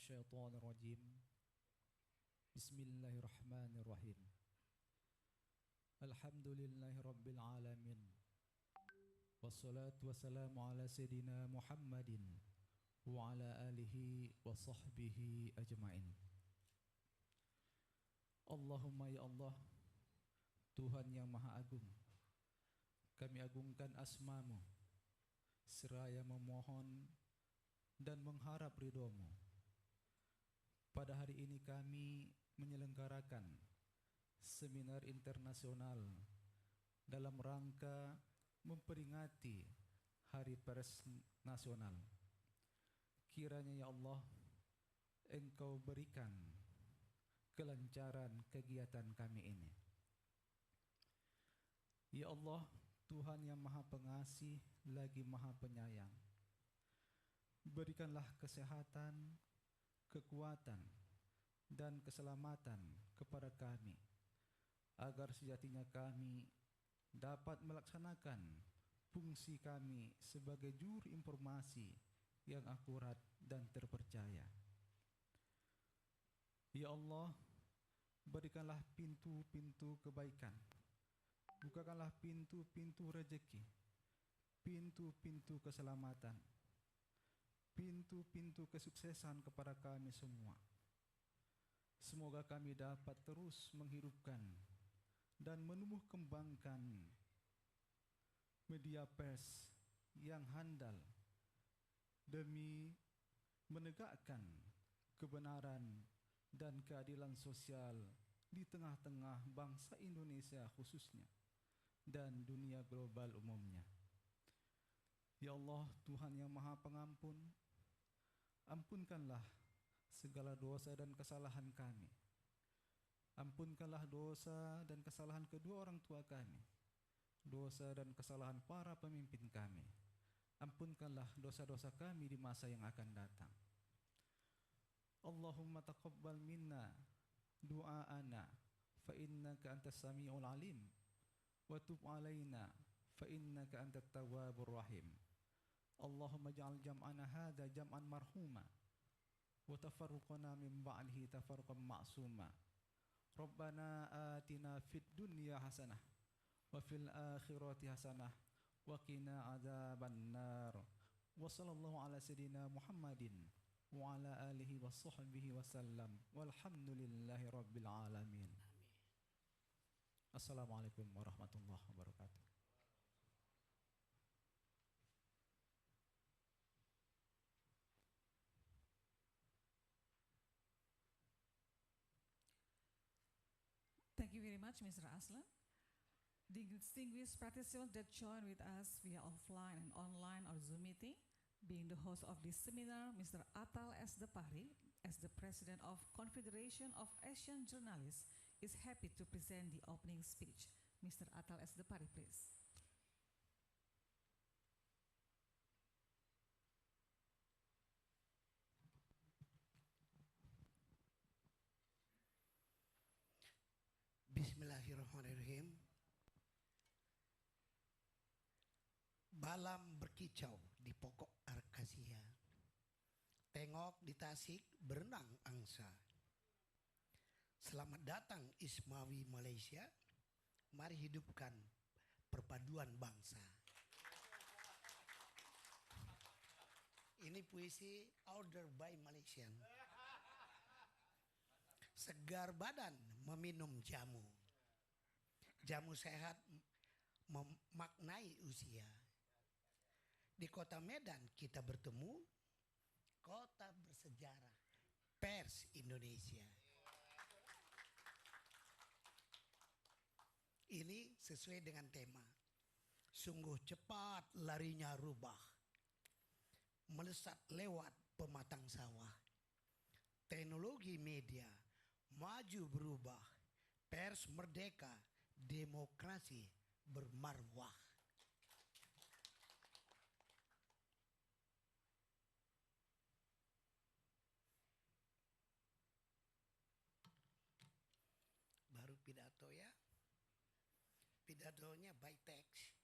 minasyaitonir rajim. Bismillahirrahmanirrahim. Alhamdulillahirabbil alamin. Wassalatu wassalamu ala sayidina Muhammadin wa ala alihi wa sahbihi ajmain. Allahumma ya Allah, Tuhan yang Maha Agung, kami agungkan asma-Mu seraya memohon dan mengharap ridho-Mu. Pada hari ini kami menyelenggarakan seminar internasional dalam rangka memperingati Hari Pers Nasional. Kiranya ya Allah, Engkau berikan kelancaran kegiatan kami ini. Ya Allah, Tuhan yang Maha Pengasih lagi Maha Penyayang, berikanlah kesehatan, kekuatan, dan keselamatan kepada kami, agar sejatinya kami dapat melaksanakan fungsi kami sebagai juru informasi yang akurat dan terpercaya. Ya Allah, berikanlah pintu-pintu kebaikan, bukakanlah pintu-pintu rezeki, pintu-pintu keselamatan, pintu-pintu kesuksesan kepada kami semua. Semoga kami dapat terus menghidupkan dan menumbuh kembangkan media pers yang handal demi menegakkan kebenaran dan keadilan sosial di tengah-tengah bangsa Indonesia khususnya dan dunia global umumnya. Ya Allah, Tuhan yang Maha Pengampun, ampunkanlah segala dosa dan kesalahan kami. Ampunkanlah dosa dan kesalahan kedua orang tua kami, dosa dan kesalahan para pemimpin kami. Ampunkanlah dosa-dosa kami di masa yang akan datang. Allahumma taqabbal minna du'aana fa innaka antas sami'ul alim wa tub alaina fa innaka antat tawwabur rahim. Allahumma ja'al jam'ana hadha jam'an marhuma wa tafarruqana min ba'dihi tafarruqan ma'suma. Rabbana atina fid dunya hasanah wa fil akhirati hasanah wa qina adzaban nar. Wa sallallahu ala sayidina Muhammadin wa ala alihi wa sahbihi wasallam walhamdulillahi rabbil alamin. Amin. Assalamualaikum warahmatullahi wabarakatuh. Thank you very much, Mr. Aslan. The distinguished participants that join with us via offline and online or Zoom meeting, being the host of this seminar, Mr. Atal S. Depari, as the President of Confederation of Asian Journalists, is happy to present the opening speech. Mr. Atal S. Depari, please. Bismillahirrahmanirrahim. Balam berkicau di pokok akasia, tengok di tasik berenang angsa. Selamat datang Ismawi Malaysia, mari hidupkan perpaduan bangsa. Ini puisi order by Malaysian. Segar badan meminum jamu, jamu sehat memaknai usia. Di kota Medan kita bertemu, kota bersejarah, pers Indonesia. Ini sesuai dengan tema, sungguh cepat larinya rubah, melesat lewat pematang sawah. Teknologi media maju berubah, pers merdeka, demokrasi bermarwah. Baru pidato ya, pidatonya by text.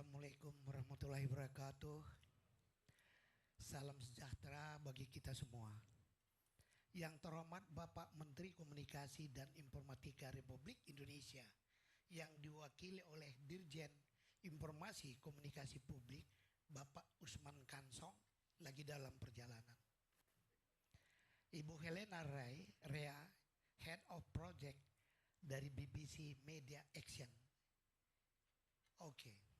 Assalamualaikum warahmatullahi wabarakatuh. Salam sejahtera bagi kita semua. Yang terhormat Bapak Menteri Komunikasi dan Informatika Republik Indonesia yang diwakili oleh Dirjen Informasi Komunikasi Publik Bapak Usman Kansong lagi dalam perjalanan. Ibu Helena Rea, Head of Project dari BBC Media Action. Oke.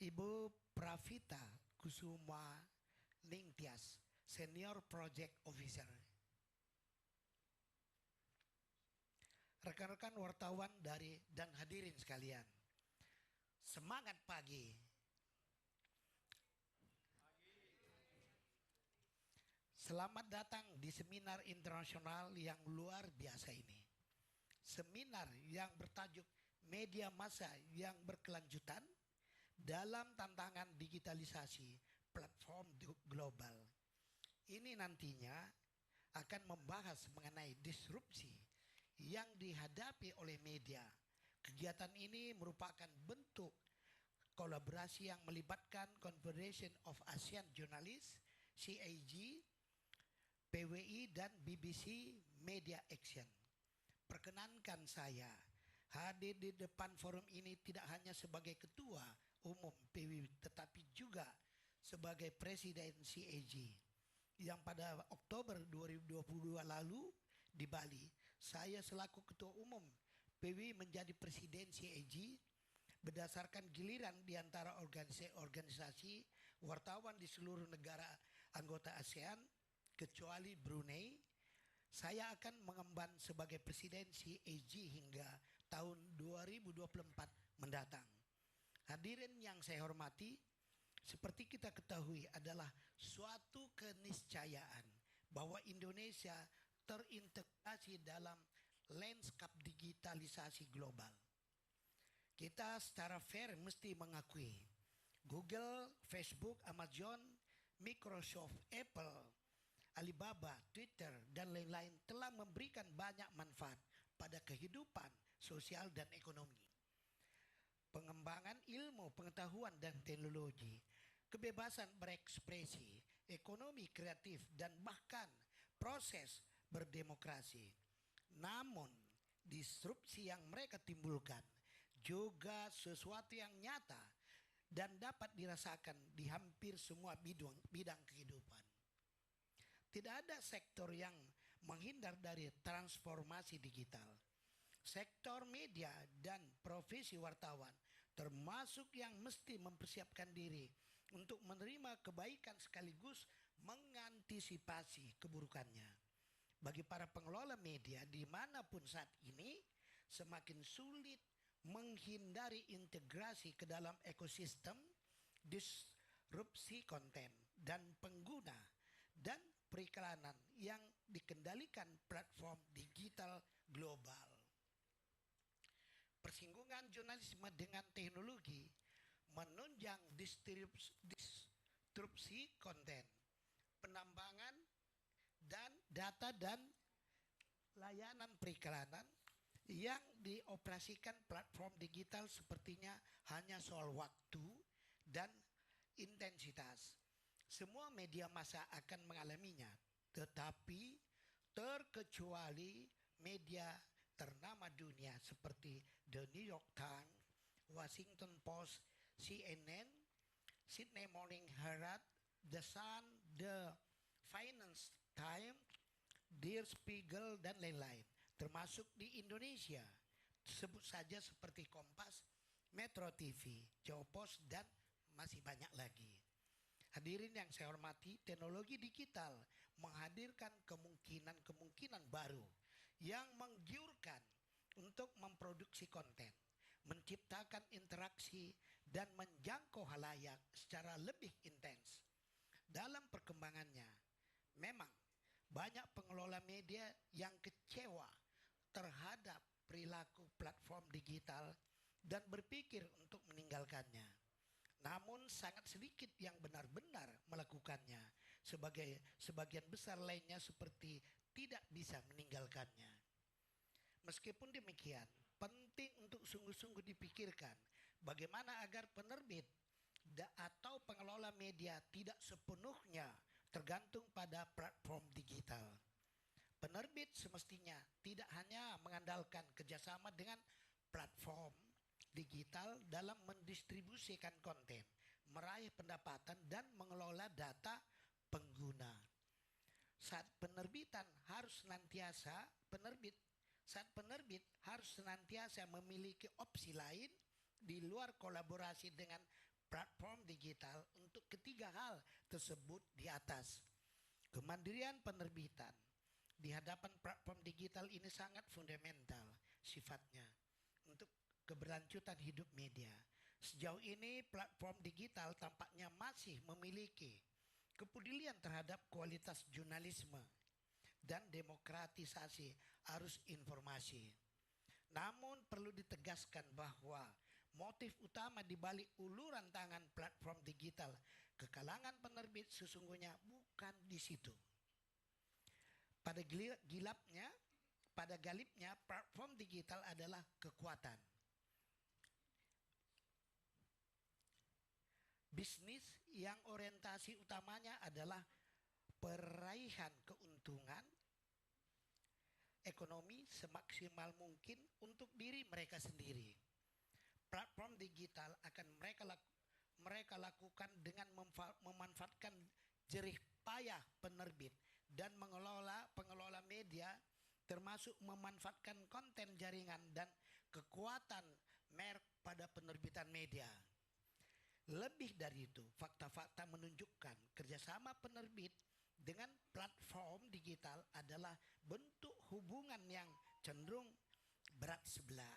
Ibu Pravita Kusuma Ningtyas, Senior Project Officer. Rekan-rekan wartawan dan hadirin sekalian. Semangat pagi. Selamat datang di seminar internasional yang luar biasa ini. Seminar yang bertajuk Media Massa yang Berkelanjutan dalam Tantangan Digitalisasi Platform Global. Ini nantinya akan membahas mengenai disrupsi yang dihadapi oleh media. Kegiatan ini merupakan bentuk kolaborasi yang melibatkan Confederation of Asian Journalists, CAG, PWI, dan BBC Media Action. Perkenankan saya hadir di depan forum ini tidak hanya sebagai Ketua Umum PWI, tetapi juga sebagai Presiden CAG. Yang pada Oktober 2022 lalu di Bali, saya selaku Ketua Umum PWI menjadi Presiden CAG berdasarkan giliran di antara organisasi wartawan di seluruh negara anggota ASEAN kecuali Brunei. Saya akan mengemban sebagai Presiden CAG hingga tahun 2024 mendatang. Hadirin yang saya hormati, seperti kita ketahui adalah suatu keniscayaan bahwa Indonesia terintegrasi dalam landscape digitalisasi global. Kita secara fair mesti mengakui Google, Facebook, Amazon, Microsoft, Apple, Alibaba, Twitter, dan lain-lain telah memberikan banyak manfaat pada kehidupan sosial dan ekonomi. Pengembangan ilmu, pengetahuan, dan teknologi, kebebasan berekspresi, ekonomi kreatif, dan bahkan proses berdemokrasi. Namun, disrupsi yang mereka timbulkan juga sesuatu yang nyata dan dapat dirasakan di hampir semua bidang kehidupan. Tidak ada sektor yang menghindar dari transformasi digital. Sektor media dan profesi wartawan termasuk yang mesti mempersiapkan diri untuk menerima kebaikan sekaligus mengantisipasi keburukannya. Bagi para pengelola media dimanapun saat ini, semakin sulit menghindari integrasi ke dalam ekosistem disrupsi konten dan pengguna dan periklanan yang dikendalikan platform digital global. Persinggungan jurnalisme dengan teknologi menunjang disrupsi konten, penambangan dan data dan layanan periklanan yang dioperasikan platform digital sepertinya hanya soal waktu dan intensitas. Semua media massa akan mengalaminya, tetapi terkecuali media ternama dunia seperti The New York Times, Washington Post, CNN, Sydney Morning Herald, The Sun, The Finance Times, Der Spiegel, dan lain-lain. Termasuk di Indonesia, sebut saja seperti Kompas, Metro TV, Jawa Post, dan masih banyak lagi. Hadirin yang saya hormati, teknologi digital menghadirkan kemungkinan-kemungkinan baru yang menggiurkan untuk memproduksi konten, menciptakan interaksi, dan menjangkau halayak secara lebih intens. Dalam perkembangannya, memang banyak pengelola media yang kecewa terhadap perilaku platform digital dan berpikir untuk meninggalkannya. Namun sangat sedikit yang benar-benar melakukannya. Sebagian besar lainnya seperti tidak bisa meninggalkannya. Meskipun demikian, penting untuk sungguh-sungguh dipikirkan bagaimana agar penerbit atau pengelola media tidak sepenuhnya tergantung pada platform digital. Penerbit semestinya tidak hanya mengandalkan kerjasama dengan platform digital dalam mendistribusikan konten, meraih pendapatan dan mengelola data pengguna. Saat penerbit harus senantiasa memiliki opsi lain di luar kolaborasi dengan platform digital untuk ketiga hal tersebut di atas. Kemandirian penerbitan di hadapan platform digital ini sangat fundamental sifatnya untuk keberlanjutan hidup media. Sejauh ini platform digital tampaknya masih memiliki kepedulian terhadap kualitas jurnalisme dan demokratisasi arus informasi. Namun perlu ditegaskan bahwa motif utama di balik uluran tangan platform digital ke kalangan penerbit sesungguhnya bukan di situ. Pada galibnya platform digital adalah kekuatan bisnis yang orientasi utamanya adalah peraihan keuntungan ekonomi semaksimal mungkin untuk diri mereka sendiri. Platform digital akan mereka lakukan dengan memanfaatkan jerih payah penerbit dan pengelola media, termasuk memanfaatkan konten jaringan dan kekuatan merek pada penerbitan media. Lebih dari itu, fakta-fakta menunjukkan kerjasama penerbit dengan platform digital adalah bentuk hubungan yang cenderung berat sebelah.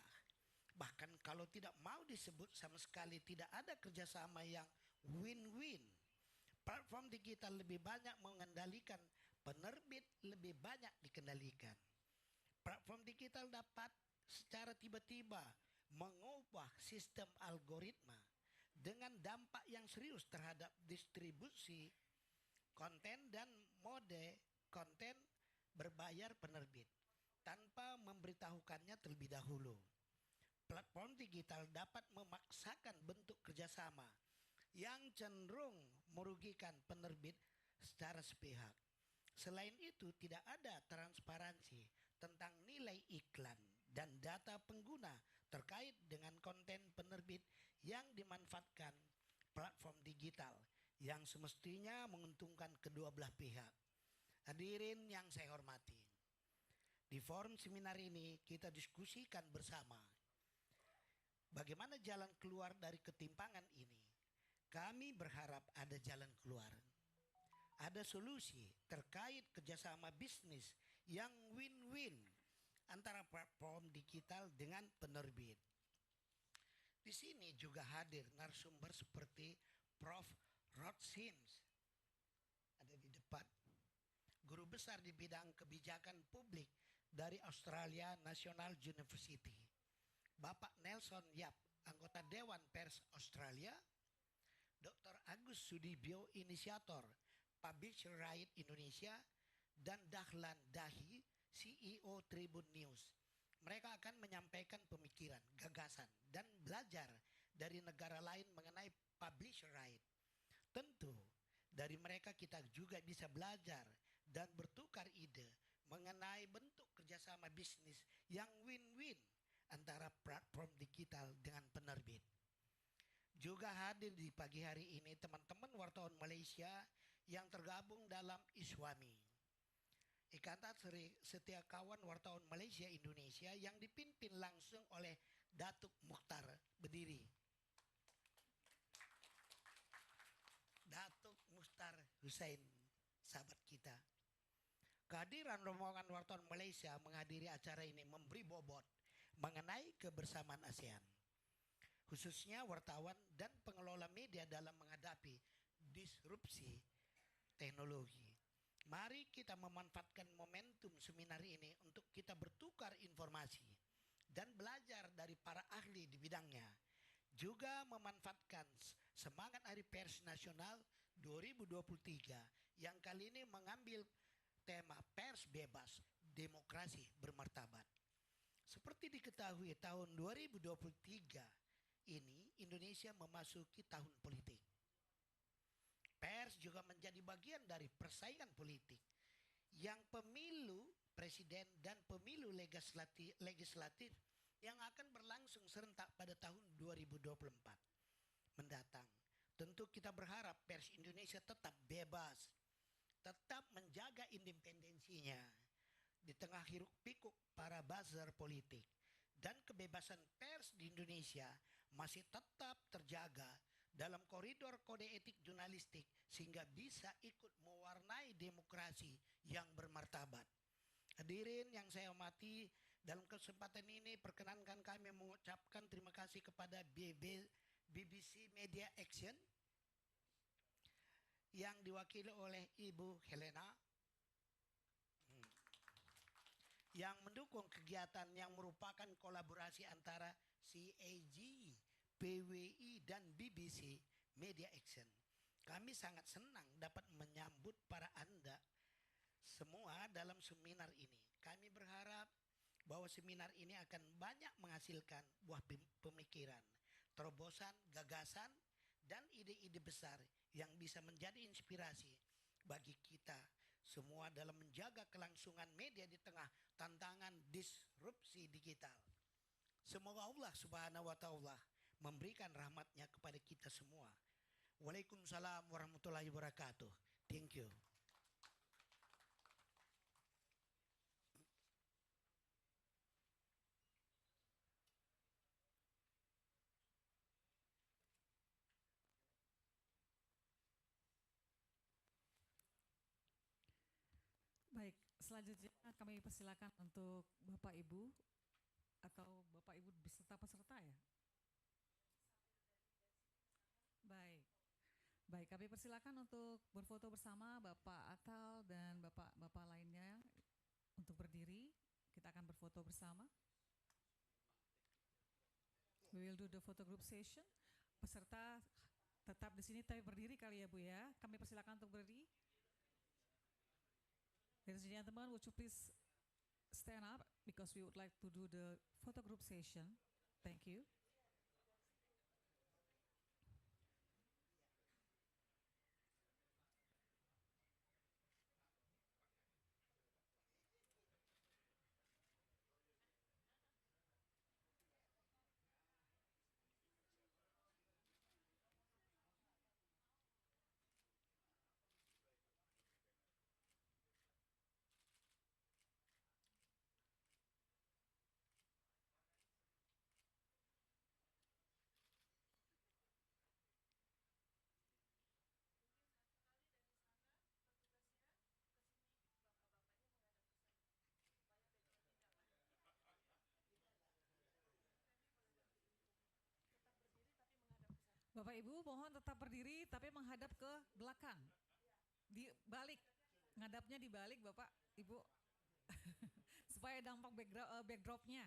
Bahkan kalau tidak mau disebut sama sekali tidak ada kerjasama yang win-win. Platform digital lebih banyak mengendalikan, penerbit lebih banyak dikendalikan. Platform digital dapat secara tiba-tiba mengubah sistem algoritma dengan dampak yang serius terhadap distribusi konten dan mode konten berbayar penerbit tanpa memberitahukannya terlebih dahulu. Platform digital dapat memaksakan bentuk kerjasama yang cenderung merugikan penerbit secara sepihak. Selain itu, tidak ada transparansi tentang nilai iklan dan data pengguna terkait dengan konten penerbit yang dimanfaatkan platform digital yang semestinya menguntungkan kedua belah pihak. Hadirin yang saya hormati, di forum seminar ini kita diskusikan bersama bagaimana jalan keluar dari ketimpangan ini. Kami berharap ada jalan keluar, ada solusi terkait kerjasama bisnis yang win-win antara platform digital dengan penerbit. Di sini juga hadir narasumber seperti Prof. Rod Sims, ada di depan, guru besar di bidang kebijakan publik dari Australia National University. Bapak Nelson Yap, anggota Dewan Pers Australia. Dr. Agus Sudibyo, inisiator Publisher Right Indonesia, dan Dahlan Dahi, CEO Tribun News. Mereka akan menyampaikan pemikiran, gagasan, dan belajar dari negara lain mengenai publisher right. Tentu, dari mereka kita juga bisa belajar dan bertukar ide mengenai bentuk kerjasama bisnis yang win-win antara platform digital dengan penerbit. Juga hadir di pagi hari ini teman-teman wartawan Malaysia yang tergabung dalam ISWAMI, Ikatan Setiakawan Wartawan Malaysia Indonesia, yang dipimpin langsung oleh Datuk Mukhtar. Berdiri. Datuk Mukhtar Hussein, sahabat kita. Kehadiran rombongan wartawan Malaysia menghadiri acara ini memberi bobot mengenai kebersamaan ASEAN, khususnya wartawan dan pengelola media dalam menghadapi disrupsi teknologi. Mari kita memanfaatkan momentum seminar ini untuk kita bertukar informasi dan belajar dari para ahli di bidangnya. Juga memanfaatkan semangat Hari Pers Nasional 2023 yang kali ini mengambil tema Pers Bebas, Demokrasi Bermartabat. Seperti diketahui, tahun 2023 ini Indonesia memasuki tahun politik. Pers juga menjadi bagian dari persaingan politik yang pemilu presiden dan pemilu legislatif yang akan berlangsung serentak pada tahun 2024 mendatang. Tentu kita berharap pers Indonesia tetap bebas, tetap menjaga independensinya di tengah hiruk pikuk para buzzer politik, dan kebebasan pers di Indonesia masih tetap terjaga dalam koridor kode etik jurnalistik sehingga bisa ikut mewarnai demokrasi yang bermartabat. Hadirin yang saya hormati, dalam kesempatan ini perkenankan kami mengucapkan terima kasih kepada BBC Media Action yang diwakili oleh Ibu Helena yang mendukung kegiatan yang merupakan kolaborasi antara CAG, PWI, dan BBC Media Action. Kami sangat senang dapat menyambut para Anda semua dalam seminar ini. Kami berharap bahwa seminar ini akan banyak menghasilkan buah pemikiran, terobosan, gagasan, dan ide-ide besar yang bisa menjadi inspirasi bagi kita semua dalam menjaga kelangsungan media di tengah tantangan disrupsi digital. Semoga Allah Subhanahu wa Ta'ala memberikan rahmatnya kepada kita semua. Waalaikumsalam warahmatullahi wabarakatuh. Thank you. Baik, selanjutnya kami persilakan untuk Bapak Ibu atau Bapak Ibu beserta peserta ya. Baik. Baik, kami persilakan untuk berfoto bersama Bapak Atal dan Bapak-bapak lainnya untuk berdiri. Kita akan berfoto bersama. We will do the photo group session. Peserta tetap di sini tapi berdiri kali ya Bu ya. Kami persilakan untuk berdiri. Ladies and gentlemen, would you please stand up because we would like to do the photo group session. Thank you. Bapak Ibu mohon tetap berdiri tapi menghadap ke belakang. Di balik, ngadapnya di balik Bapak Ibu. Supaya dampak backdropnya.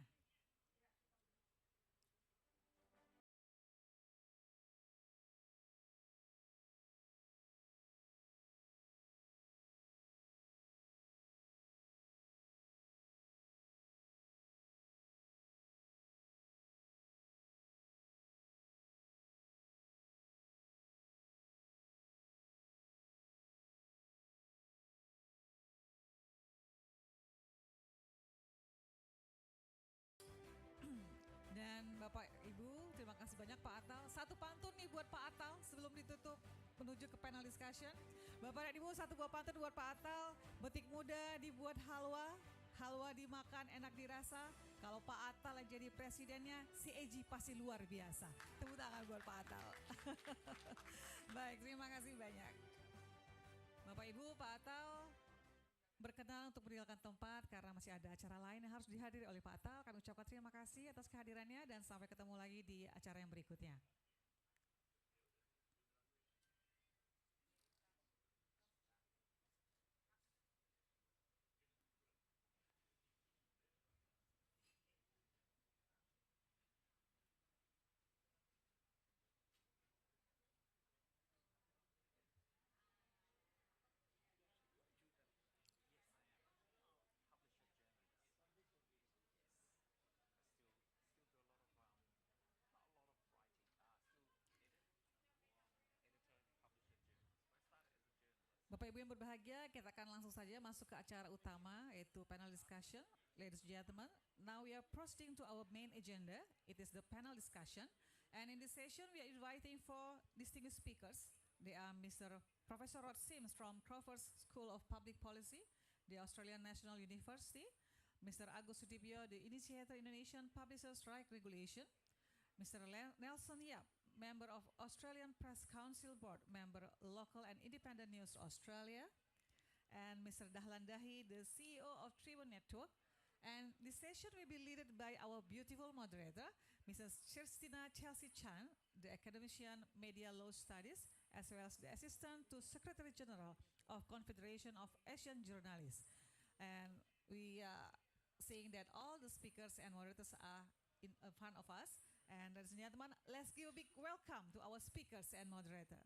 Dan Bapak Ibu, terima kasih banyak Pak Atal. Satu pantun nih buat Pak Atal sebelum ditutup menuju ke panel discussion. Bapak dan Ibu, satu buah pantun buat Pak Atal. Betik muda dibuat halwa, halwa dimakan enak dirasa. Kalau Pak Atal yang jadi presidennya, si Eji pasti luar biasa. Tepuk tangan buat Pak Atal. Baik, terima kasih banyak. Bapak Ibu, Pak Atal berkenan untuk meninggalkan tempat karena masih ada acara lain yang harus dihadiri oleh Pak Atal. Kami ucapkan terima kasih atas kehadirannya dan sampai ketemu lagi di acara yang berikutnya. Bapak Ibu yang berbahagia, kita akan langsung saja masuk ke acara utama, yaitu panel discussion. Ladies and gentlemen, now we are proceeding to our main agenda. It is the panel discussion. And in this session, we are inviting for distinguished speakers. They are Mr. Professor Rod Sims from Crawford School of Public Policy, the Australian National University. Mr. Agus Sudibyo, the initiator Indonesian Publishers' Right Regulation. Mr. Nelson Yap, member of Australian Press Council Board, member Local and Independent News Australia. And Mr. Dahlan Dahi, the CEO of Tribun Network. And this session will be led by our beautiful moderator, Mrs. Chirstina Chelsea Chan, the academician Media Law Studies, as well as the assistant to Secretary General of Confederation of Asian Journalists. And we are saying that all the speakers and moderators are in front of us. And ladies and gentlemen, let's give a big welcome to our speakers and moderator.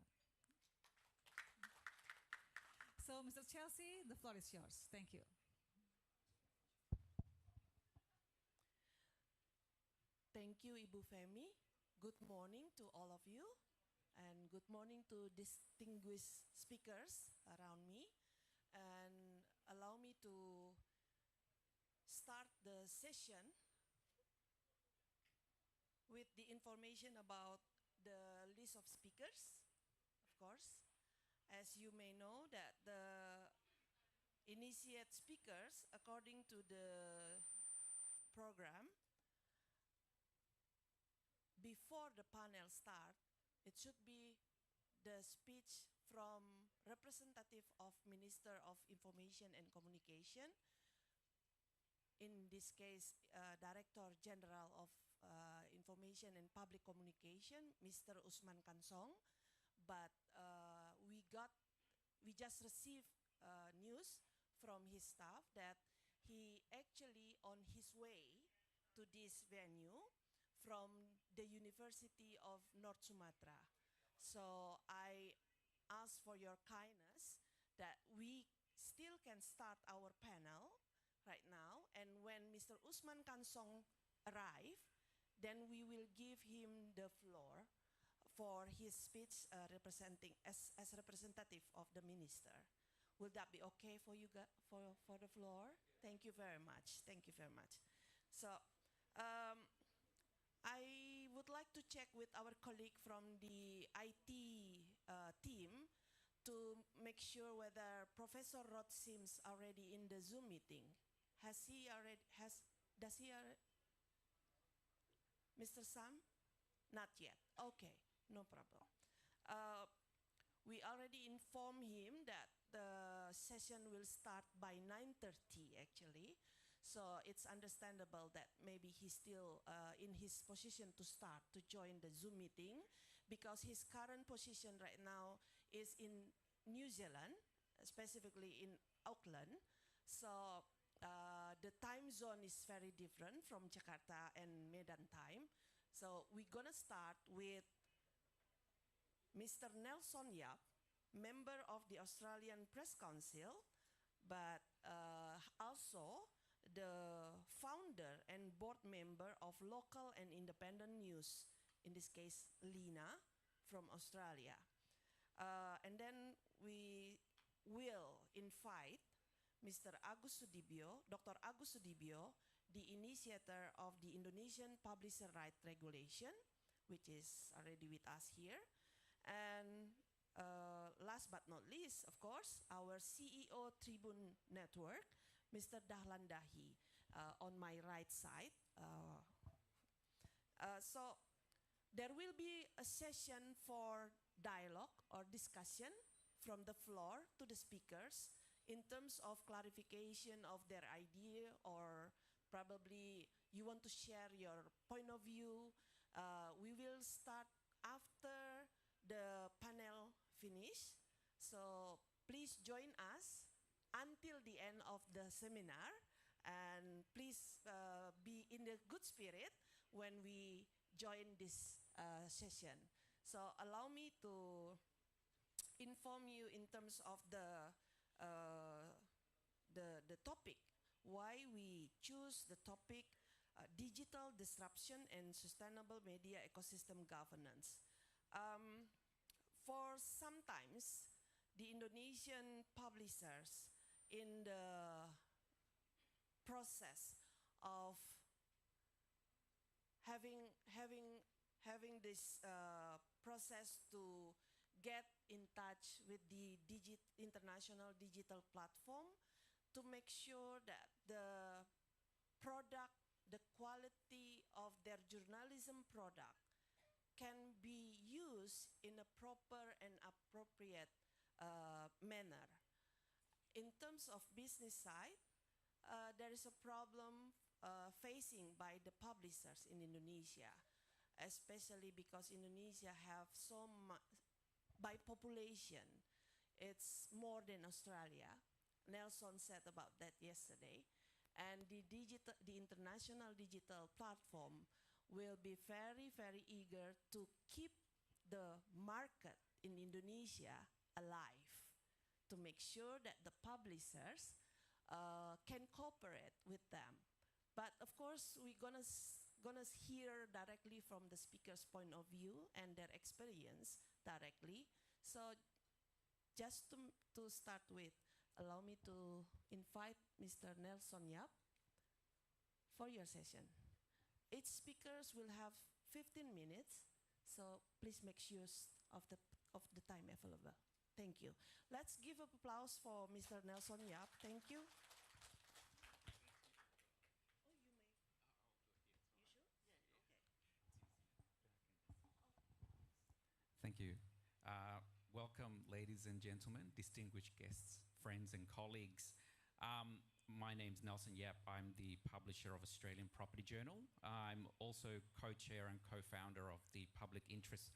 So, Mr. Chelsea, the floor is yours. Thank you. Thank you, Ibu Femi. Good morning to all of you, and good morning to distinguished speakers around me. And allow me to start the session with the information about the list of speakers, of course. As you may know that the initiate speakers, according to the program, before the panel start, it should be the speech from representative of Minister of Information and Communication, in this case, Director General of Information and Public Communication, Mr. Usman Kansong. But we just received news from his staff that he actually on his way to this venue from the University of North Sumatra. So I ask for your kindness that we still can start our panel right now, and when Mr. Usman Kansong arrive, then we will give him the floor for his speech representing as representative of the minister. Will that be okay for you for the floor? Thank you very much. Thank you very much. So I would like to check with our colleague from the IT team to make sure whether Professor Rod Sims already in the Zoom meeting. Does he already? Mr. Sam? Not yet. Okay, no problem. We already informed him that the session will start by 9:30 actually. So it's understandable that maybe he's still in his position to start to join the Zoom meeting, because his current position right now is in New Zealand, specifically in Auckland. So the time zone is very different from Jakarta and Medan time. So we're gonna start with Mr. Nelson Yap, member of the Australian Press Council, but also the founder and board member of Local and Independent News, in this case, Lina, from Australia. And then we will invite Mr. Agus Sudibyo, Dr. Agus Sudibyo, the initiator of the Indonesian Publisher Right Regulation, which is already with us here. And last but not least, of course, our CEO Tribun Network, Mr. Dahlan Dahi, on my right side. So there will be a session for dialogue or discussion from the floor to the speakers in terms of clarification of their idea, or probably you want to share your point of view. We will start after the panel finish. So please join us until the end of the seminar, and please be in a good spirit when we join this session. So allow me to inform you in terms of the topic, why we choose the topic digital disruption and sustainable media ecosystem governance. For sometimes the Indonesian publishers in the process of having this process to get in touch with the international digital platform to make sure that the product, the quality of their journalism product can be used in a proper and appropriate manner. In terms of business side, there is a problem facing by the publishers in Indonesia, especially because Indonesia have by population, it's more than Australia. Nelson said about that yesterday. And the international digital platform will be very, very eager to keep the market in Indonesia alive, to make sure that the publishers can cooperate with them. But of course, we're gonna hear directly from the speaker's point of view and their experience directly. So just to start with, allow me to invite Mr. Nelson Yap for your session. Each speakers will have 15 minutes, so please make use of the time available. Thank you. Let's give an applause for Mr. Nelson Yap. Thank you. Thank you. Welcome, ladies and gentlemen, distinguished guests, friends and colleagues. My name's Nelson Yap. I'm the publisher of Australian Property Journal. I'm also co-chair and co-founder of the Public Interest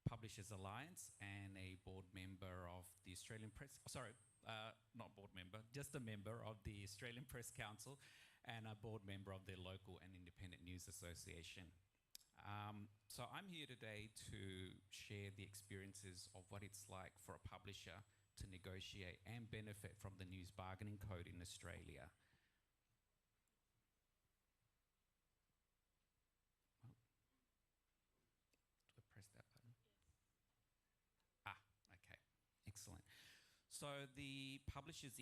Publishers Alliance and a board member of the Australian Press, not board member, just a member of the Australian Press Council and a board member of the local and independent news association. So I'm here today to share the experiences of what it's like for a publisher to negotiate and benefit from the news bargaining code in Australia. Oh. Do I press that button? Yes. Okay, excellent. So the Publishers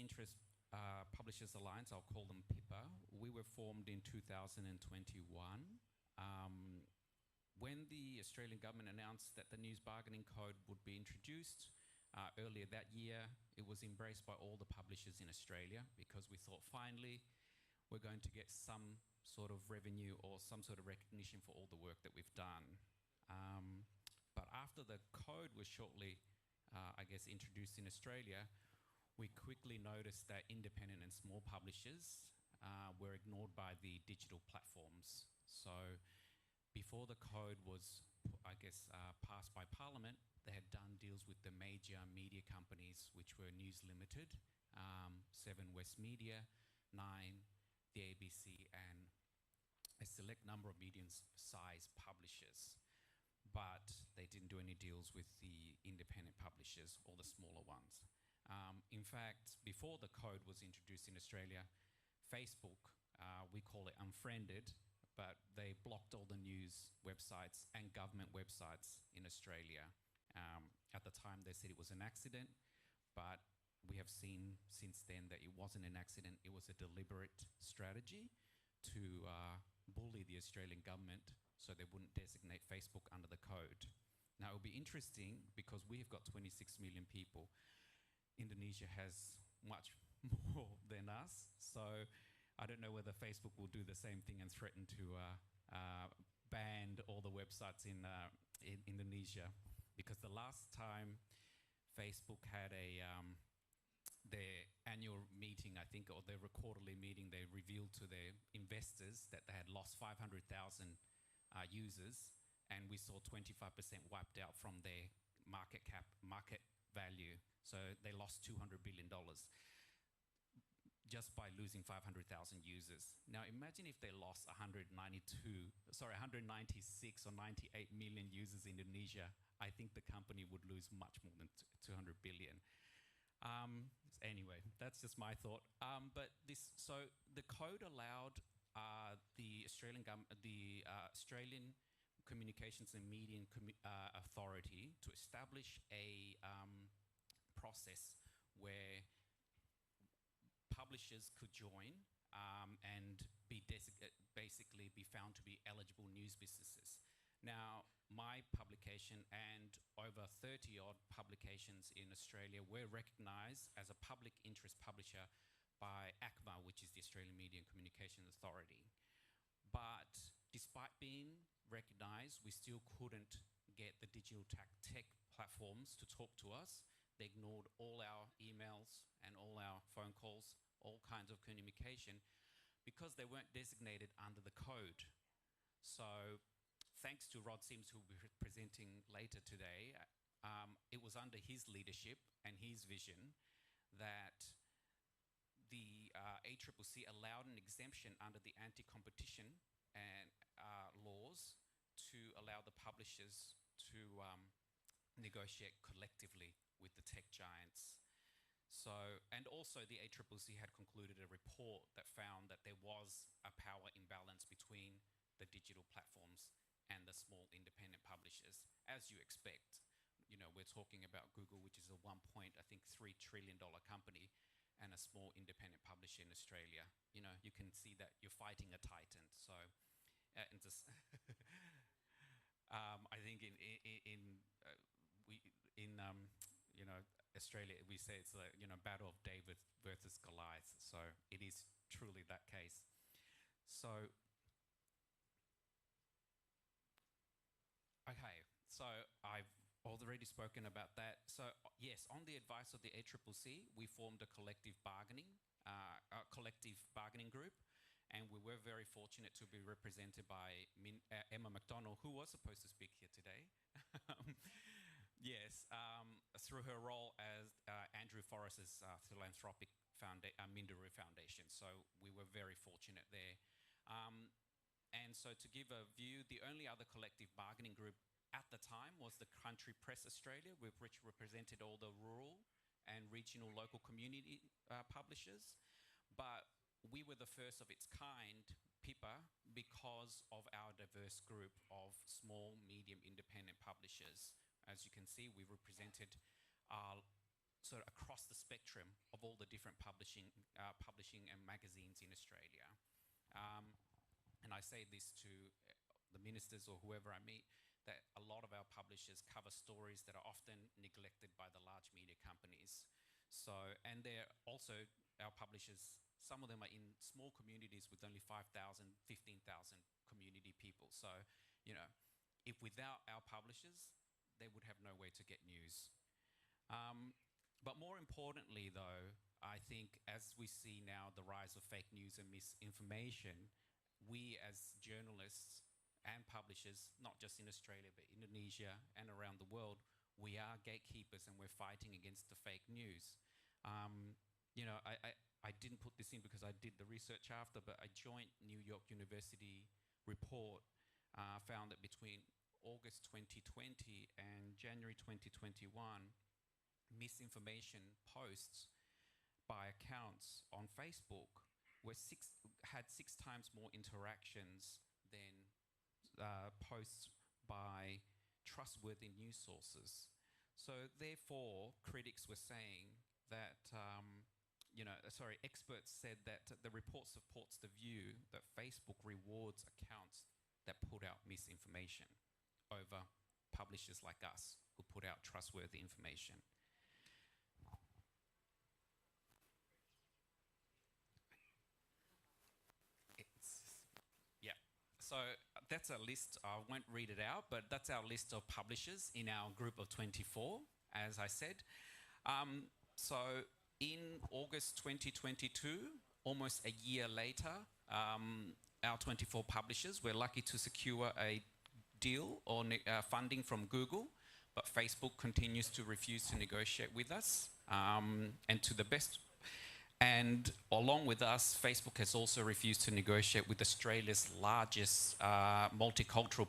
Publishers Alliance, I'll call them PIPA, we were formed in 2021. When the Australian government announced that the news bargaining code would be introduced earlier that year, it was embraced by all the publishers in Australia because we thought finally we're going to get some sort of revenue or some sort of recognition for all the work that we've done. But after the code was shortly, introduced in Australia, we quickly noticed that independent and small publishers were ignored by the digital platforms. So before the code was, passed by Parliament, they had done deals with the major media companies, which were News Limited, 7 West Media, 9, the ABC, and a select number of medium-sized publishers. But they didn't do any deals with the independent publishers or the smaller ones. In fact, before the code was introduced in Australia, Facebook, we call it unfriended, but they blocked all the news websites and government websites in Australia. At the time, they said it was an accident, but we have seen since then that it wasn't an accident. It was a deliberate strategy to bully the Australian government so they wouldn't designate Facebook under the code. Now, it'll be interesting because we have got 26 million people. Indonesia has much more than us, so I don't know whether Facebook will do the same thing and threaten to ban all the websites in Indonesia, because the last time Facebook had their annual meeting, I think, or their quarterly meeting, they revealed to their investors that they had lost 500,000 users, and we saw 25% wiped out from their market value. So they lost $200 billion. Just by losing 500,000 users. Now imagine if they lost 196 or 98 million users in Indonesia. I think the company would lose much more than 200 billion. Anyway, that's just my thought. So the code allowed the Australian Communications and Media Authority to establish a process where publishers could join and basically be found to be eligible news businesses. Now, my publication and over 30 odd publications in Australia were recognised as a public interest publisher by ACMA, which is the Australian Media and Communications Authority. But despite being recognised, we still couldn't get the digital tech platforms to talk to us. They ignored all our emails and all our phone calls, all kinds of communication, because they weren't designated under the code. So thanks to Rod Sims, who will be presenting later today, it was under his leadership and his vision that the ACCC allowed an exemption under the anti-competition and laws to allow the publishers to negotiate collectively with the tech giants. So, and also the ACCC had concluded a report that found that there was a power imbalance between the digital platforms and the small independent publishers, as you expect. You know, we're talking about Google, which is a $1.3 trillion company, and a small independent publisher in Australia. You know, you can see that you're fighting a titan. So, and just I think you know, Australia, we say it's a, you know, battle of David versus Goliath. So it is truly that case. So, okay, so I've already spoken about that. So yes, on the advice of the ACCC, we formed a collective bargaining group, and we were very fortunate to be represented by Emma McDonald, who was supposed to speak here today. Yes, through her role as Andrew Forrest's philanthropic Minderoo Foundation. So we were very fortunate there. And so to give a view, the only other collective bargaining group at the time was the Country Press Australia, which represented all the rural and regional local community publishers. But we were the first of its kind, PIPA, because of our diverse group of small, medium, independent publishers. As you can see, we represented sort of across the spectrum of all the different publishing and magazines in Australia. And I say this to the ministers or whoever I meet, that a lot of our publishers cover stories that are often neglected by the large media companies. So, and they're also, our publishers, some of them are in small communities with only 5,000, 15,000 community people. So, you know, if without our publishers, they would have no way to get news. But more importantly, though, I think as we see now the rise of fake news and misinformation, we as journalists and publishers, not just in Australia, but Indonesia and around the world, we are gatekeepers and we're fighting against the fake news. You know, I didn't put this in because I did the research after, but a joint New York University report found that between August 2020 and January 2021, misinformation posts by accounts on Facebook had 6 times more interactions than posts by trustworthy news sources. So therefore, critics were saying that, experts said that the report supports the view that Facebook rewards accounts that put out misinformation over publishers like us who put out trustworthy information. So that's a list. I won't read it out, but that's our list of publishers in our group of 24, as I said. So in August 2022, almost a year later, our 24 publishers were lucky to secure a deal or funding from Google, but Facebook continues to refuse to negotiate with us. And along with us, Facebook has also refused to negotiate with Australia's largest multicultural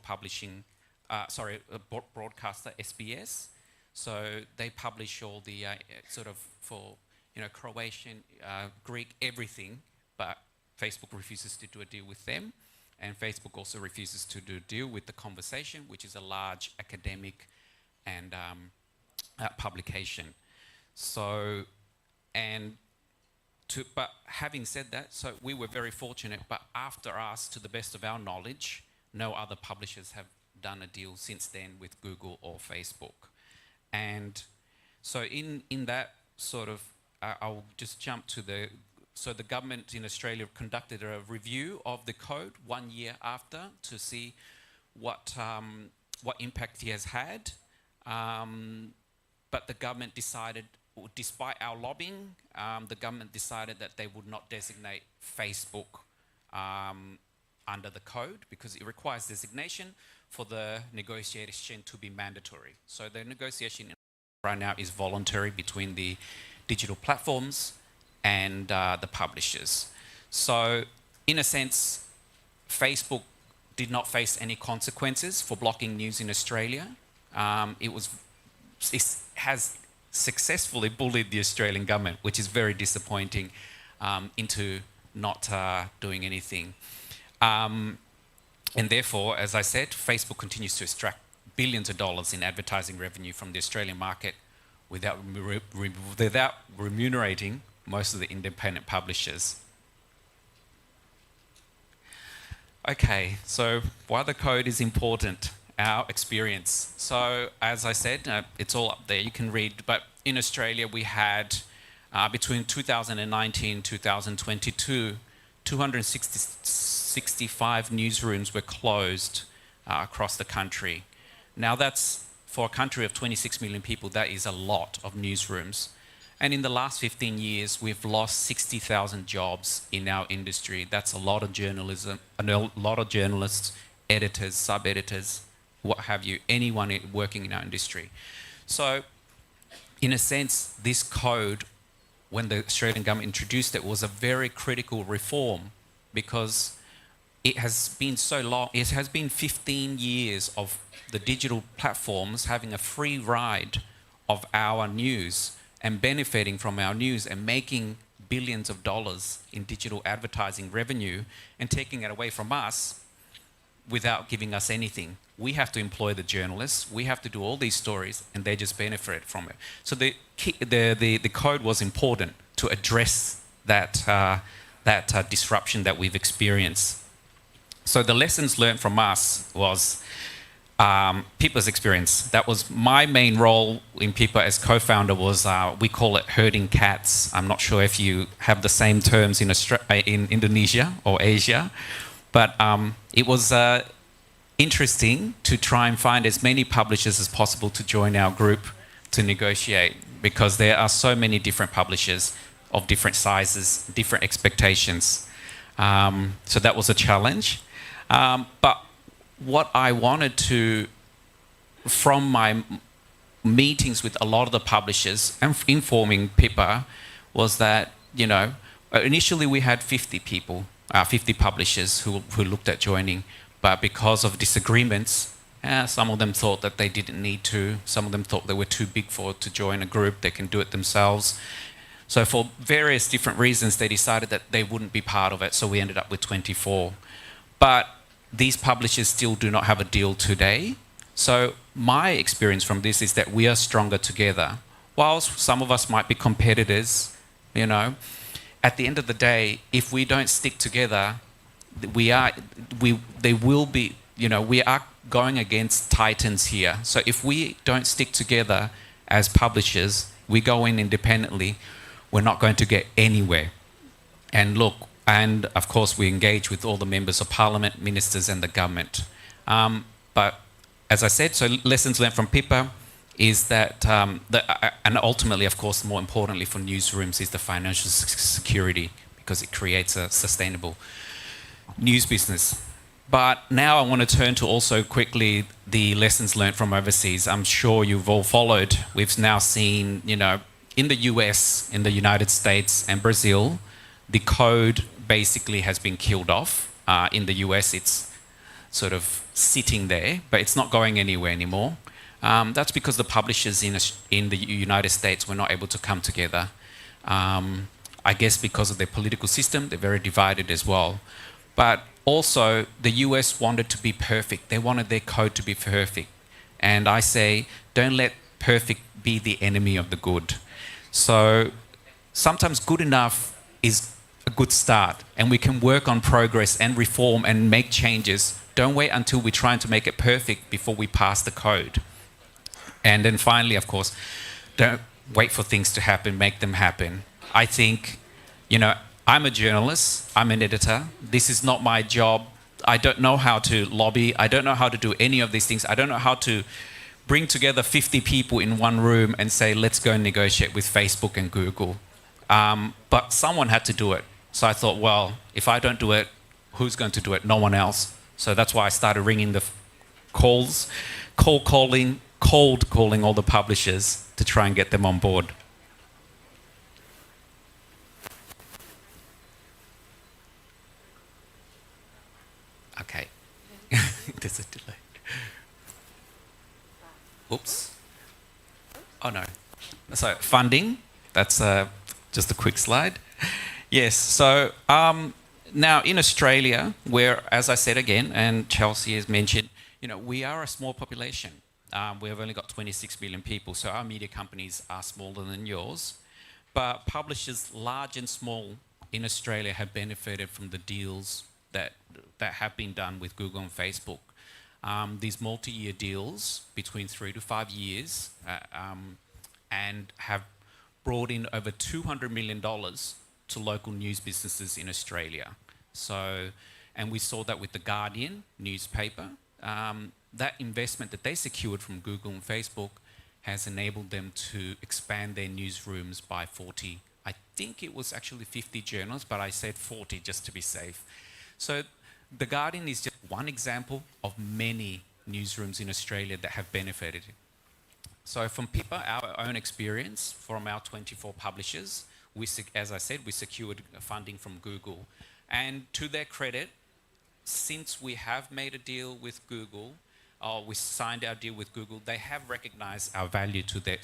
broadcaster, SBS. So they publish all the Croatian, Greek, everything, but Facebook refuses to do a deal with them. And Facebook also refuses to do a deal with The Conversation, which is a large academic and publication. So, but having said that, so we were very fortunate, but after us, to the best of our knowledge, no other publishers have done a deal since then with Google or Facebook. And so in that sort of, I'll just jump to so the government in Australia conducted a review of the code 1 year after to see what impact he has had. But the government decided, despite our lobbying, the government decided that they would not designate Facebook under the code because it requires designation for the negotiation to be mandatory. So the negotiation right now is voluntary between the digital platforms and the publishers. So in a sense, Facebook did not face any consequences for blocking news in Australia. It has successfully bullied the Australian government, which is very disappointing, into not doing anything. And therefore, as I said, Facebook continues to extract billions of dollars in advertising revenue from the Australian market without remunerating most of the independent publishers. Okay, so why the code is important, our experience. So as I said, it's all up there, you can read, but in Australia we had between 2019 and 2022, 265 newsrooms were closed across the country. Now that's, for a country of 26 million people, that is a lot of newsrooms. And in the last 15 years, we've lost 60,000 jobs in our industry. That's a lot of journalism, a lot of journalists, editors, sub-editors, what have you, anyone working in our industry. So, in a sense, this code, when the Australian government introduced it, was a very critical reform because it has been so long, it has been 15 years of the digital platforms having a free ride of our news and benefiting from our news and making billions of dollars in digital advertising revenue and taking it away from us without giving us anything. We have to employ the journalists, we have to do all these stories, and they just benefit from it. So the code was important to address that, disruption that we've experienced. So the lessons learned from us was PIPA's experience. That was my main role in PIPA as co-founder was, we call it herding cats. I'm not sure if you have the same terms in Indonesia or Asia, but it was interesting to try and find as many publishers as possible to join our group to negotiate, because there are so many different publishers of different sizes, different expectations. So that was a challenge. But what I wanted to, from my meetings with a lot of the publishers and informing PIPA, was that, you know, initially we had 50 people, 50 publishers who looked at joining, but because of disagreements, some of them thought that they didn't need to, some of them thought they were too big to join a group, they can do it themselves. So for various different reasons, they decided that they wouldn't be part of it, so we ended up with 24. But these publishers still do not have a deal today. So my experience from this is that we are stronger together. Whilst some of us might be competitors, you know, at the end of the day, if we don't stick together, we are going against titans here. So if we don't stick together as publishers, we go in independently, we're not going to get anywhere. And look, and of course we engage with all the members of parliament, ministers and the government. But as I said, so lessons learned from PIPA is that, and ultimately, of course, more importantly for newsrooms is the financial security, because it creates a sustainable news business. But now I want to turn to also quickly the lessons learned from overseas. I'm sure you've all followed. We've now seen, you know, in the US, in the United States and Brazil, the code basically has been killed off. In the US, it's sort of sitting there, but it's not going anywhere anymore. That's because the publishers in the United States were not able to come together. I guess because of their political system, they're very divided as well. But also, the US wanted to be perfect. They wanted their code to be perfect. And I say, don't let perfect be the enemy of the good. So sometimes good enough is a good start, and we can work on progress and reform and make changes. Don't wait until we're trying to make it perfect before we pass the code. And then finally, of course, don't wait for things to happen, make them happen. I think, you know, I'm a journalist, I'm an editor. This is not my job. I don't know how to lobby. I don't know how to do any of these things. I don't know how to bring together 50 people in one room and say, let's go and negotiate with Facebook and Google. But someone had to do it. So I thought, well, if I don't do it, who's going to do it? No one else. So that's why I started ringing the calls, cold calling all the publishers to try and get them on board. Okay. There's a delay. Oops. Oh no. So funding, that's just a quick slide. Yes, so now in Australia, where, as I said again, and Chelsea has mentioned, you know, we are a small population. We have only got 26 million people, so our media companies are smaller than yours. But publishers, large and small, in Australia have benefited from the deals that have been done with Google and Facebook. These multi-year deals between 3 to 5 years and have brought in over $200 million to local news businesses in Australia. So, and we saw that with the Guardian newspaper. That investment that they secured from Google and Facebook has enabled them to expand their newsrooms by 40. I think it was actually 50 journals, but I said 40 just to be safe. So the Guardian is just one example of many newsrooms in Australia that have benefited. So from PIPA, our own experience from our 24 publishers, as I said, we secured funding from Google. And to their credit, since we have made a deal with Google, we signed our deal with Google, they have recognized our value to their,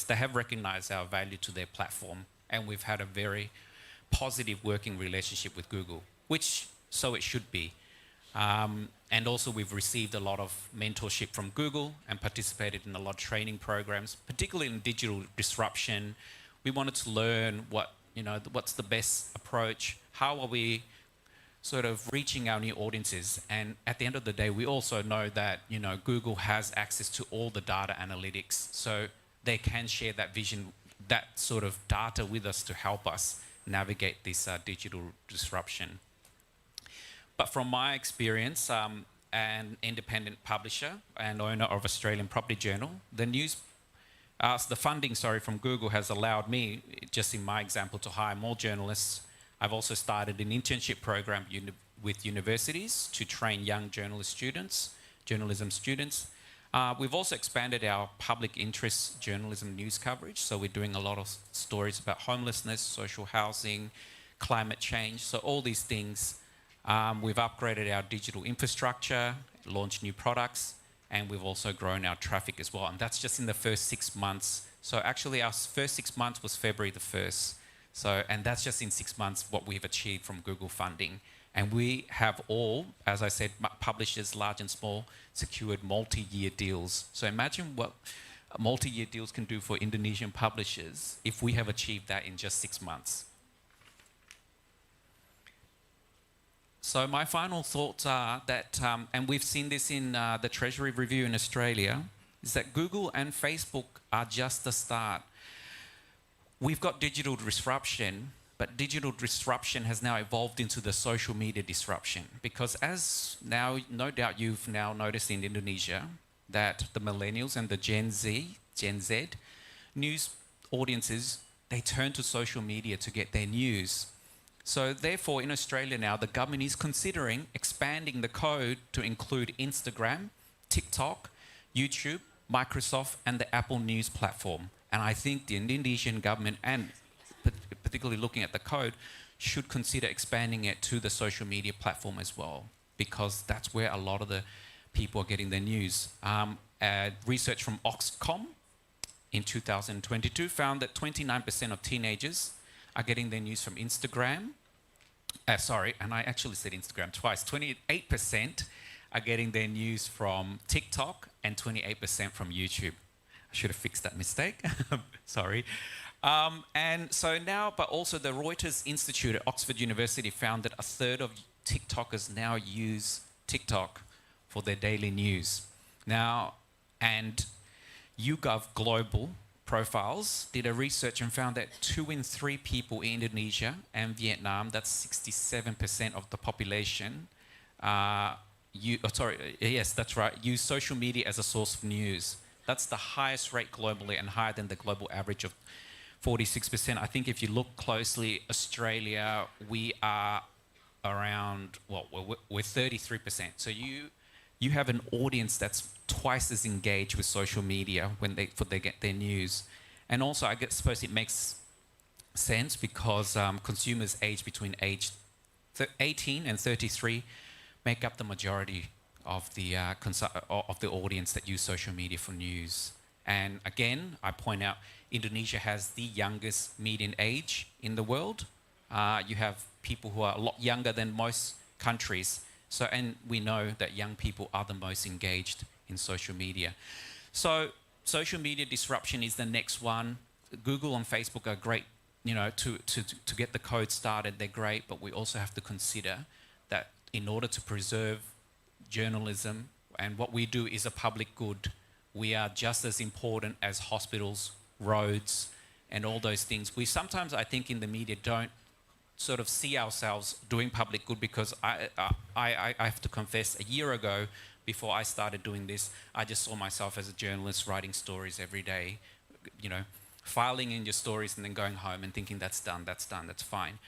they have recognized our value to their platform, and we've had a very positive working relationship with Google, which so it should be. And also we've received a lot of mentorship from Google and participated in a lot of training programs, particularly in digital disruption. We wanted to learn what's the best approach, how are we sort of reaching our new audiences. And at the end of the day, we also know that, you know, Google has access to all the data analytics, so they can share that vision, that sort of data with us to help us navigate this digital disruption. But from my experience, an independent publisher and owner of Australian Property Journal, the funding from Google has allowed me, just in my example, to hire more journalists. I've also started an internship program with universities to train young journalism students. We've also expanded our public interest journalism news coverage. So we're doing a lot of stories about homelessness, social housing, climate change. So all these things. We've upgraded our digital infrastructure, launched new products, and we've also grown our traffic as well. And that's just in the first 6 months. So actually our first 6 months was February the 1st. And that's just in 6 months what we've achieved from Google funding. And we have all, as I said, publishers, large and small, secured multi-year deals. So imagine what multi-year deals can do for Indonesian publishers if we have achieved that in just 6 months. So my final thoughts are that, and we've seen this in the Treasury Review in Australia, is that Google and Facebook are just the start. We've got digital disruption, but digital disruption has now evolved into the social media disruption, because as now, no doubt you've now noticed in Indonesia that the millennials and the Gen Z news audiences, they turn to social media to get their news. So therefore, in Australia now, the government is considering expanding the code to include Instagram, TikTok, YouTube, Microsoft, and the Apple News platform. And I think the Indonesian government, and particularly looking at the code, should consider expanding it to the social media platform as well, because that's where a lot of the people are getting their news. Research from Oxcom in 2022 found that 29% of teenagers are getting their news from Instagram. And I actually said Instagram twice. 28% are getting their news from TikTok and 28% from YouTube. I should have fixed that mistake. Sorry. And so now, but also the Reuters Institute at Oxford University found that a third of TikTokers now use TikTok for their daily news. Now, and YouGov Global Profiles did a research and found that 2 in 3 people in Indonesia and Vietnam, that's 67% of the population, yes, that's right, use social media as a source of news. That's the highest rate globally and higher than the global average of 46%. I think if you look closely, Australia, we are around, well, we're 33%. So you have an audience that's twice as engaged with social media when they get their news. And also, I suppose it makes sense because consumers aged between age 18 and 33 make up the majority of the audience that use social media for news. And again, I point out, Indonesia has the youngest median age in the world. You have people who are a lot younger than most countries. So, and we know that young people are the most engaged in social media. So, social media disruption is the next one. Google and Facebook are great, you know, to get the code started. They're great, but we also have to consider that in order to preserve journalism, and what we do is a public good, we are just as important as hospitals, roads, and all those things. We sometimes, I think, in the media don't sort of see ourselves doing public good, because I have to confess, a year ago, before I started doing this, I just saw myself as a journalist writing stories every day, you know, filing in your stories and then going home and thinking that's done, that's fine.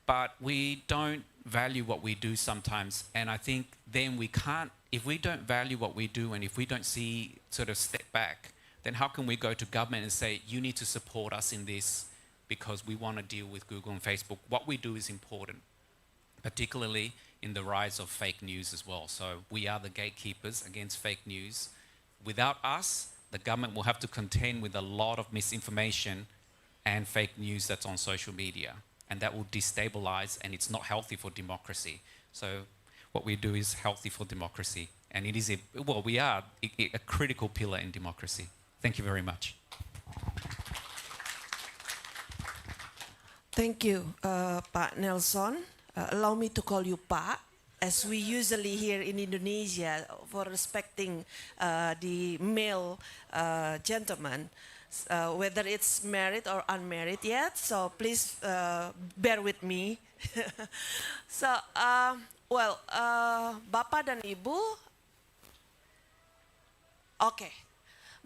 But we don't value what we do sometimes, and I think then we can't, if we don't value what we do and if we don't see, sort of step back, then how can we go to government and say, you need to support us in this because we want to deal with Google and Facebook? What we do is important, particularly in the rise of fake news as well. So we are the gatekeepers against fake news. Without us, the government will have to contend with a lot of misinformation and fake news that's on social media. And that will destabilize, and it's not healthy for democracy. So what we do is healthy for democracy. And it is, we are a critical pillar in democracy. Thank you very much. Thank you, Pak Nelson. Allow me to call you Pak, as we usually here in Indonesia, for respecting the male gentleman, whether it's married or unmarried yet. So please bear with me. So, Bapak dan Ibu, okay.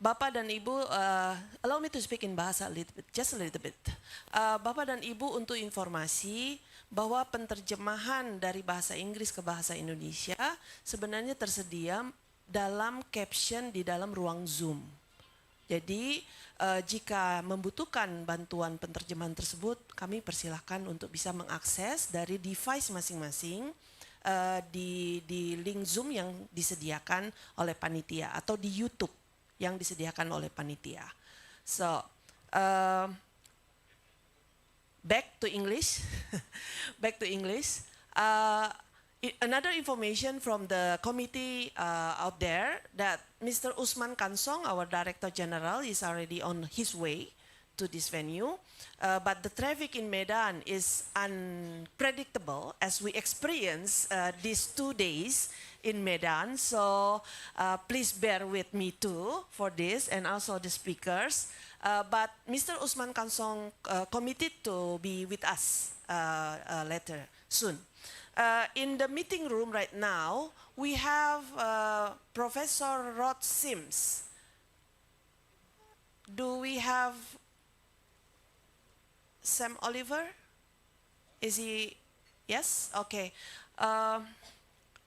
Bapak dan Ibu, allow me to speak in bahasa a little bit, just a little bit. Bapak dan Ibu, untuk informasi bahwa penterjemahan dari bahasa Inggris ke bahasa Indonesia sebenarnya tersedia dalam caption di dalam ruang Zoom. Jadi jika membutuhkan bantuan penterjemahan tersebut, kami persilahkan untuk bisa mengakses dari device masing-masing di link Zoom yang disediakan oleh panitia atau di YouTube yang disediakan oleh panitia. So, back to English. Back to English. Another information from the committee out there that Mr. Usman Kansong, our Director General, is already on his way to this venue. But the traffic in Medan is unpredictable, as we experience these 2 days in Medan. So please bear with me too for this, and also the speakers. But Mr. Usman Kansong committed to be with us later, soon. In the meeting room right now, we have Professor Rod Sims. Do we have Sam Oliver? Is he? Yes? Okay.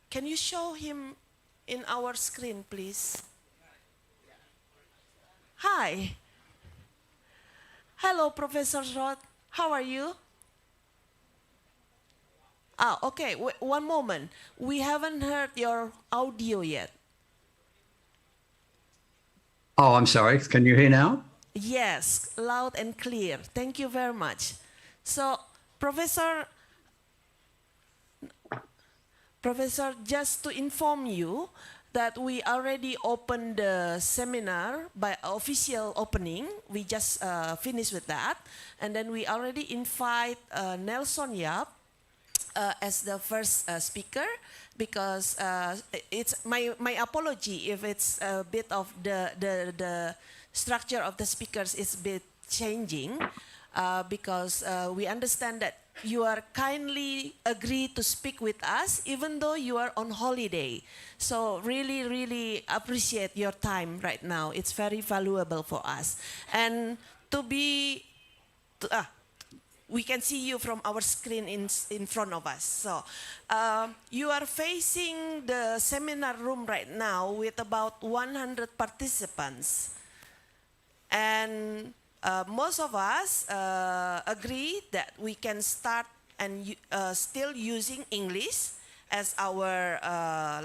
Can you show him in our screen, please? Hi. Hello, Professor Rod. How are you? Okay. One moment. We haven't heard your audio yet. Oh, I'm sorry. Can you hear now? Yes, loud and clear. Thank you very much. So, Professor, just to inform you that we already opened the seminar by official opening. We just finished with that. And then we already invite Nelson Yap as the first speaker, because it's my apology if it's a bit of the structure of the speakers is a bit changing, because we understand that you are kindly agree to speak with us even though you are on holiday. So really appreciate your time right now. It's very valuable for us. And we can see you from our screen in front of us. So you are facing the seminar room right now with about 100 participants. And most of us agree that we can start and still using English as our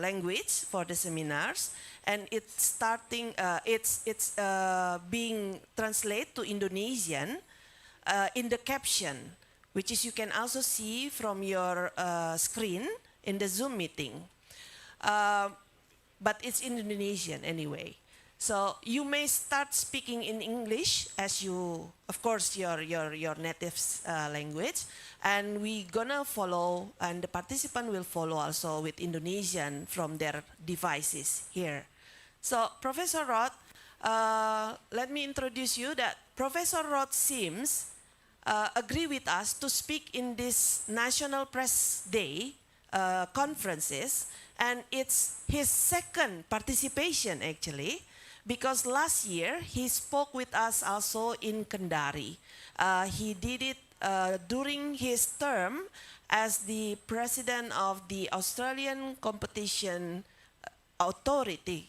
language for the seminars, and it's being translated to Indonesian in the caption, which is you can also see from your screen in the Zoom meeting, but it's in Indonesian anyway. So you may start speaking in English as you, of course, your native language, and we gonna follow, and the participant will follow also with Indonesian from their devices here. So Professor Rod, let me introduce you that Professor Rod Sims agree with us to speak in this National Press Day conferences, and it's his second participation actually, because last year he spoke with us also in Kendari. He did it during his term as the president of the Australian Competition Authority.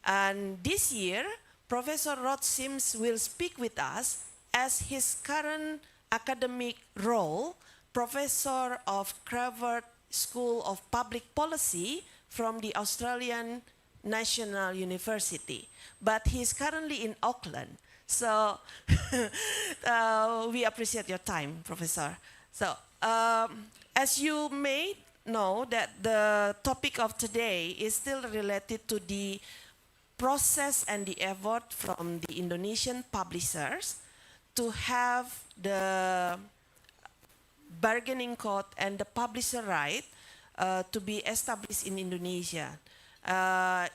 And this year, Professor Rod Sims will speak with us as his current academic role, Professor of Harvard School of Public Policy from the Australian National University. But he's currently in Auckland. So we appreciate your time, Professor. So as you may know that the topic of today is still related to the process and the effort from the Indonesian publishers to have the bargaining code and the publisher right to be established in Indonesia.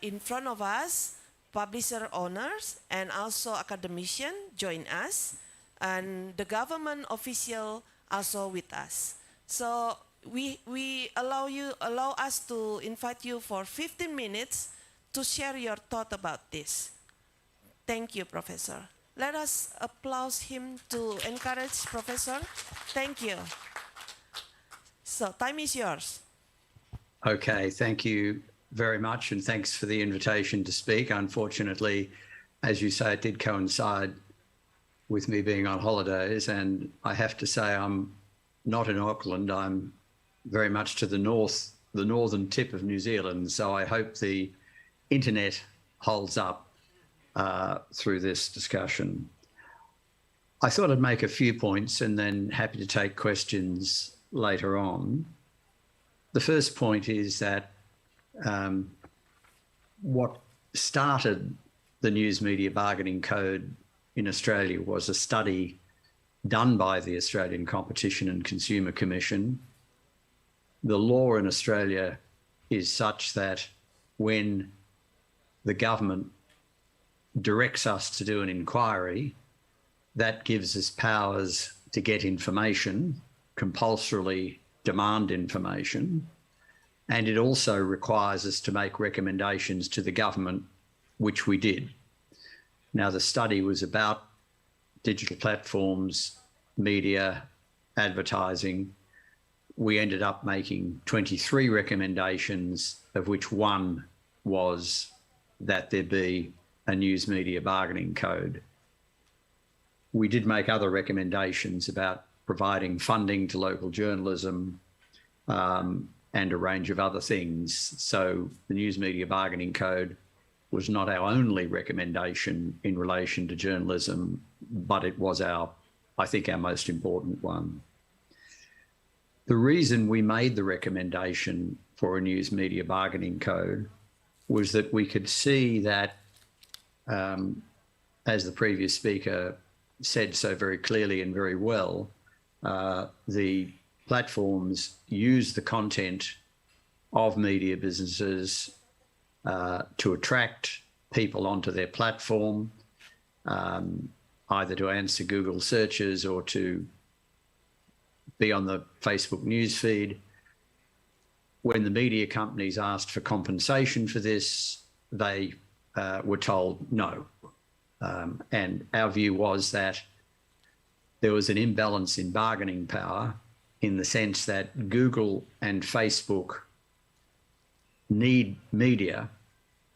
In front of us, publisher owners and also academician join us, and the government official also with us. So we allow us to invite you for 15 minutes to share your thought about this. Thank you, Professor. Let us applaud him to encourage Professor. Thank you. So time is yours. Okay, thank you very much, and thanks for the invitation to speak. Unfortunately, as you say, it did coincide with me being on holidays, and I have to say I'm not in Auckland. I'm very much to the north, the northern tip of New Zealand, so I hope the internet holds up through this discussion. I thought I'd make a few points and then happy to take questions later on. The first point is that what started the News Media Bargaining Code in Australia was a study done by the Australian Competition and Consumer Commission. The law in Australia is such that when the government directs us to do an inquiry, that gives us powers to get information, compulsorily demand information, and it also requires us to make recommendations to the government, which we did. Now, the study was about digital platforms, media, advertising. We ended up making 23 recommendations, of which one was that there be a news media bargaining code. We did make other recommendations about providing funding to local journalism, and a range of other things. So the News Media Bargaining Code was not our only recommendation in relation to journalism, but it was I think our most important one. The reason we made the recommendation for a News Media Bargaining Code was that we could see that, as the previous speaker said so very clearly and very well, the platforms use the content of media businesses to attract people onto their platform, either to answer Google searches or to be on the Facebook newsfeed. When the media companies asked for compensation for this, they were told no. And our view was that there was an imbalance in bargaining power, in the sense that Google and Facebook need media,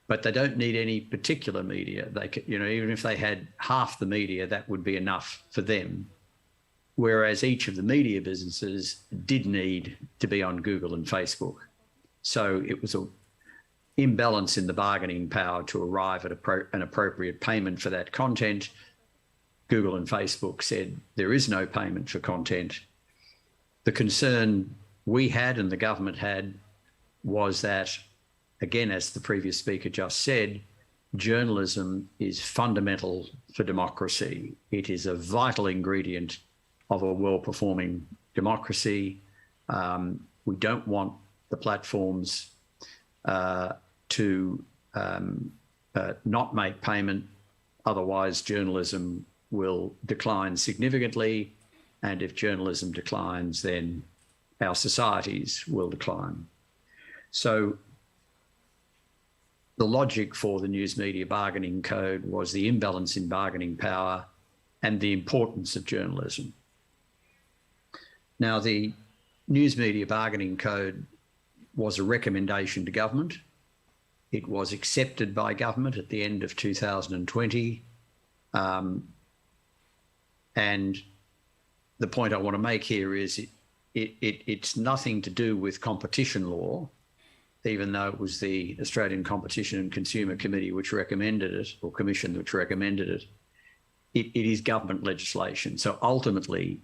but they don't need any particular media. They could, even if they had half the media, that would be enough for them. Whereas each of the media businesses did need to be on Google and Facebook. So it was an imbalance in the bargaining power to arrive at an appropriate payment for that content. Google and Facebook said there is no payment for content. The concern we had and the government had was that, again, as the previous speaker just said, journalism is fundamental for democracy. It is a vital ingredient of a well-performing democracy. We don't want the platforms to not make payment, otherwise journalism will decline significantly, and if journalism declines, then our societies will decline. So the logic for the News Media Bargaining Code was the imbalance in bargaining power and the importance of journalism. Now, the News Media Bargaining Code was a recommendation to government. It was accepted by government at the end of 2020. And the point I want to make here is it's nothing to do with competition law, even though it was the Australian Competition and Consumer Committee which recommended it, or Commission which recommended it. It is government legislation. So ultimately,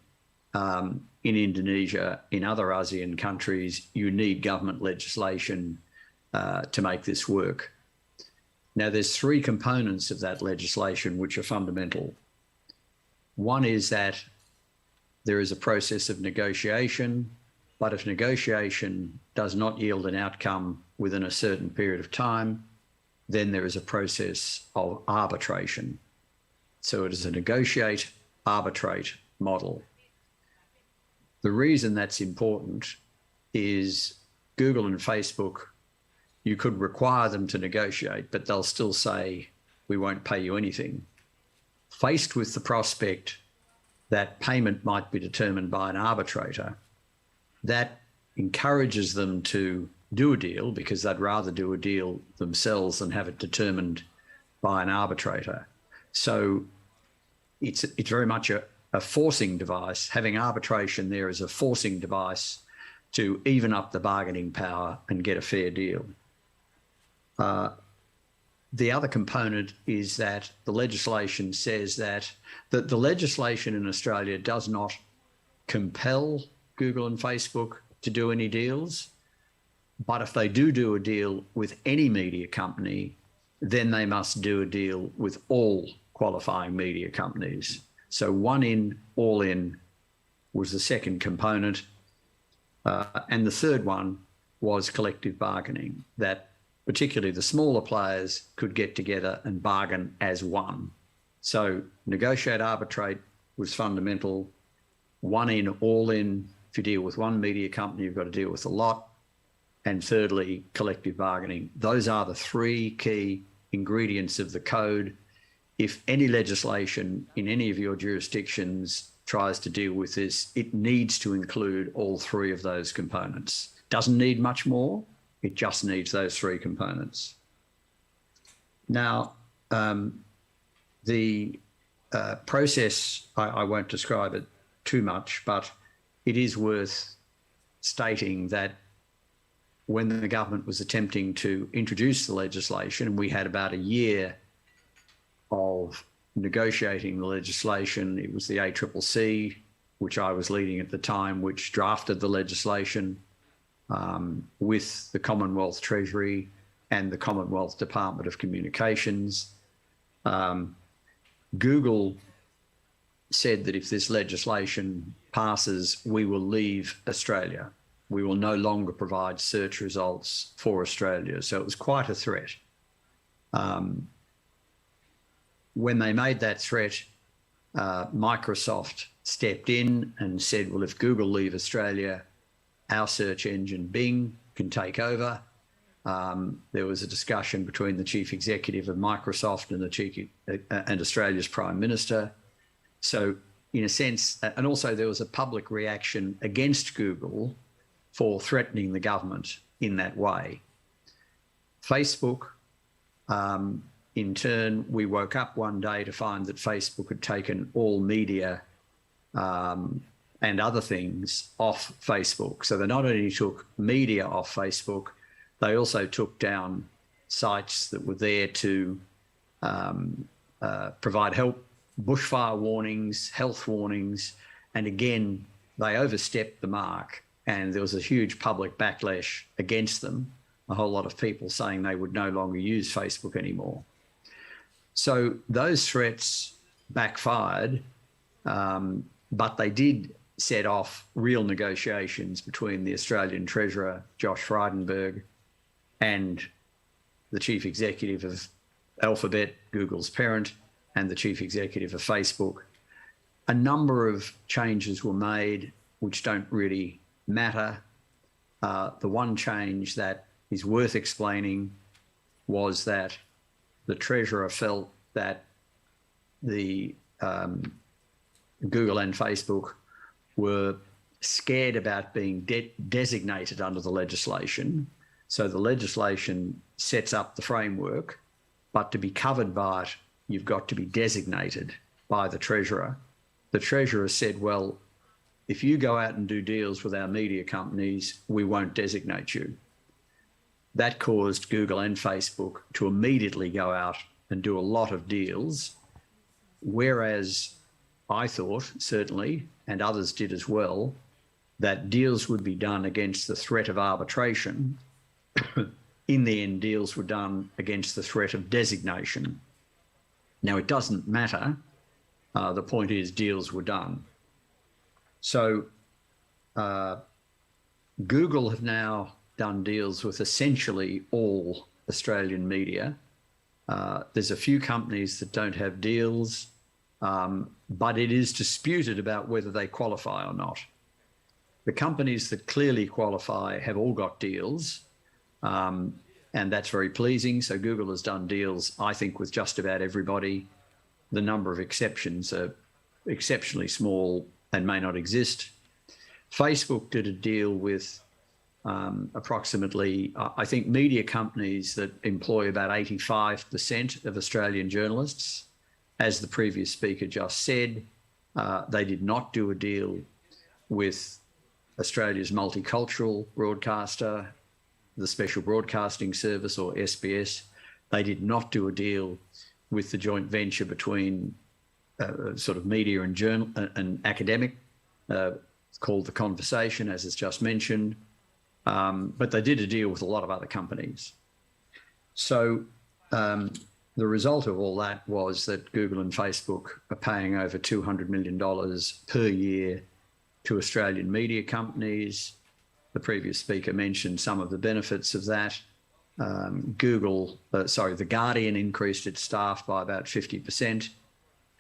in Indonesia, in other ASEAN countries, you need government legislation to make this work. Now, there's three components of that legislation which are fundamental. One is that there is a process of negotiation, but if negotiation does not yield an outcome within a certain period of time, then there is a process of arbitration. So it is a negotiate, arbitrate model. The reason that's important is Google and Facebook, you could require them to negotiate, but they'll still say, we won't pay you anything. Faced with the prospect that payment might be determined by an arbitrator, that encourages them to do a deal because they'd rather do a deal themselves than have it determined by an arbitrator. So it's very much a forcing device. Having arbitration there is a forcing device to even up the bargaining power and get a fair deal. The other component is that the legislation says that the legislation in Australia does not compel Google and Facebook to do any deals, but if they do a deal with any media company, then they must do a deal with all qualifying media companies. So one in, all in was the second component. And the third one was collective bargaining, that particularly the smaller players could get together and bargain as one. So negotiate, arbitrate was fundamental. One in, all in. If you deal with one media company, you've got to deal with a lot. And thirdly, collective bargaining. Those are the three key ingredients of the code. If any legislation in any of your jurisdictions tries to deal with this, it needs to include all three of those components. Doesn't need much more. It just needs those three components. Now, the process, I won't describe it too much, but it is worth stating that when the government was attempting to introduce the legislation, we had about a year of negotiating the legislation. It was the ACCC, which I was leading at the time, which drafted the legislation with the Commonwealth Treasury, and the Commonwealth Department of Communications. Google said that if this legislation passes, we will leave Australia. We will no longer provide search results for Australia. So it was quite a threat. When they made that threat, Microsoft stepped in and said, well, if Google leave Australia, our search engine Bing can take over. There was a discussion between the chief executive of Microsoft and Australia's Prime Minister. So in a sense, and also there was a public reaction against Google for threatening the government in that way. Facebook, in turn, we woke up one day to find that Facebook had taken all media and other things off Facebook. So they not only took media off Facebook, they also took down sites that were there to provide help, bushfire warnings, health warnings, and again, they overstepped the mark and there was a huge public backlash against them, a whole lot of people saying they would no longer use Facebook anymore. So those threats backfired, but they did set off real negotiations between the Australian Treasurer, Josh Frydenberg, and the chief executive of Alphabet, Google's parent, and the chief executive of Facebook. A number of changes were made which don't really matter. The one change that is worth explaining was that the Treasurer felt that the Google and Facebook were scared about being designated under the legislation. So the legislation sets up the framework, but to be covered by it, you've got to be designated by the Treasurer. The Treasurer said, well, if you go out and do deals with our media companies, we won't designate you. That caused Google and Facebook to immediately go out and do a lot of deals, whereas I thought, certainly, and others did as well, that deals would be done against the threat of arbitration. In the end, deals were done against the threat of designation. Now, it doesn't matter. The point is deals were done. So Google have now done deals with essentially all Australian media. There's a few companies that don't have deals, but it is disputed about whether they qualify or not. The companies that clearly qualify have all got deals, and that's very pleasing. So Google has done deals, I think, with just about everybody. The number of exceptions are exceptionally small and may not exist. Facebook did a deal with approximately, I think, media companies that employ about 85% of Australian journalists. As the previous speaker just said, they did not do a deal with Australia's multicultural broadcaster, the Special Broadcasting Service, or SBS. They did not do a deal with the joint venture between sort of media and academic, called The Conversation, as is just mentioned. But they did a deal with a lot of other companies. So the result of all that was that Google and Facebook are paying over $200 million per year to Australian media companies. The previous speaker mentioned some of the benefits of that. The Guardian increased its staff by about 50%,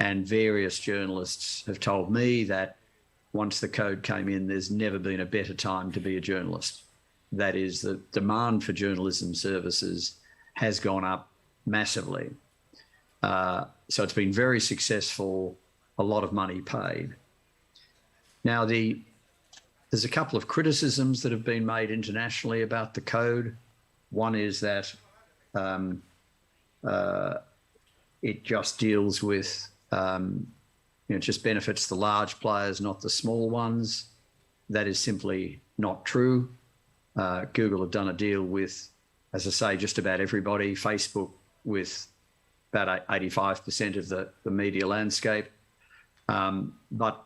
and various journalists have told me that once the code came in, there's never been a better time to be a journalist. That is, the demand for journalism services has gone up massively. So it's been very successful, a lot of money paid. Now, there's a couple of criticisms that have been made internationally about the code. One is that it just deals with, it just benefits the large players, not the small ones. That is simply not true. Google have done a deal with, as I say, just about everybody. Facebook with about 85% of the media landscape. But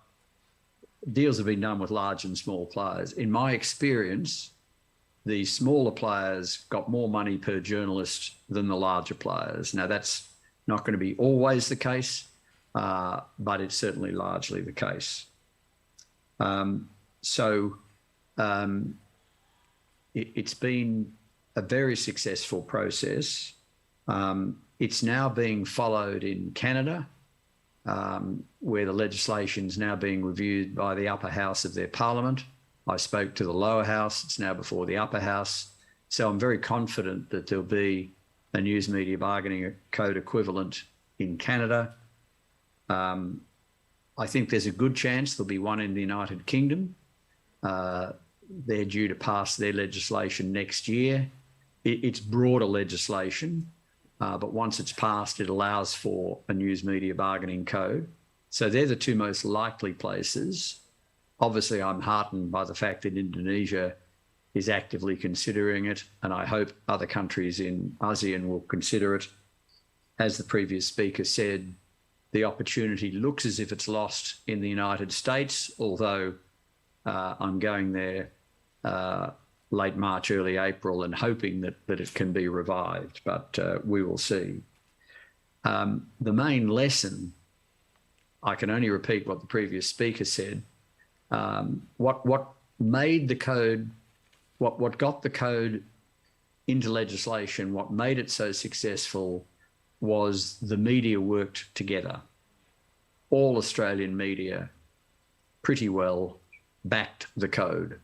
deals have been done with large and small players. In my experience, the smaller players got more money per journalist than the larger players. Now, that's not going to be always the case, but it's certainly largely the case. It's been a very successful process. It's now being followed in Canada, where the legislation is now being reviewed by the upper house of their parliament. I spoke to the lower house. It's now before the upper house. So I'm very confident that there'll be a news media bargaining code equivalent in Canada. I think there's a good chance there'll be one in the United Kingdom. They're due to pass their legislation next year. It's broader legislation, but once it's passed, it allows for a news media bargaining code. So they're the two most likely places. Obviously, I'm heartened by the fact that Indonesia is actively considering it, and I hope other countries in ASEAN will consider it. As the previous speaker said, the opportunity looks as if it's lost in the United States, although I'm going there late March, early April, and hoping that it can be revived, but we will see. The main lesson, I can only repeat what the previous speaker said. What made the code, what got the code into legislation, what made it so successful was the media worked together. All Australian media pretty well backed the code.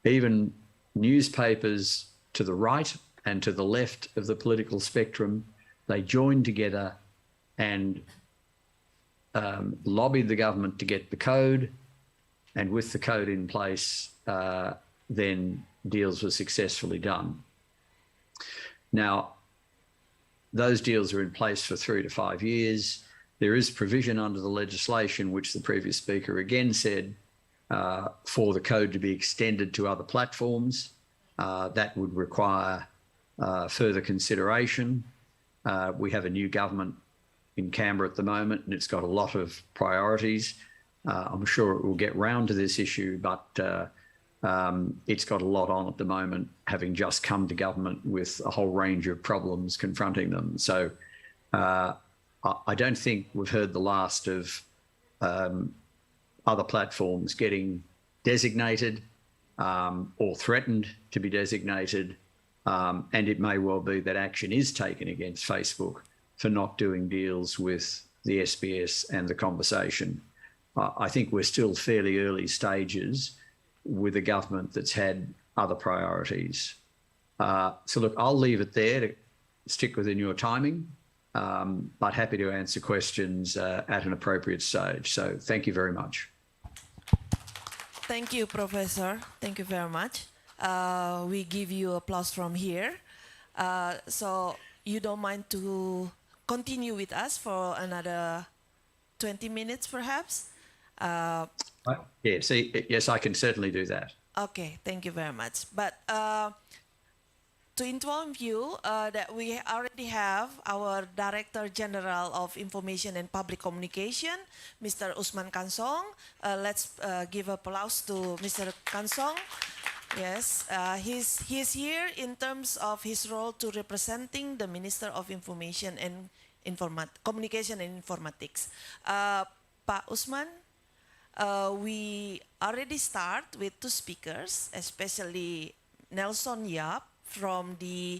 Even newspapers to the right and to the left of the political spectrum, they joined together and lobbied the government to get the code. And with the code in place, then deals were successfully done. Now, those deals are in place for 3 to 5 years. There is provision under the legislation, which the previous speaker again said, for the code to be extended to other platforms. That would require further consideration. We have a new government in Canberra at the moment, and it's got a lot of priorities. I'm sure it will get round to this issue, but it's got a lot on at the moment, having just come to government with a whole range of problems confronting them. So I don't think we've heard the last of other platforms getting designated or threatened to be designated. And it may well be that action is taken against Facebook for not doing deals with the SBS and The Conversation. I think we're still fairly early stages with a government that's had other priorities. So look, I'll leave it there to stick within your timing, but happy to answer questions at an appropriate stage. So thank you very much. Thank you, Professor. Thank you very much. We give you applause from here. So you don't mind to continue with us for another 20 minutes, perhaps? Yes, I can certainly do that. Okay, thank you very much. But to inform you that we already have our Director General of Information and Public Communication, Mr. Usman Kansong. Let's give applause to Mr. Kansong. Yes, he's here in terms of his role to representing the Minister of Information and Communication and Informatics. Pak Usman, we already start with 2 speakers, especially Nelson Yap from the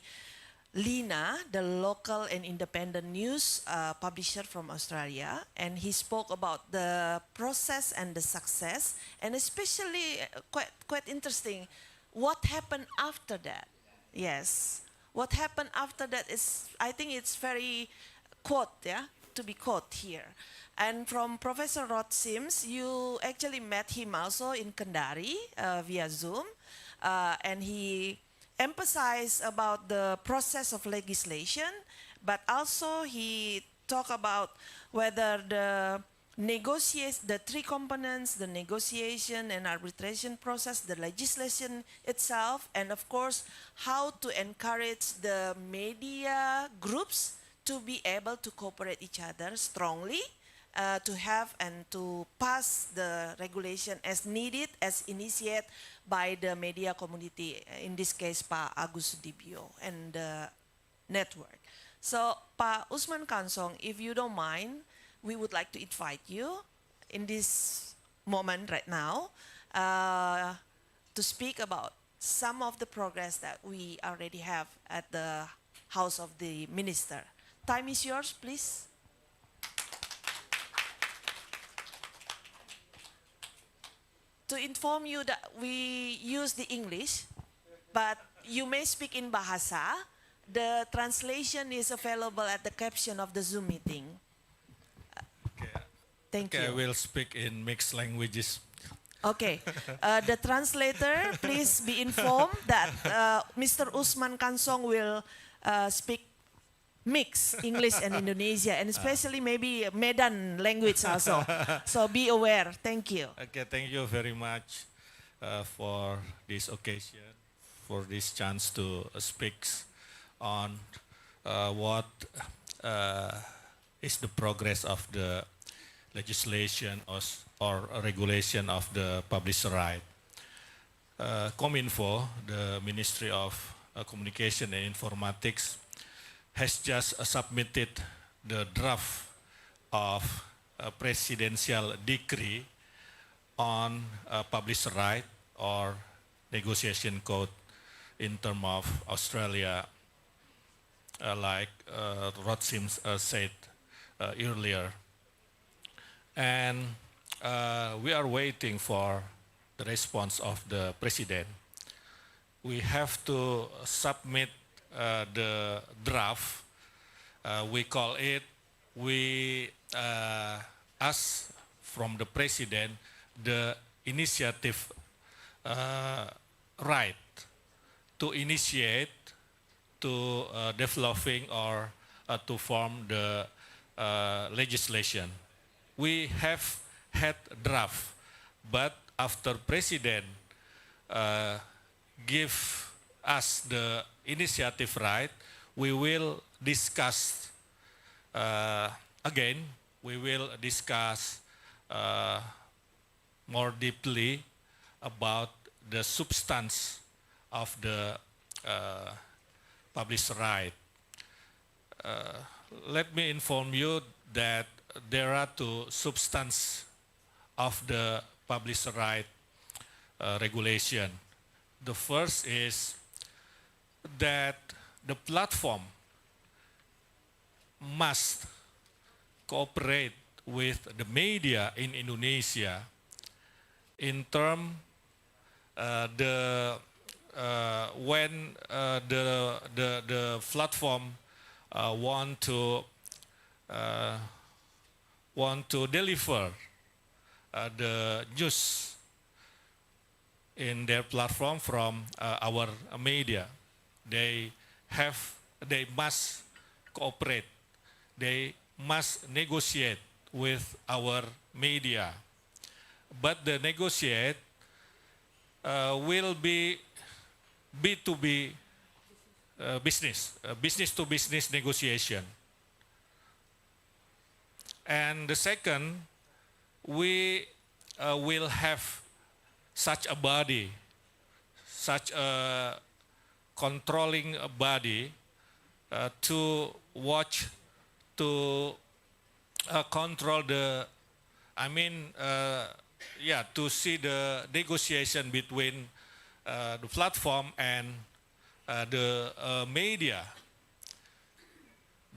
LINA, the local and independent news publisher from Australia, and he spoke about the process and the success, and especially quite interesting, what happened after that. Yes, what happened after that is, I think it's very to be quote here. And from Professor Rod Sims, you actually met him also in Kendari via Zoom, and he emphasized about the process of legislation, but also he talked about whether the 3 components, the negotiation and arbitration process, the legislation itself, and of course, how to encourage the media groups to be able to cooperate each other strongly to have and to pass the regulation as needed, as initiated by the media community, in this case Pak Agus Sudibyo and the network. So Pak Usman Kansong, if you don't mind, we would like to invite you in this moment right now to speak about some of the progress that we already have at the House of the Minister. Time is yours, please. To inform you that we use the English, but you may speak in Bahasa. The translation is available at the caption of the Zoom meeting. Thank you. I will speak in mixed languages. Okay. The translator, please be informed that Mr. Usman Kansong will speak mix English and Indonesia, and especially maybe Medan language also. So be aware. Thank you. Okay, thank you very much for this occasion, for this chance to speak on what is the progress of the legislation or regulation of the publisher right. Kominfo, the Ministry of Communication and Informatics, has just submitted the draft of a presidential decree on publisher right or negotiation code in terms of Australia, like Rod Sims said earlier. And we are waiting for the response of the president. We have to submit the draft. We call it, we ask from the president the initiative right to initiate, to developing or to form the legislation. We have had draft, but after president give us the initiative right, we will discuss again. We will discuss more deeply about the substance of the publisher right. Let me inform you that there are two substances of the publisher right regulation. The first is that the platform must cooperate with the media in Indonesia in terms when the platform want to deliver the news in their platform from our media. They must cooperate. They must negotiate with our media. But the negotiate will be B2B business, business to business negotiation. And the second, we will have such a body, such a controlling body to watch, to control the, to see the negotiation between the platform and the media.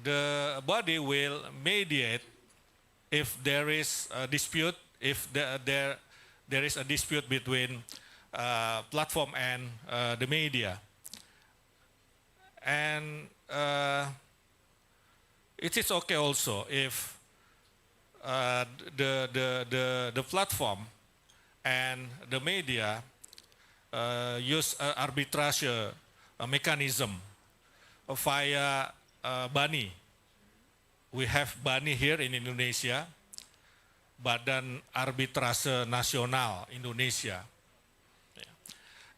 The body will mediate if there is a dispute, if there is a dispute between platform and the media. And it is okay also if the platform and the media use arbitrage mechanism via BANI. We have BANI here in Indonesia, Badan Arbitrase Nasional Indonesia.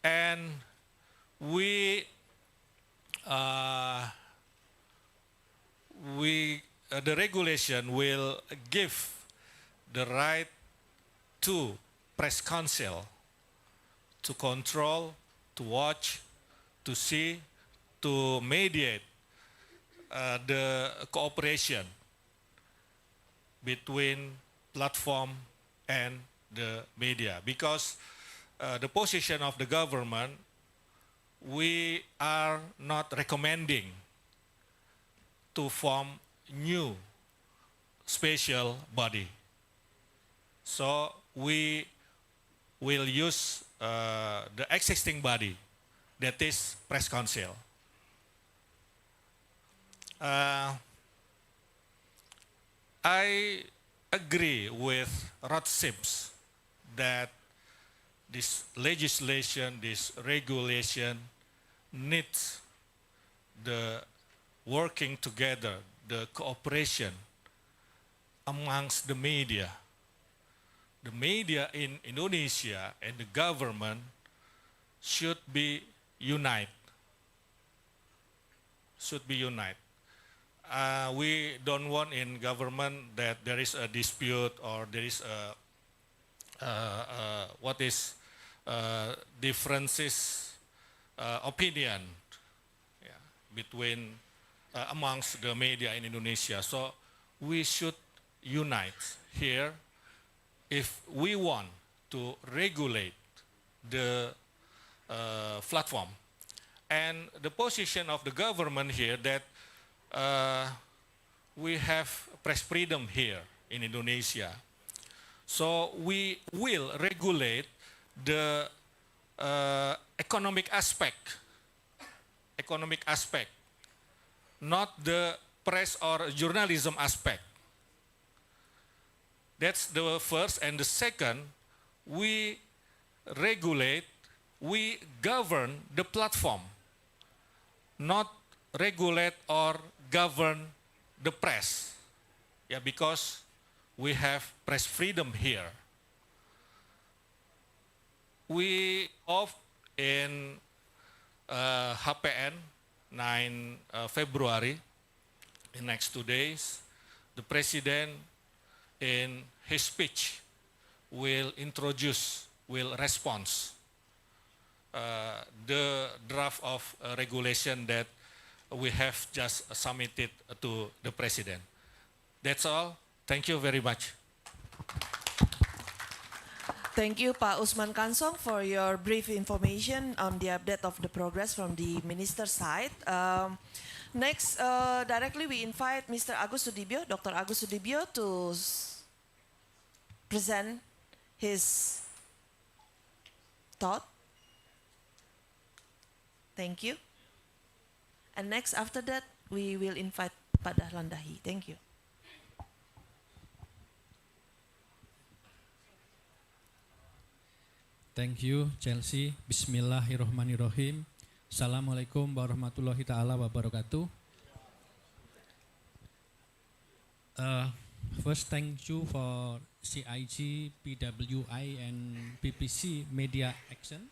And the regulation will give the right to press council to control, to watch, to see, to mediate the cooperation between platform and the media. Because the position of the government, we are not recommending to form new special body. So we will use the existing body, that is press council. I agree with Rod Sims that this legislation, this regulation needs the working together, the cooperation amongst the media. The media in Indonesia and the government should be united. Should be united. We don't want in government that there is a dispute or there is differences opinion between amongst the media in Indonesia. So we should unite here if we want to regulate the platform. And the position of the government here that we have press freedom here in Indonesia. So we will regulate the economic aspect, not the press or journalism aspect. That's the first. And the second, we regulate, we govern the platform, not regulate or govern the press. Yeah, because we have press freedom here. We off in HPN 9 February, in next 2 days, the president in his speech will respond the draft of regulation that we have just submitted to the president. That's all. Thank you very much. Thank you, Pak Usman Kansong, for your brief information on the update of the progress from the minister's side. Next, directly we invite Mr. Agus Sudibyo, Dr. Agus Sudibyo, to present his thought. Thank you. And next, after that, we will invite Pak Dahlan Dahi. Thank you. Thank you, Chelsea. Bismillahirrahmanirrahim. Assalamualaikum warahmatullahi ta'ala wabarakatuh. First, thank you for CIG, PWI, and PPC Media Action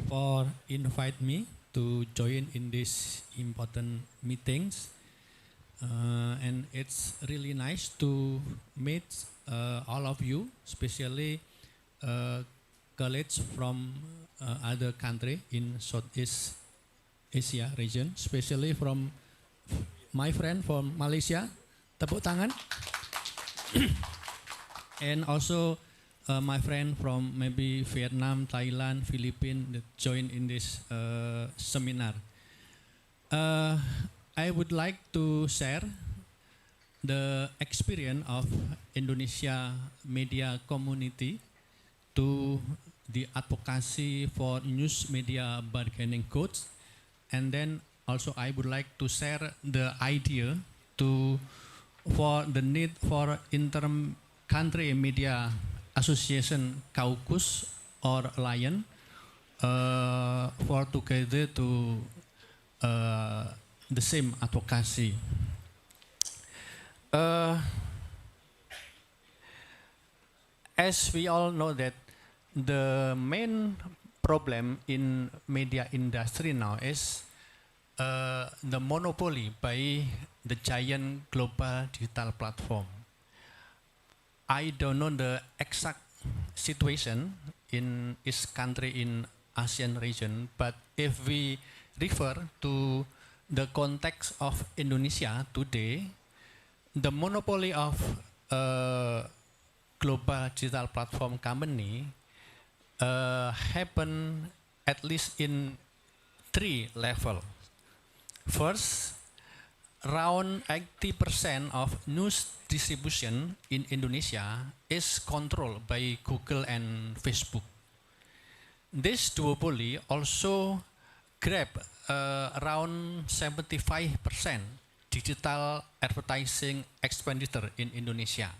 for invite me to join in these important meetings. And it's really nice to meet all of you, especially colleagues from other country in Southeast Asia region, especially from my friend from Malaysia, tepuk tangan, and also my friend from maybe Vietnam, Thailand, Philippines that join in this seminar. I would like to share the experience of Indonesia media community to the advocacy for news media bargaining codes, and then also I would like to share the idea for the need for inter-country media association caucus or alliance for together to the same advocacy. As we all know that the main problem in media industry now is the monopoly by the giant global digital platform. I don't know the exact situation in each country in ASEAN region, but if we refer to the context of Indonesia today, the monopoly of global digital platform company happen at least in 3 levels. First, around 80% of news distribution in Indonesia is controlled by Google and Facebook. This duopoly also grab around 75% digital advertising expenditure in Indonesia.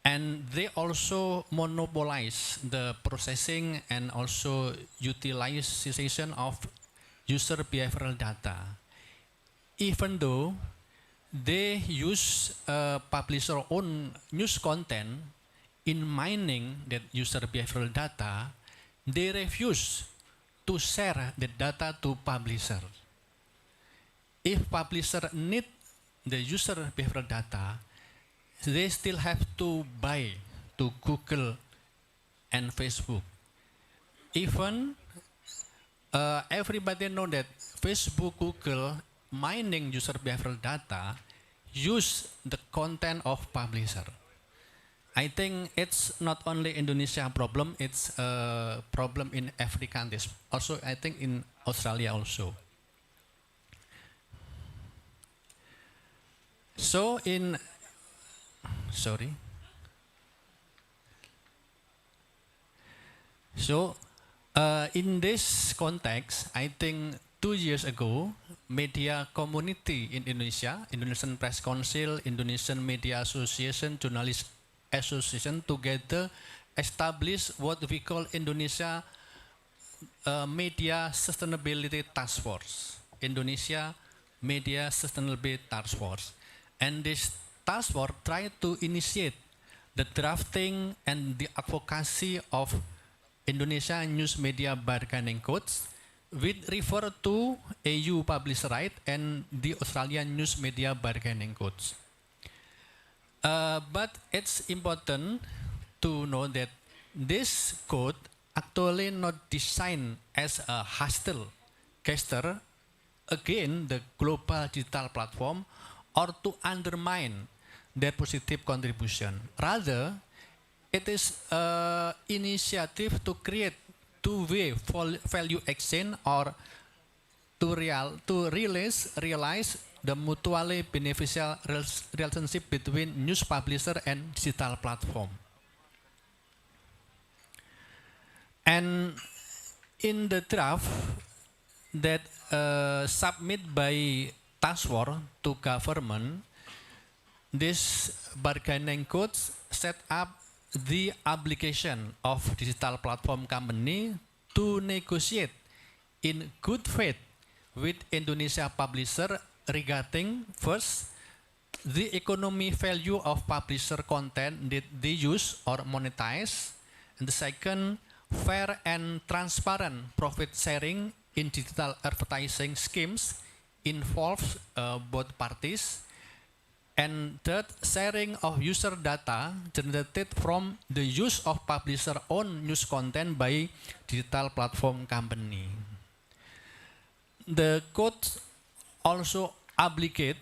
And they also monopolize the processing and also utilization of user behavioral data. Even though they use publisher own news content in mining that user behavioral data, they refuse to share the data to publisher. If publisher need the user behavioral data, they still have to buy to Google and Facebook. Even everybody know that Facebook, Google mining user behavioral data use the content of publisher. I think it's not only Indonesia problem, it's a problem in every country. Also, I think in Australia also. So in, sorry. So in this context, I think 2 years ago, media community in Indonesia, Indonesian Press Council, Indonesian Media Association, Journalist Association together established what we call Indonesia Media Sustainability Task Force. Indonesia Media Sustainability Task Force. And this task force tried to initiate the drafting and the advocacy of Indonesia News Media Bargaining Codes, which refer to EU Publisher Right and the Australian News Media Bargaining Codes. But it's important to know that this code actually not designed as a hostile gesture against the global digital platform or to undermine their positive contribution. Rather, it is an initiative to create two-way value exchange or to realize the mutually beneficial relationship between news publisher and digital platform. And in the draft that submitted by task force to government, this bargaining codes set up the obligation of digital platform company to negotiate in good faith with Indonesia publisher regarding first, the economy value of publisher content that they use or monetize, and the second, fair and transparent profit sharing in digital advertising schemes involves both parties, and third, sharing of user data generated from the use of publisher own news content by digital platform company. The code also obligate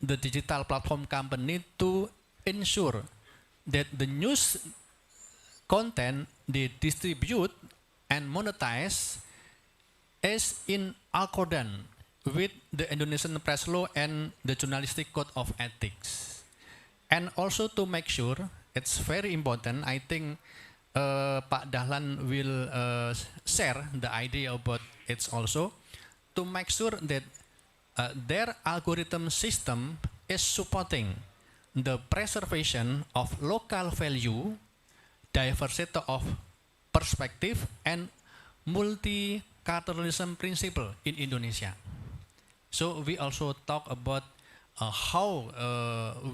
the digital platform company to ensure that the news content they distribute and monetize is in accordance with the Indonesian press law and the journalistic code of ethics. And also to make sure, it's very important, I think Pak Dahlan will share the idea about it also, to make sure that their algorithm system is supporting the preservation of local value, diversity of perspective, and multiculturalism principle in Indonesia. So we also talk about how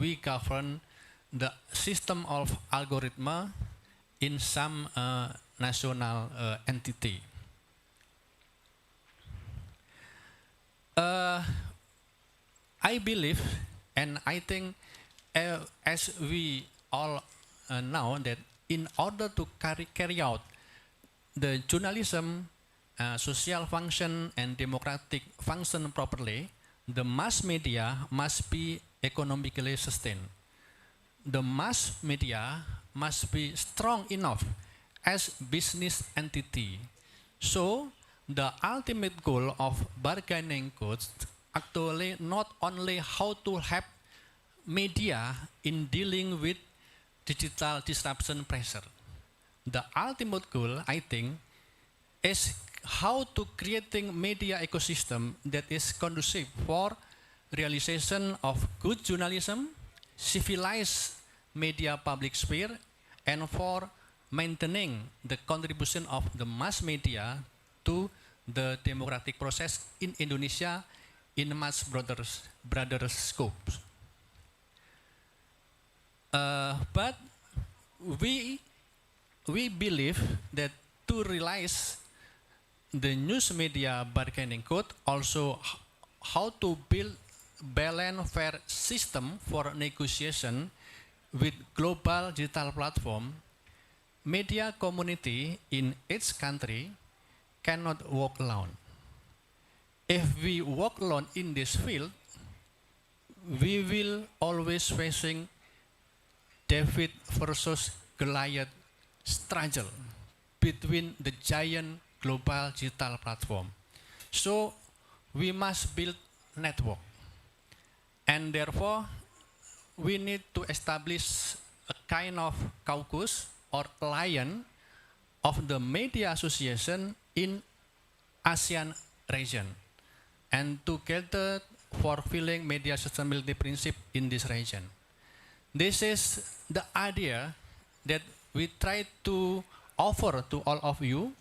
we govern the system of algorithm in some national entity. I believe, and I think as we all know that in order to carry out the journalism, social function, and democratic function properly, the mass media must be economically sustained. The mass media must be strong enough as business entity. So the ultimate goal of bargaining codes actually not only how to help media in dealing with digital disruption pressure. The ultimate goal, I think, is how to creating media ecosystem that is conducive for realization of good journalism, civilized media public sphere, and for maintaining the contribution of the mass media to the democratic process in Indonesia in much broader scope. But we believe that to realize the news media bargaining code, also how to build balanced fair system for negotiation with global digital platform, media community in each country cannot walk alone. If we walk alone in this field, we will always facing David versus Goliath struggle between the giant global digital platform. So we must build network, and therefore we need to establish a kind of caucus or alliance of the media association in ASEAN region, and together fulfilling media sustainability principle in this region. This is the idea that we try to offer to all of you,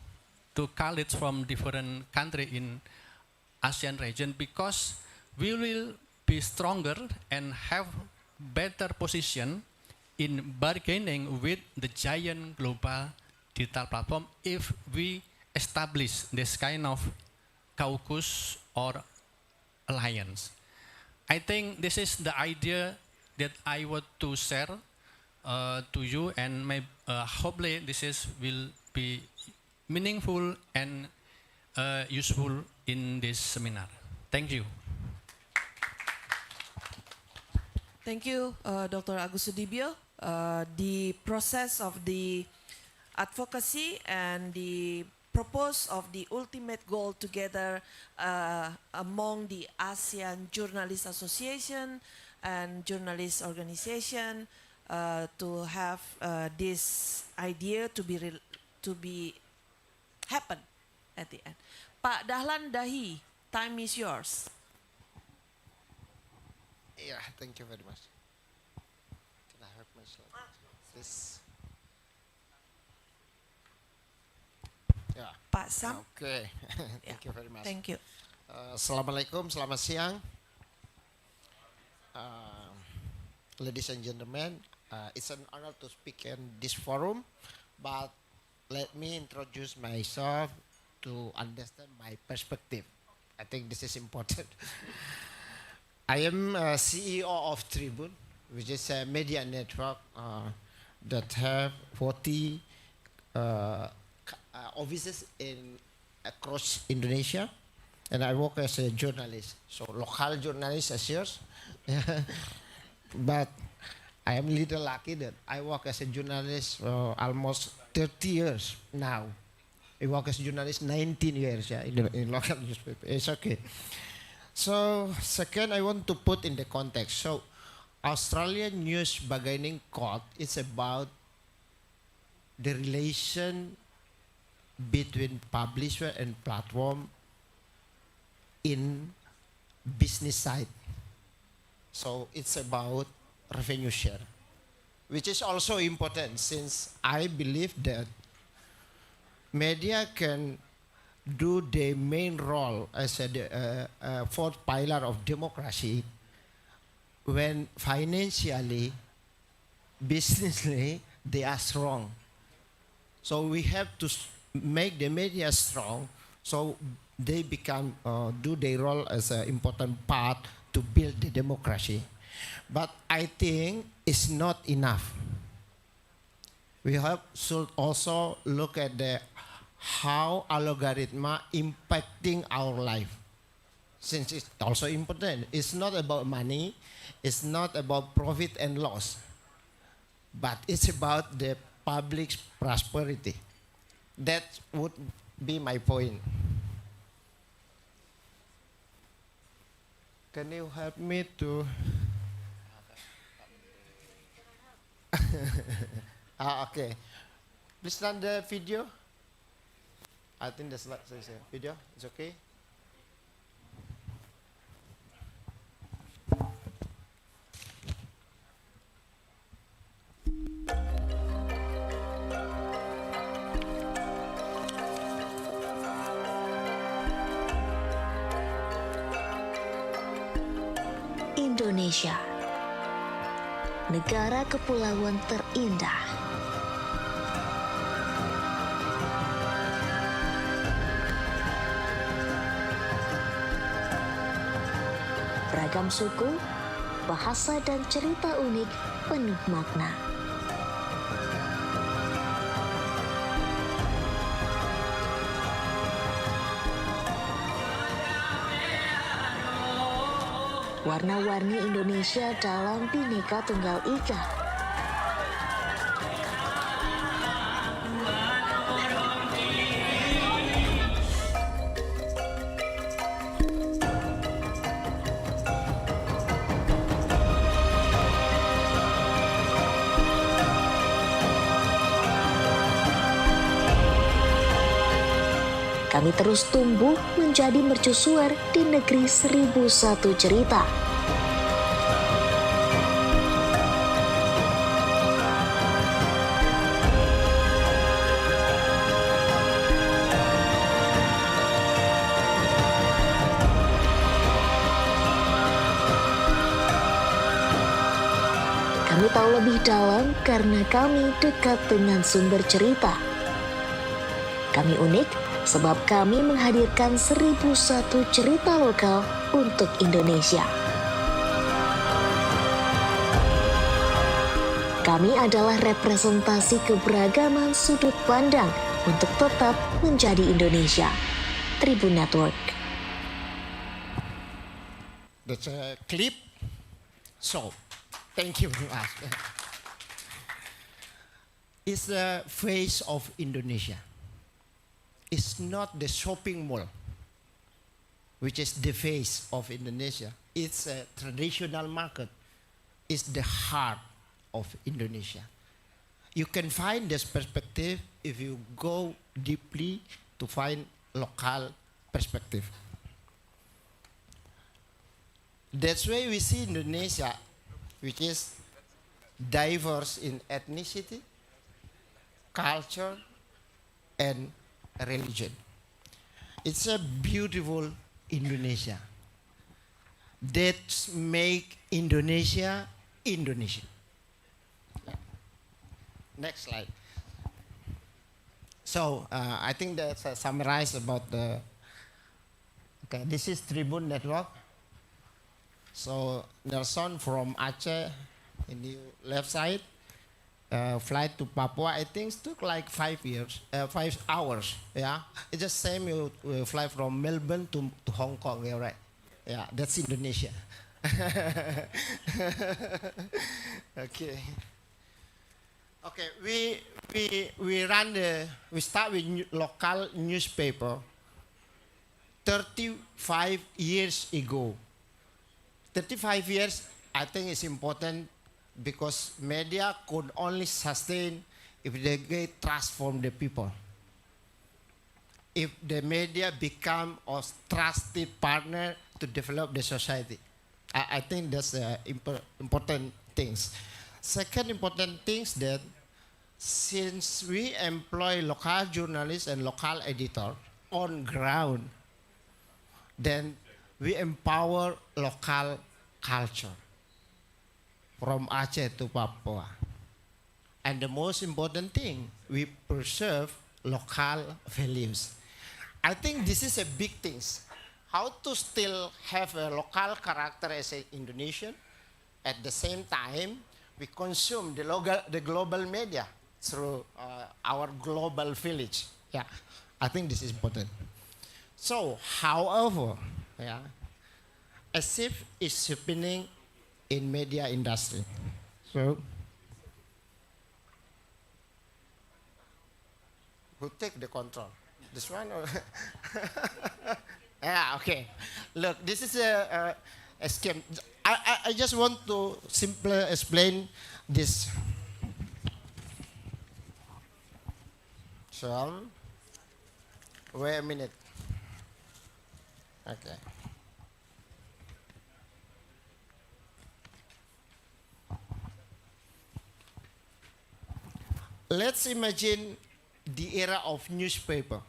to colleagues from different countries in ASEAN region, because we will be stronger and have better position in bargaining with the giant global digital platform if we establish this kind of caucus or alliance. I think this is the idea that I want to share to you, and hopefully this will be meaningful and useful in this seminar. Thank you. Thank you, Dr. Agus Sudibyo. The process of the advocacy and the purpose of the ultimate goal together among the ASEAN Journalist Association and journalist organization to have this idea to be happen at the end. Pak Dahlan Dahi, time is yours. Yeah, thank you very much. Can I have my slide? This. Yeah. Pak Sam. Okay. Thank Yeah. you very much. Thank you. Assalamualaikum, selamat siang. Ladies and gentlemen, it's an honor to speak in this forum, but let me introduce myself to understand my perspective. I think this is important. I am CEO of Tribun, which is a media network that have 40 offices across Indonesia, and I work as a journalist, so local journalist as yours. But I am a little lucky that I work as a journalist for almost 30 years now. I work as a journalist 19 years in local newspaper. It's okay. So second, I want to put in the context. So Australian News Bargaining Code is about the relation between publisher and platform in business side. So it's about revenue share, which is also important since I believe that media can do the main role as a fourth pillar of democracy when financially, businessly, they are strong. So we have to make the media strong so they become do their role as an important part to build the democracy. But I think it's not enough. we should also look at the how algorithm impacting our life. Since it's also important. It's not about money, it's not about profit and loss, but it's about the public's prosperity. That would be my point. Can you help me to? Okay. Please run the video. I think the slide says video. It's okay. Indonesia, negara kepulauan terindah. Beragam suku, bahasa dan cerita unik penuh makna. Warna-warni Indonesia dalam Bhinneka Tunggal Ika. Kami terus tumbuh menjadi mercusuar di negeri 1001 cerita. Kami tahu lebih dalam karena kami dekat dengan sumber cerita. Kami unik sebab kami menghadirkan 1001 cerita lokal untuk Indonesia. Kami adalah representasi keberagaman sudut pandang untuk tetap menjadi Indonesia. Tribun Network. That's a clip. So, thank you very much. It's the face of Indonesia. It's not the shopping mall, which is the face of Indonesia. It's a traditional market. It's the heart of Indonesia. You can find this perspective if you go deeply to find local perspective. That's why we see Indonesia, which is diverse in ethnicity, culture, and religion. It's a beautiful Indonesia that make Indonesia Indonesian. Next slide. So I think that's summarized about the. Okay, this is Tribun Network. So Nelson from Aceh in the left side. Flight to Papua, I think took like 5 hours. Yeah, it's the same you fly from Melbourne to Hong Kong. Yeah, right. Yeah, that's Indonesia. Okay. Okay, we start with local newspaper 35 years ago. 35 years, I think it's important because media could only sustain if they get trust from the people. If the media become a trusted partner to develop the society. I think that's important things. Second important things that since we employ local journalists and local editor on ground, then we empower local culture. From Aceh to Papua. And the most important thing, we preserve local values. I think this is a big thing. How to still have a local character as an Indonesian, at the same time, we consume the global media. through our global village. Yeah, I think this is important. So, however, yeah, a shift is happening in media industry. So, who take the control? This one or? Yeah, okay. Look, this is a scheme. I just want to simply explain this. So, wait a minute. Okay. Let's imagine the era of newspaper,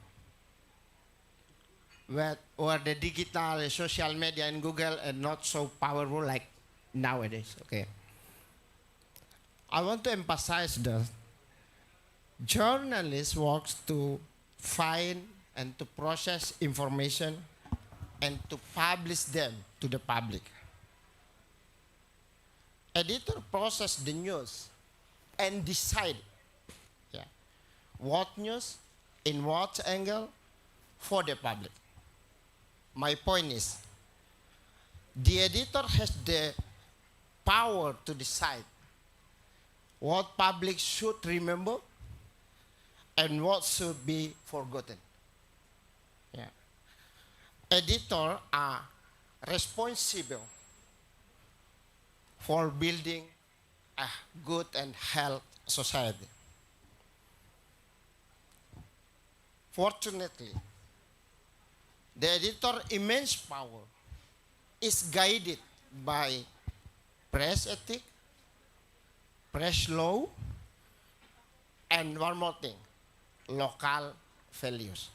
where the digital social media and Google are not so powerful like nowadays. Okay. I want to emphasize that journalists works to find and to process information and to publish them to the public. Editor process the news and decide what news, in what angle, for the public. My point is, the editor has the power to decide what public should remember and what should be forgotten. Yeah. Editors are responsible for building a good and healthy society. Fortunately, the editor's immense power is guided by press ethics, press law, and one more thing, local values.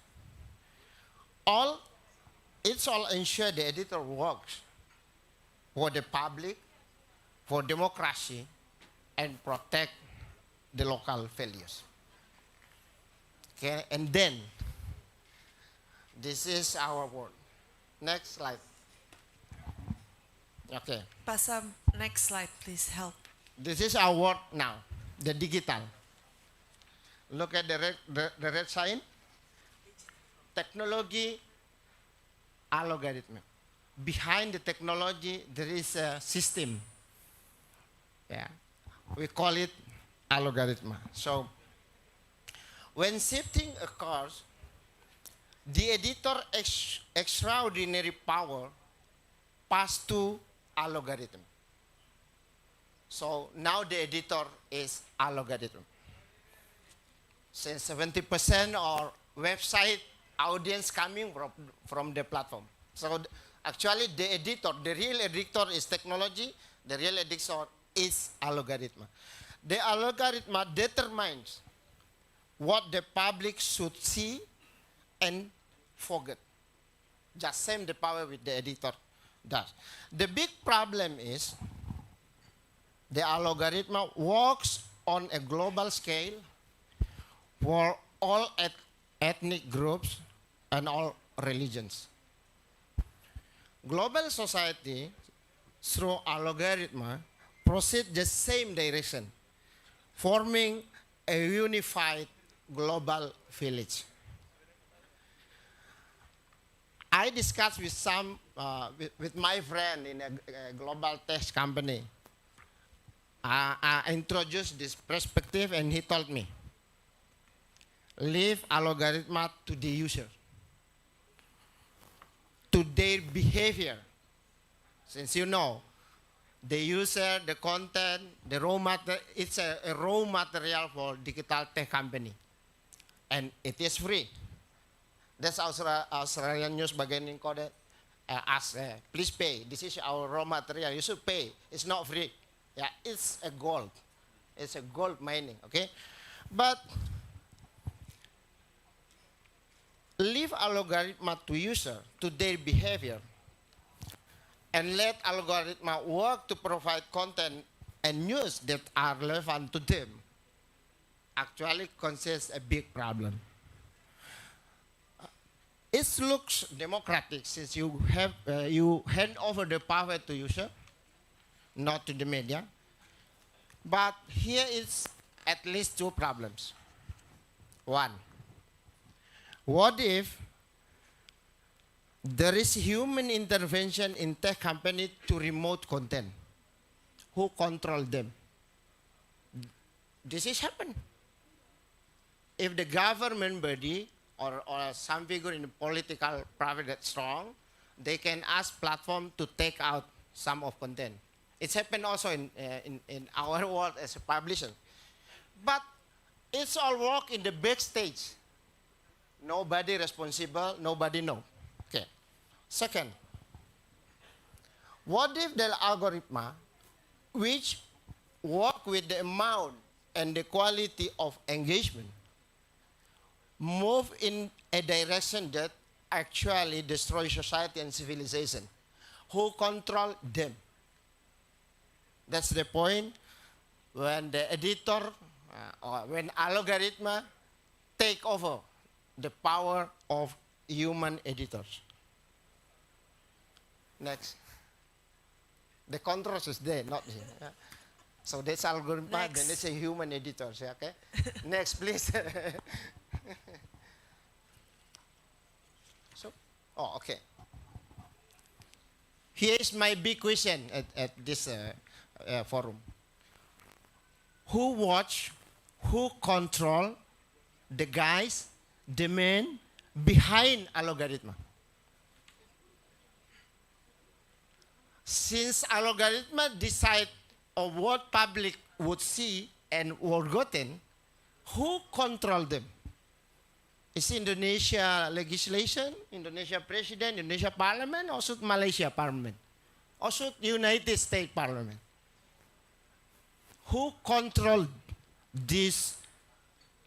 It's all ensure the editor works for the public, for democracy, and protect the local values. Okay, and then this is our word. Next slide. Okay. Pasam, next slide, please help. This is our word now, the digital. Look at the red sign. Technology, algorithm. Behind the technology, there is a system. Yeah, we call it algorithm. So, when shifting occurs, the editor extraordinary power pass to algorithm. So now the editor is algorithm. Since 70% of website audience coming from the platform. So actually the editor, the real editor is technology, the real editor is algorithm. The algorithm determines what the public should see and forget. Just same the power with the editor does. The big problem is the algorithm works on a global scale for all ethnic groups and all religions. Global society, through algorithm, proceed the same direction, forming a unified global village. I discussed with with my friend in a global tech company. I introduced this perspective and he told me, leave algorithm to the user, to their behavior. Since you know, the user, the content, the raw material, it's a raw material for digital tech company. And it is free. That's Australian news bagian encoded. Ask, please pay. This is our raw material. You should pay. It's not free. Yeah, it's a gold. It's a gold mining, okay? But leave algorithm to user, to their behavior, and let algorithm work to provide content and news that are relevant to them, actually consists a big problem. It looks democratic since you have you hand over the power to user, not to the media. But here is at least two problems. One, what if there is human intervention in tech company to remote content? Who control them? This is happen. If the government body or some figure in the political private that's strong, they can ask platform to take out some of content. It's happened also in our world as a publisher. But it's all work in the backstage. Nobody responsible, nobody know. Okay. Second, what if the algorithm which work with the amount and the quality of engagement move in a direction that actually destroys society and civilization? Who control them? That's the point when the editor or when algorithm take over the power of human editors. Next. The contrast is there, not here. Yeah. So that's algorithm, then it's a human editors. Yeah, okay. Next, please. So, okay. Here is my big question at this forum. Who watch, who control the guys, the men behind algorithm? Since algorithm decide on what public would see and forgotten, who control them? Is Indonesia legislation, Indonesia president, Indonesia parliament, or should Malaysia parliament? Or should United States parliament? Who control these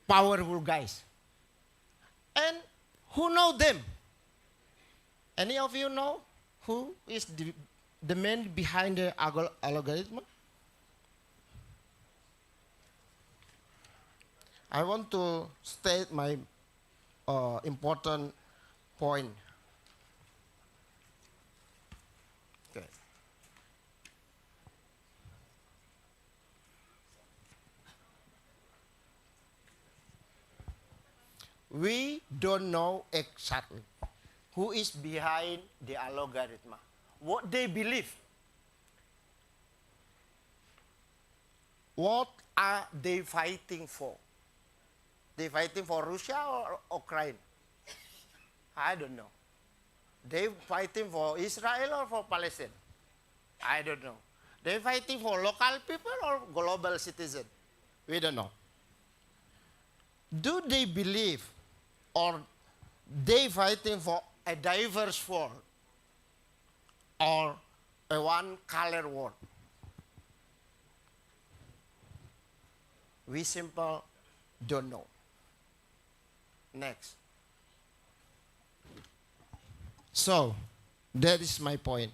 powerful guys? And who know them? Any of you know who is the man behind the algorithm? I want to state my important point. Okay. We don't know exactly who is behind the algorithm, what they believe. What are they fighting for? They fighting for Russia or Ukraine? I don't know. They fighting for Israel or for Palestine? I don't know. They fighting for local people or global citizen? We don't know. Do they believe or they fighting for a diverse world or a one-color world? We simply don't know. Next. So, that is my point.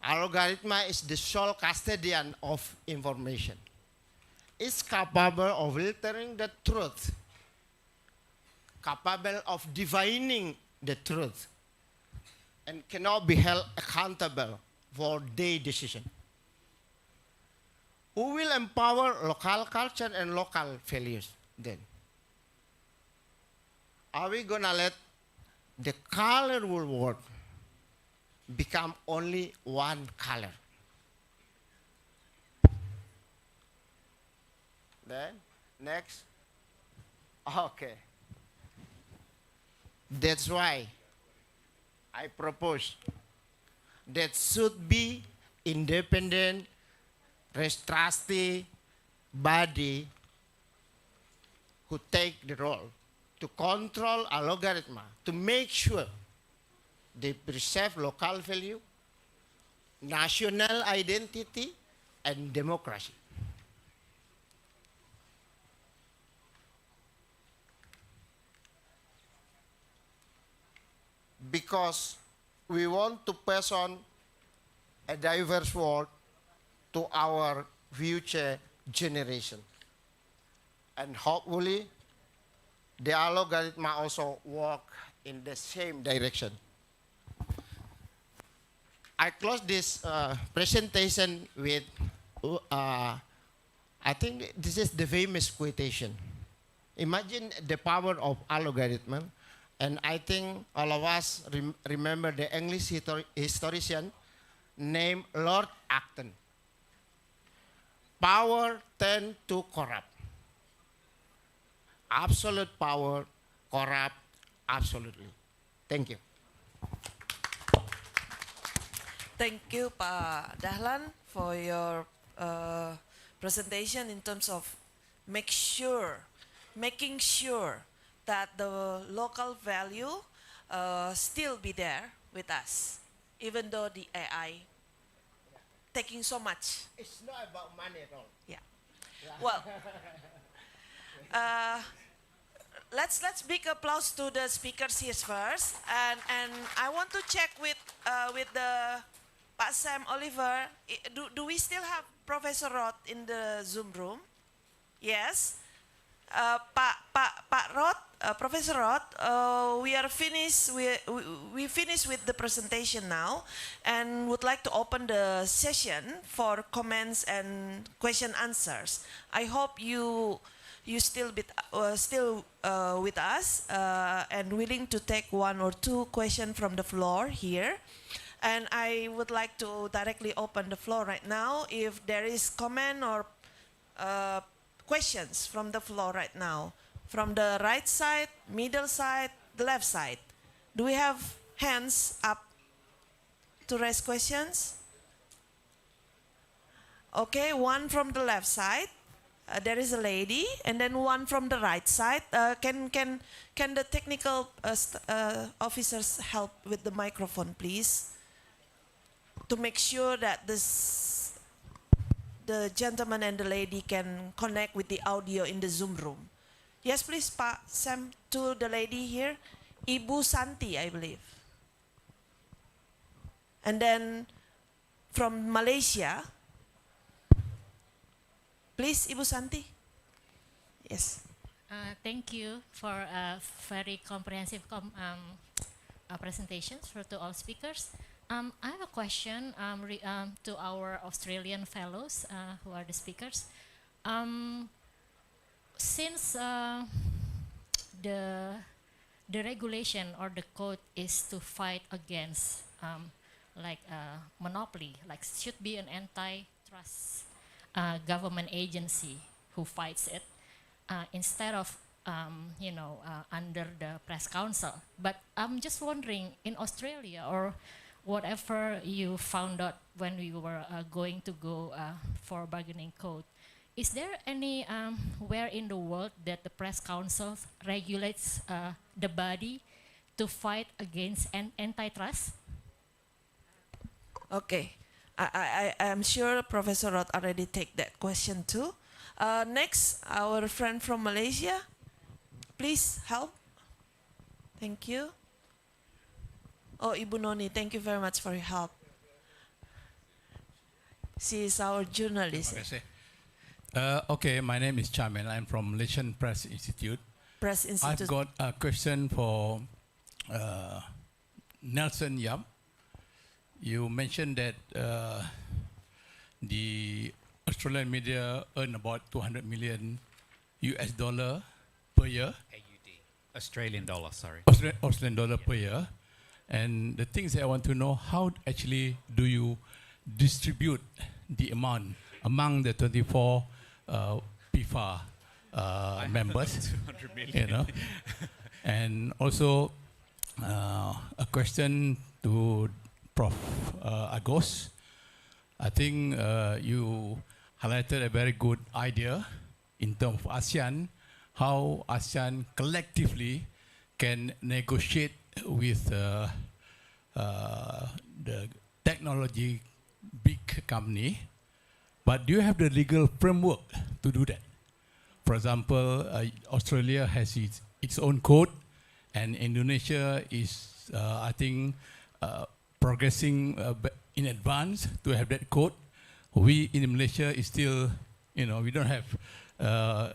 Algorithm is the sole custodian of information. It's capable of filtering the truth, capable of divining the truth, and cannot be held accountable for their decision. Who will empower local culture and local values then? Are we going to let the colorful world become only one color? Then, next. Okay. That's why I propose that should be independent, trustee body who take the role to control algorithm, to make sure they preserve local value, national identity, and democracy. Because we want to pass on a diverse world to our future generation. And hopefully, the algorithm also work in the same direction. I close this presentation with I think this is the famous quotation. Imagine the power of algorithm, and I think all of us remember the English historian named Lord Acton. Power tend to corrupt. Absolute power corrupt absolutely. Thank you. Thank you, Pak Dahlan, for your presentation in terms of making sure that the local value still be there with us, even though the AI taking so much. It's not about money at all. Yeah. Well, let's big applause to the speakers here first, and I want to check with the Pak Sam Oliver. Do we still have Professor Roth in the Zoom room? Yes. Pak Roth, Professor Roth, we are finished. We finished with the presentation now, and would like to open the session for comments and question answers. I hope you still with us and willing to take one or two questions from the floor here. And I would like to directly open the floor right now if there is comment or questions from the floor right now. From the right side, middle side, the left side. Do we have hands up to raise questions? Okay, one from the left side. There is a lady, and then one from the right side. Can the technical officers help with the microphone, please, to make sure that the gentleman and the lady can connect with the audio in the Zoom room? Yes, please, Pak Sam, to the lady here, Ibu Santi, I believe. And then from Malaysia, please, Ibu Santi. Yes. Thank you for a very comprehensive presentations to all speakers. I have a question to our Australian fellows who are the speakers. Since the regulation or the code is to fight against monopoly, like should be an antitrust government agency who fights it instead of under the press council. But I'm just wondering, in Australia or whatever you found out when we were going to go for bargaining code, is there any where in the world that the press council regulates the body to fight against antitrust? Okay. I'm sure Professor Roth already take that question too. Next, our friend from Malaysia. Please help. Thank you. Oh, Ibu Noni, thank you very much for your help. She is our journalist. Okay, my name is Chamen. I'm from Malaysian Press Institute. Press Institute. I've got a question for Nelson Yap. You mentioned that the Australian media earn about 200 million US dollar per year. AUD. Australian dollar, sorry. Australian dollar per year. And the things that I want to know, how actually do you distribute the amount among the 24 PIFA members? 200 million. You know? And also a question to Prof. Agos. I think you highlighted a very good idea in terms of ASEAN, how ASEAN collectively can negotiate with the technology big company. But do you have the legal framework to do that? For example, Australia has its own code, and Indonesia is, I think, progressing in advance to have that code. We in Malaysia is still, we don't have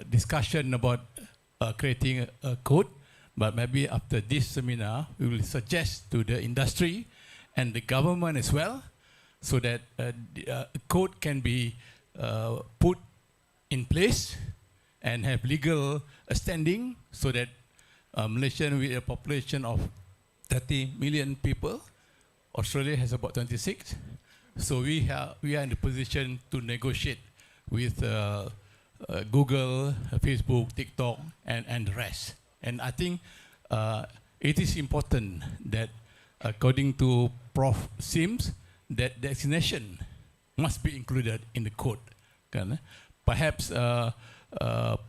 discussion about creating a code, but maybe after this seminar, we will suggest to the industry and the government as well, so that the code can be put in place and have legal standing so that Malaysia with a population of 30 million people, Australia has about 26. So we are in the position to negotiate with Google, Facebook, TikTok, and the rest. And I think it is important that, according to Prof. Sims, that designation must be included in the code. Perhaps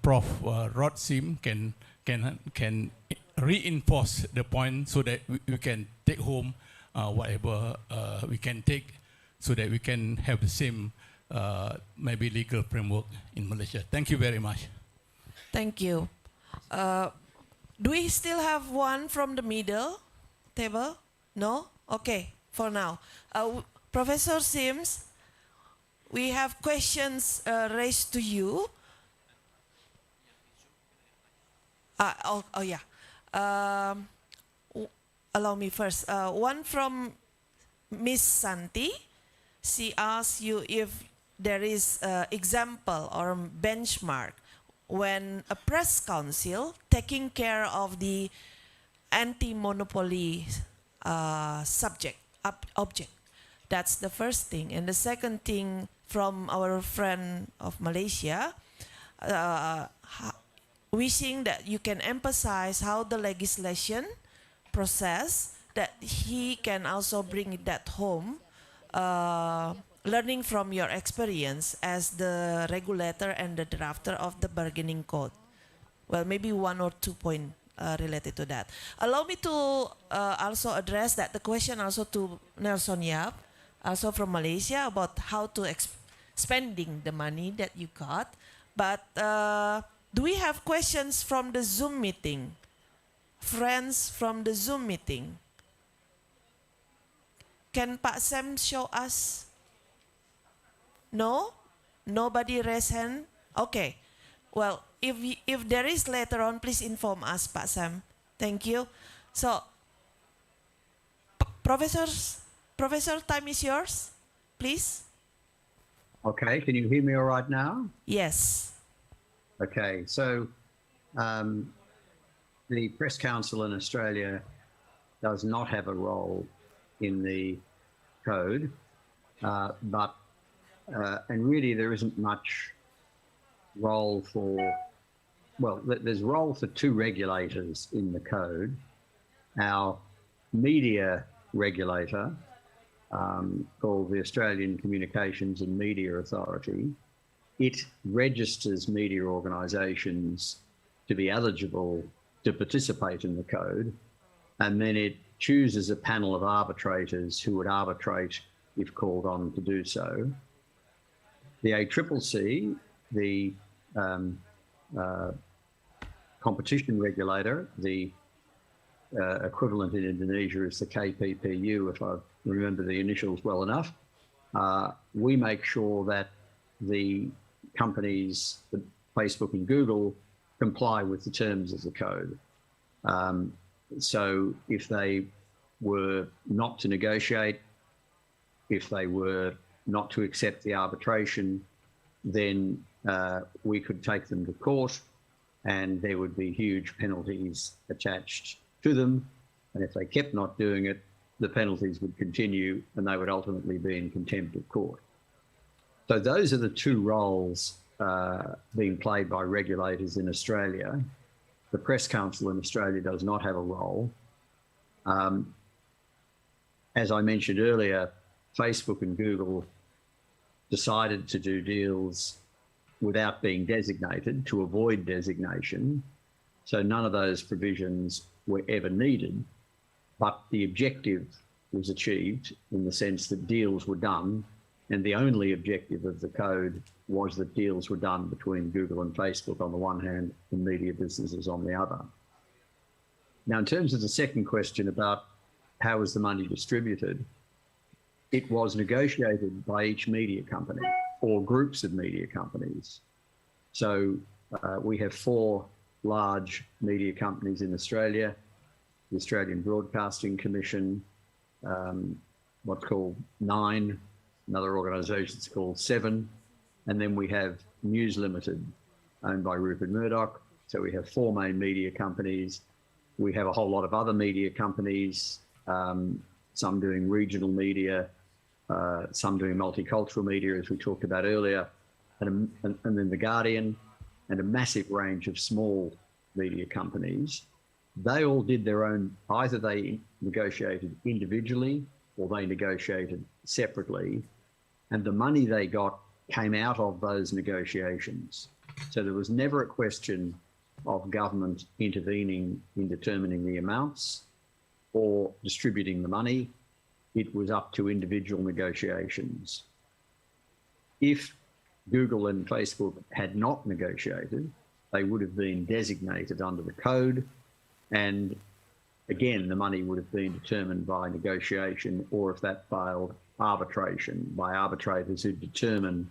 Prof. Rod Sim can reinforce the point so that we can take home whatever we can take, so that we can have the same maybe legal framework in Malaysia. Thank you very much. Thank you. Do we still have one from the middle table? No? Okay, for now. Professor Sims, we have questions raised to you. Yeah. Allow me first. One from Miss Santi. She asks you if there is an example or benchmark when a press council taking care of the anti-monopoly object. That's the first thing. And the second thing from our friend of Malaysia, wishing that you can emphasize how the legislation process, that he can also bring that home, learning from your experience as the regulator and the drafter of the bargaining code. Well, maybe 1 or 2 points related to that. Allow me to also address that the question also to Nelson Yap, also from Malaysia, about how to spending the money that you got. But do we have questions from the Zoom meeting? Friends from the Zoom meeting? Can Pak Sam show us? No? Nobody raise hand? Okay. Well, if there is later on, please inform us, Pak Sam. Thank you. So, Professor, time is yours, please. Okay, can you hear me all right now? Yes. Okay, so the Press Council in Australia does not have a role in the code, and really there isn't much role for, well, there's role for 2 regulators in the code. Our media regulator, called the Australian Communications and Media Authority, it registers media organisations to be eligible to participate in the code, and then it chooses a panel of arbitrators who would arbitrate if called on to do so. The ACCC, the competition regulator, the equivalent in Indonesia is the KPPU, if I remember the initials well enough. We make sure that the companies, Facebook and Google, comply with the terms of the code. So if they were not to negotiate, if they were not to accept the arbitration, then we could take them to court and there would be huge penalties attached to them. And if they kept not doing it, the penalties would continue and they would ultimately be in contempt of court. So those are the 2 roles being played by regulators in Australia. The Press Council in Australia does not have a role. As I mentioned earlier, Facebook and Google decided to do deals without being designated to avoid designation. So none of those provisions were ever needed, but the objective was achieved in the sense that deals were done, and the only objective of the code was that deals were done between Google and Facebook on the one hand and media businesses on the other. Now, in terms of the second question about how was the money distributed, it was negotiated by each media company or groups of media companies. So we have 4 large media companies in Australia: the Australian Broadcasting Commission, what's called 9, another organisation's called 7, and then we have News Limited, owned by Rupert Murdoch. So we have 4 main media companies. We have a whole lot of other media companies, some doing regional media, some doing multicultural media, as we talked about earlier, and then The Guardian, and a massive range of small media companies. They all did their own, either they negotiated individually or they negotiated separately, and the money they got came out of those negotiations. So there was never a question of government intervening in determining the amounts or distributing the money. It was up to individual negotiations. If Google and Facebook had not negotiated, they would have been designated under the code, and again, the money would have been determined by negotiation, or if that failed, arbitration by arbitrators who determine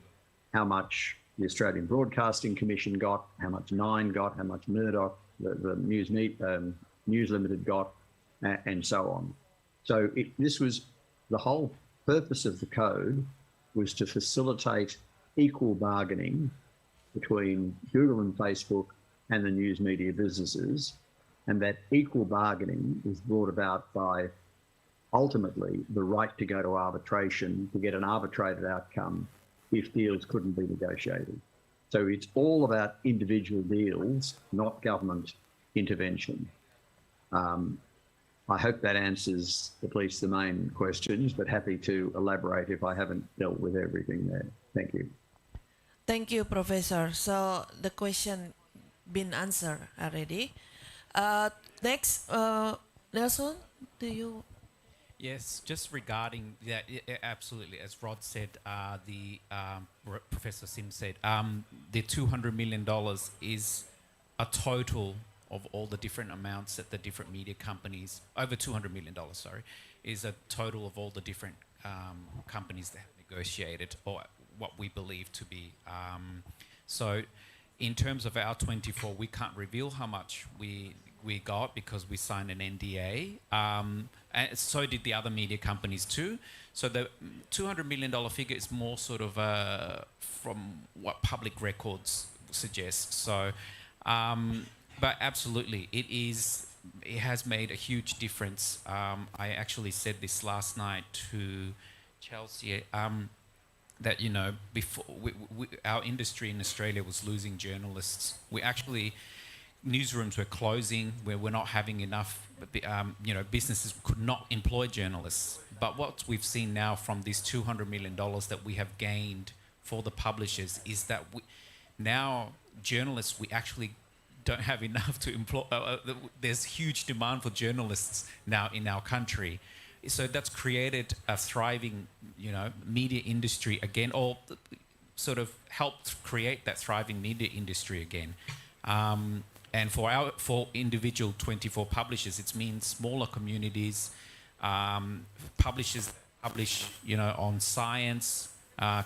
how much the Australian Broadcasting Commission got, how much Nine got, how much Murdoch, the News Limited got, and so on. So this was the whole purpose of the code, was to facilitate equal bargaining between Google and Facebook and the news media businesses, and that equal bargaining was brought about by ultimately the right to go to arbitration to get an arbitrated outcome if deals couldn't be negotiated. So it's all about individual deals, not government intervention. I hope that answers at least the main questions, but happy to elaborate if I haven't dealt with everything there. Thank you. Thank you, Professor. So the question been answered already. Next, Nelson, do you? Yes, just regarding that, absolutely. As Rod said, Professor Sim said, the $200 million is a total of all the different amounts that the different media companies, over $200 million, sorry, is a total of all the different companies that have negotiated, or what we believe to be. So in terms of our 24, we can't reveal how much we got because we signed an NDA. And so did the other media companies too. So the $200 million figure is more sort of from what public records suggest. So, but absolutely, it has made a huge difference. I actually said this last night to Chelsea, that, you know, before our industry in Australia was losing journalists. Newsrooms were closing, where we're not having enough, businesses could not employ journalists. But what we've seen now from this $200 million that we have gained for the publishers is that now journalists, we actually don't have enough to employ. There's huge demand for journalists now in our country. So that's created a thriving, media industry again, or sort of helped create that thriving media industry again. And for individual 24 publishers, it means smaller communities, publishers that publish, on science,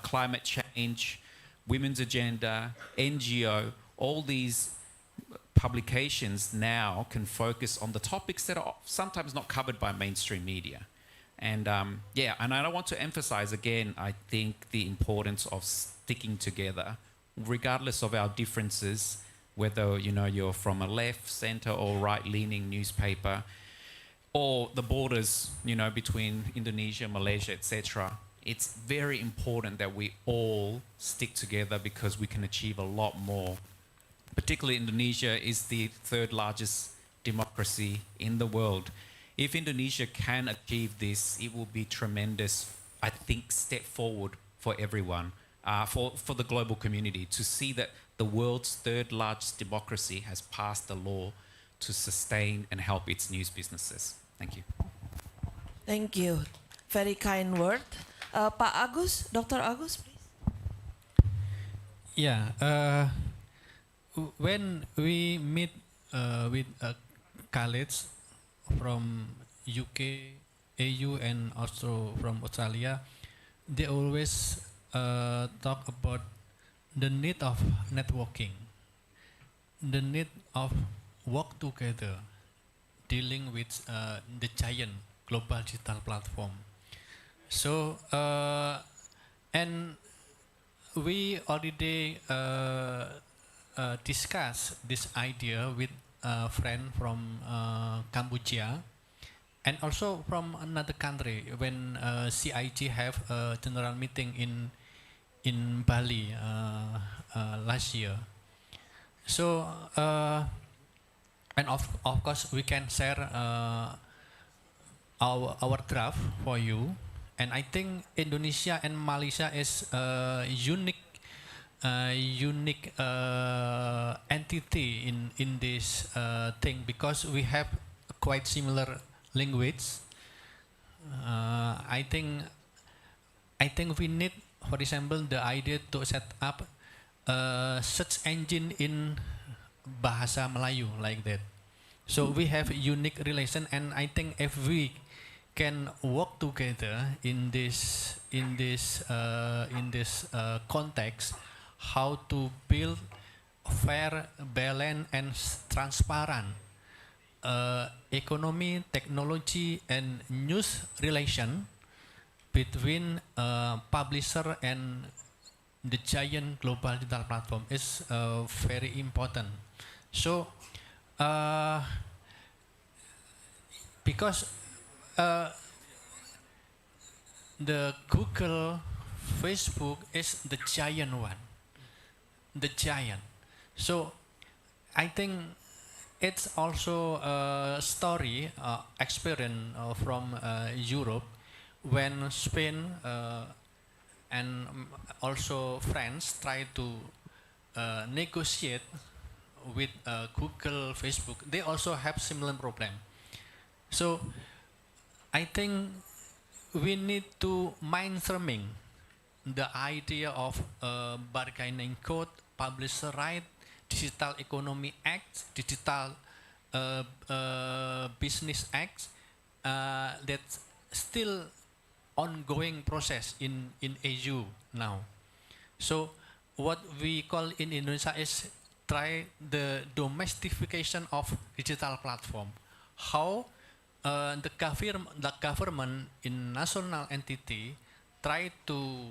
climate change, women's agenda, NGO, all these publications now can focus on the topics that are sometimes not covered by mainstream media. And and I want to emphasize again, I think the importance of sticking together, regardless of our differences, whether you're from a left, center, or right-leaning newspaper, or the borders between Indonesia, Malaysia, etc. It's very important that we all stick together because we can achieve a lot more. Particularly Indonesia is the third largest democracy in the world. If Indonesia can achieve this, it will be tremendous, I think, step forward for everyone, for the global community, to see that the world's third largest democracy has passed a law to sustain and help its news businesses. Thank you. Thank you. Very kind word. Pak Agus, Dr. Agus, please. Yeah. When we meet with colleagues from UK, AU, and also from Australia, they always talk about the need of networking, the need of work together, dealing with the giant global digital platform. So, and we already discussed this idea with a friend from Cambodia and also from another country when CIG have a general meeting in Bali last year. So and of course we can share our draft for you. And I think Indonesia and Malaysia is a unique entity in this thing because we have quite similar language. I think we need, for example, the idea to set up search engine in Bahasa Melayu like that. So we have unique relation, and I think if we can work together in this context, how to build fair, balanced, and transparent economy, technology, and news relation between publisher and the giant global digital platform is very important. So because the Google, Facebook is the giant one, the giant. So I think it's also a story, experience from Europe when Spain and also France try to negotiate with Google, Facebook. They also have similar problem. So I think we need to mainstreaming the idea of bargaining code, publisher right, Digital Economy Act, Digital Business Act, that's still ongoing process in EU now. So what we call in Indonesia is try the domestication of digital platform. How the government in national entity try to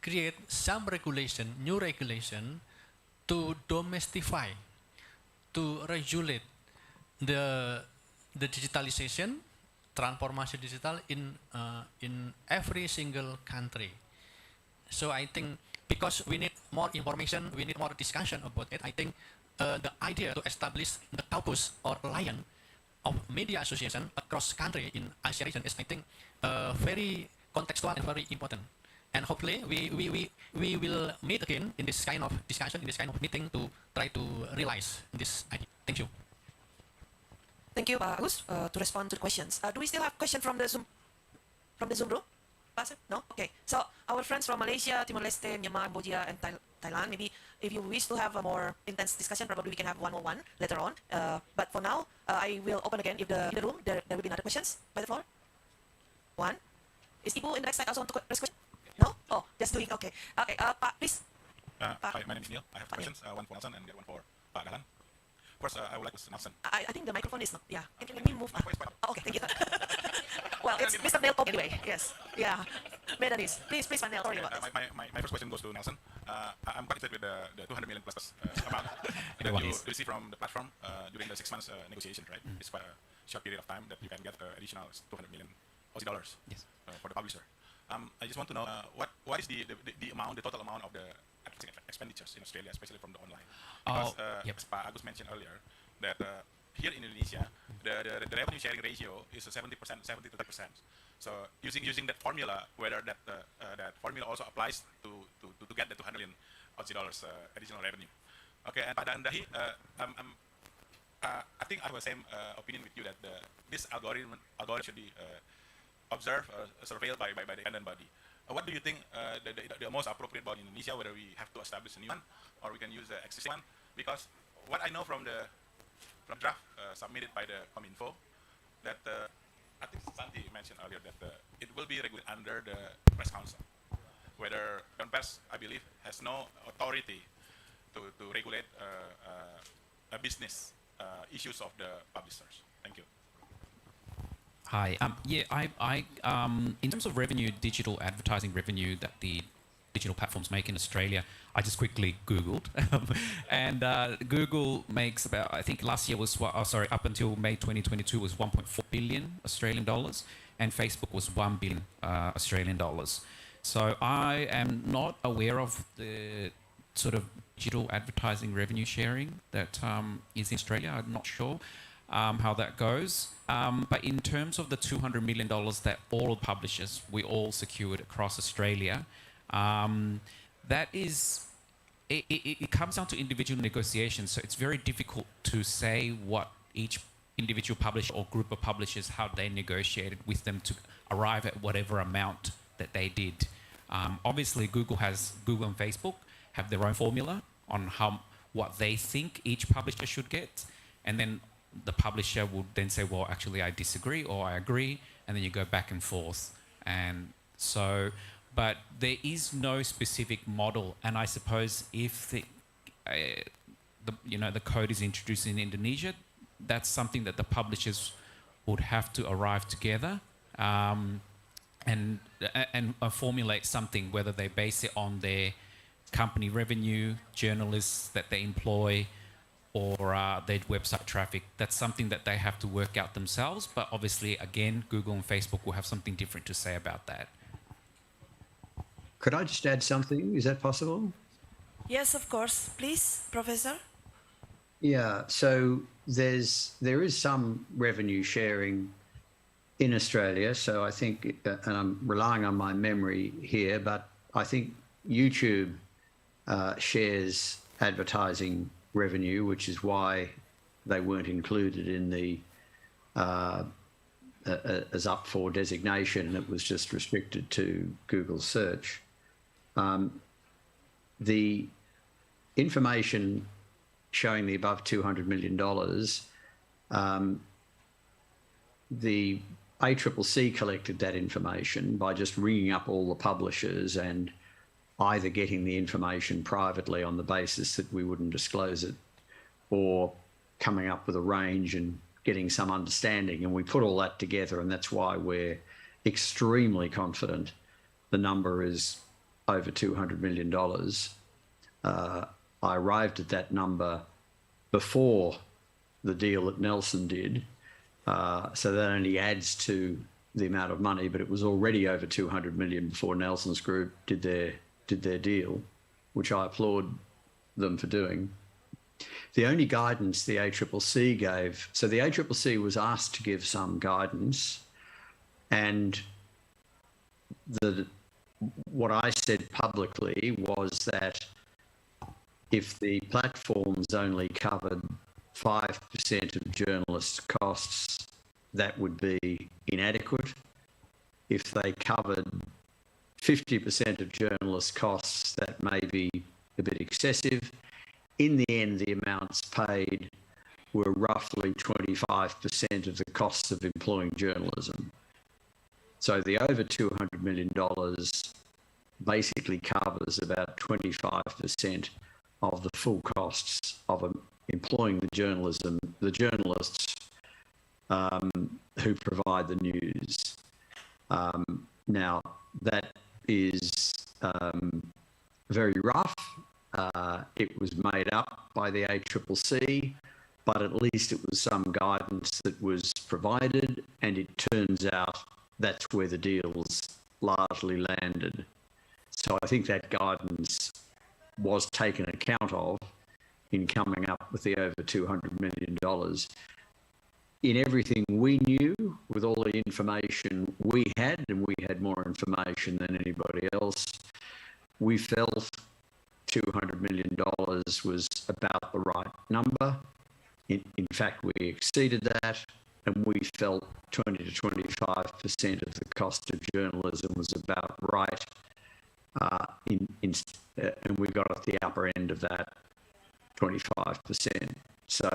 create some regulation, new regulation, to domestify, to regulate the digitalization, transformation digital in every single country. So I think because we need more information, we need more discussion about it. I think the idea to establish the caucus or lion of media association across country in Asia region is, I think, very contextual and very important. And hopefully we will meet again in this kind of discussion, in this kind of meeting to try to realize this idea. Thank you. Thank you, Pak Agus, to respond to the questions. Do we still have question from the Zoom room? Pastor? No? Okay. So our friends from Malaysia, Timor-Leste, Myanmar, Cambodia, and Thailand, maybe if you wish to have a more intense discussion, probably we can have one-on-one later on. But for now, I will open again. If in the room there will be another questions by the floor. One. Is Ibu in the next slide also want to raise question? No? Oh, just doing. Okay. Okay. Pak, please. Hi, my name is Neil. I have two questions. One for Nelson and the other one for Pak Dahlan. First, I would like to ask Nelson. I think the microphone is not. Yeah. Can we move? Oh, okay. Thank you. Well, it's Mr. Neil Pop anyway. Yes. Yeah. Medanis. Please, Pak Neil. Sorry about this. My first question goes to Nelson. I'm quite excited with the 200 million plus amount that you receive from the platform during the 6 months negotiation, right? It's quite a short period of time that you can get additional 200 million Aussie dollars for the publisher. I just want to know what is the amount, the total amount of the expenditures in Australia, especially from the online. Because as Pak Agus mentioned earlier, that here in Indonesia, the revenue sharing ratio is 70%, 70 to 30%. So using that formula, whether that formula also applies to get the 200 million Aussie dollars additional revenue. Okay, and Pak Dahi, I think I have the same opinion with you that this algorithm should be observed or surveilled by the independent body. What do you think the most appropriate body in Indonesia, whether we have to establish a new one or we can use the existing one? Because what I know from draft submitted by the Cominfo, that I think Santi mentioned earlier that it will be regulated under the Press Council, whether the press, I believe, has no authority to regulate business issues of the publishers. Thank you. Hi. In terms of revenue, digital advertising revenue that the digital platforms make in Australia. I just quickly Googled, and Google makes about, I think last year was, up until May 2022 was 1.4 billion Australian dollars, and Facebook was 1 billion Australian dollars. So I am not aware of the sort of digital advertising revenue sharing that is in Australia. I'm not sure how that goes. But in terms of the $200 million that all publishers, we all secured across Australia, that is, it comes down to individual negotiations. So it's very difficult to say what each individual publisher or group of publishers, how they negotiated with them to arrive at whatever amount that they did. Obviously, Google and Facebook have their own formula on what they think each publisher should get, and then the publisher would then say, well, actually I disagree or I agree, and then you go back and forth. And so, but there is no specific model, and I suppose if the code is introduced in Indonesia, that's something that the publishers would have to arrive together and formulate something, whether they base it on their company revenue, journalists that they employ, or their website traffic. That's something that they have to work out themselves. But obviously, again, Google and Facebook will have something different to say about that. Could I just add something? Is that possible? Yes, of course. Please, Professor. Yeah, so there is some revenue sharing in Australia. So I think, and I'm relying on my memory here, but I think YouTube shares advertising revenue, which is why they weren't included in the as up for designation. It was just restricted to Google search. The information showing the above $200 million, the ACCC collected that information by just ringing up all the publishers and either getting the information privately on the basis that we wouldn't disclose it, or coming up with a range and getting some understanding. And we put all that together, and that's why we're extremely confident the number is over $200 million. I arrived at that number before the deal that Nelson did, so that only adds to the amount of money, but it was already over 200 million before Nelson's group did their deal, which I applaud them for doing. The only guidance the ACCC gave, so the ACCC was asked to give some guidance, and what I said publicly was that if the platforms only covered 5% of journalists' costs, that would be inadequate. If they covered 50% of journalists' costs, that may be a bit excessive. In the end, the amounts paid were roughly 25% of the costs of employing journalism. So the over $200 million basically covers about 25% of the full costs of employing the journalists who provide the news. Now, that is very rough. It was made up by the ACCC, but at least it was some guidance that was provided, and it turns out that's where the deals largely landed. So I think that guidance was taken account of in coming up with the over $200 million. In everything we knew, with all the information we had, and we had more information than anybody else, we felt $200 million was about the right number. In fact, we exceeded that, and we felt 20 to 25% of the cost of journalism was about right. And we got at the upper end of that 25%. So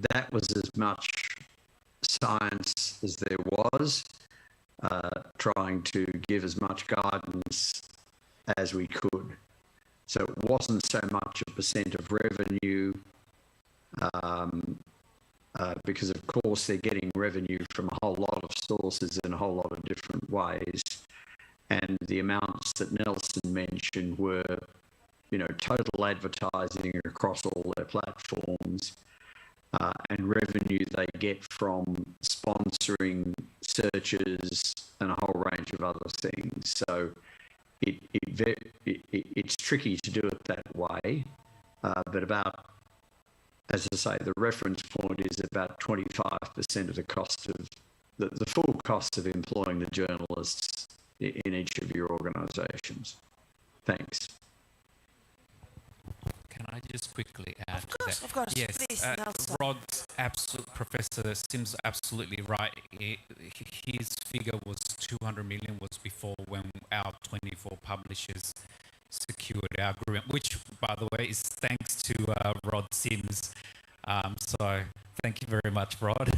that was as much science as there was, trying to give as much guidance as we could. So it wasn't so much a percent of revenue, because of course they're getting revenue from a whole lot of sources in a whole lot of different ways. and the amounts that Nelson mentioned were, you know, total advertising across all their platforms, and revenue they get from sponsoring searches and a whole range of other things. So it's tricky to do it that way, but about, as I say, the reference point is about 25% of the cost of the full cost of employing the journalists in each of your organisations. Thanks. Can I just quickly add to that? Of course, yes, please, Nelson. Rod's Professor Sim's absolutely right. His figure was 200 million was before when our 24 publishers secured our agreement, which, by the way, is thanks to Rod Sims. So thank you very much, Rod.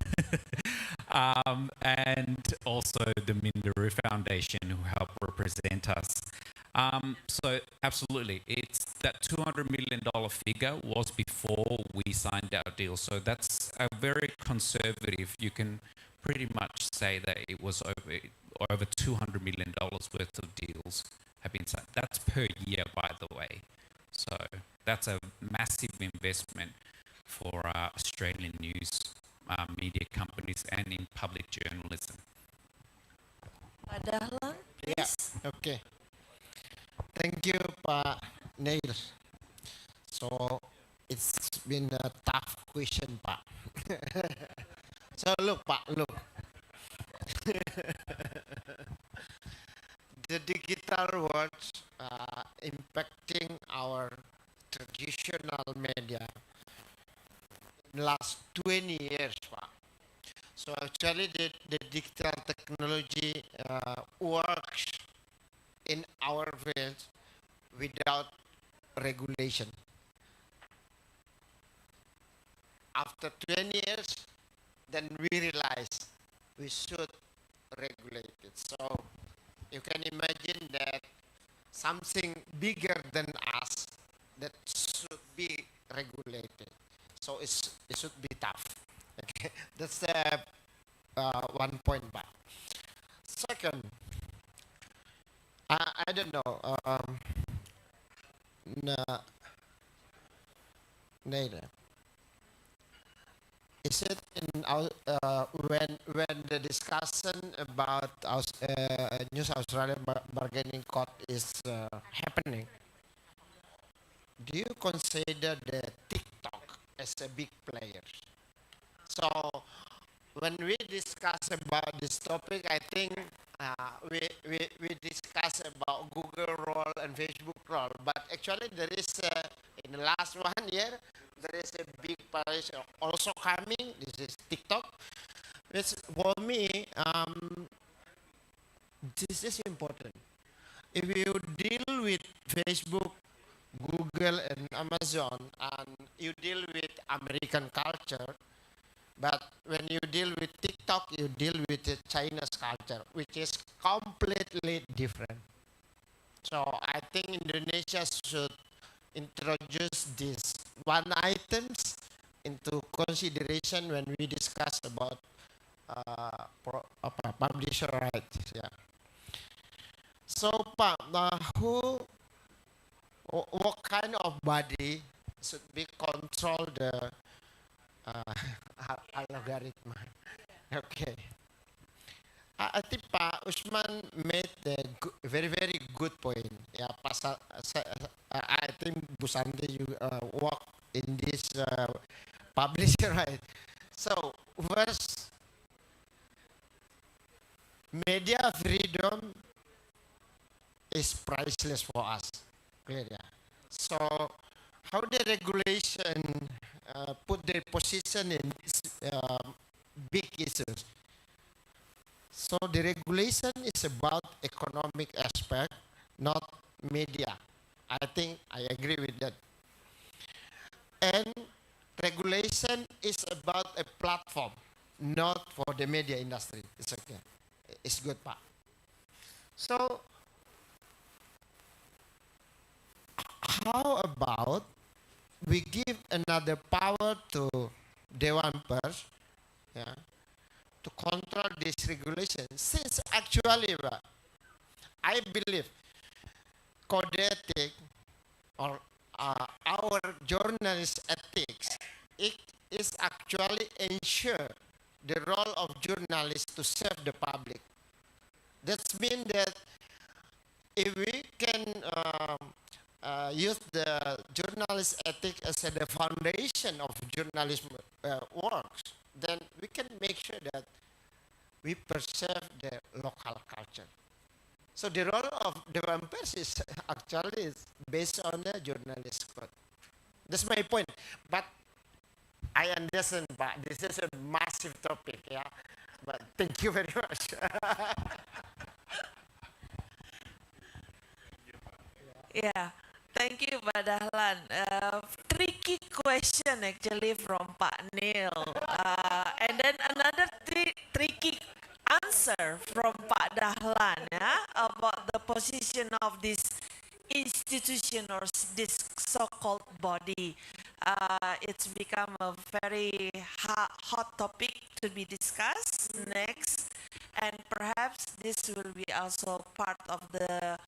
And also the Mindaru Foundation, who helped represent us. So absolutely, it's that $200 million figure was before we signed our deal. So that's a very conservative. You can pretty much say that it was over $200 million worth of deals have been signed. That's per year, by the way. So that's a massive investment for Australian news media companies and in public journalism. Dahlan, please. Yeah, okay. Thank you, Pak Neil. So it's been a tough question, Pak. So look, Pak, look. The digital world impacting our traditional media in the last 20 years, Pak. So actually the digital technology works in our field without regulation. After 20 years, then we realize we should regulate it. So you can imagine that something bigger than us that should be regulated. So it should be tough. Okay, that's the one point back. Second, I don't know. Neither. Is it in our when the discussion about News Australia bargaining court is happening? Do you consider the TikTok as a big player? So when we discuss about this topic, I think we discuss about Google role and Facebook role, but actually there is in the last 1 year there is a big place also coming. This is TikTok. Which for me, this is important. If you deal with Facebook, Google, and Amazon, and you deal with American culture, but when you deal with TikTok, you deal with the China's culture, which is completely different. So I think Indonesia should introduce these one items into consideration when we discuss about publisher rights. Yeah. So, Pak, what kind of body should be control the algorithm? Okay. I think Pak Usman made a very, very good point. Yeah, pasal I think Bu Santi work in this publisher, right? So first, media freedom is priceless for us. Clear, yeah. So how the regulation put their position in this big issues? So the regulation is about economic aspect, not media. I think I agree with that. And regulation is about a platform, not for the media industry. It's okay. It's good, Pak. So how about we give another power to Dewan Pers, yeah, to control this regulation, since actually I believe code ethic or our journalist ethics, it is actually ensure the role of journalists to serve the public. That means that if we can use the journalist ethic as the foundation of journalism works, then we can make sure that we preserve the local culture. So the role of Dewan Pers is actually is based on the journalist code. That's my point. But I understand, Pak, this is a massive topic, yeah. But thank you very much. Yeah, thank you, Pak Dahlan. Tricky question actually from Pak Neil. And then another tricky answer from Pak Dahlan, yeah, about the position of this institution or this so-called body. It's become a very hot topic to be discussed next, and perhaps this will be also part of the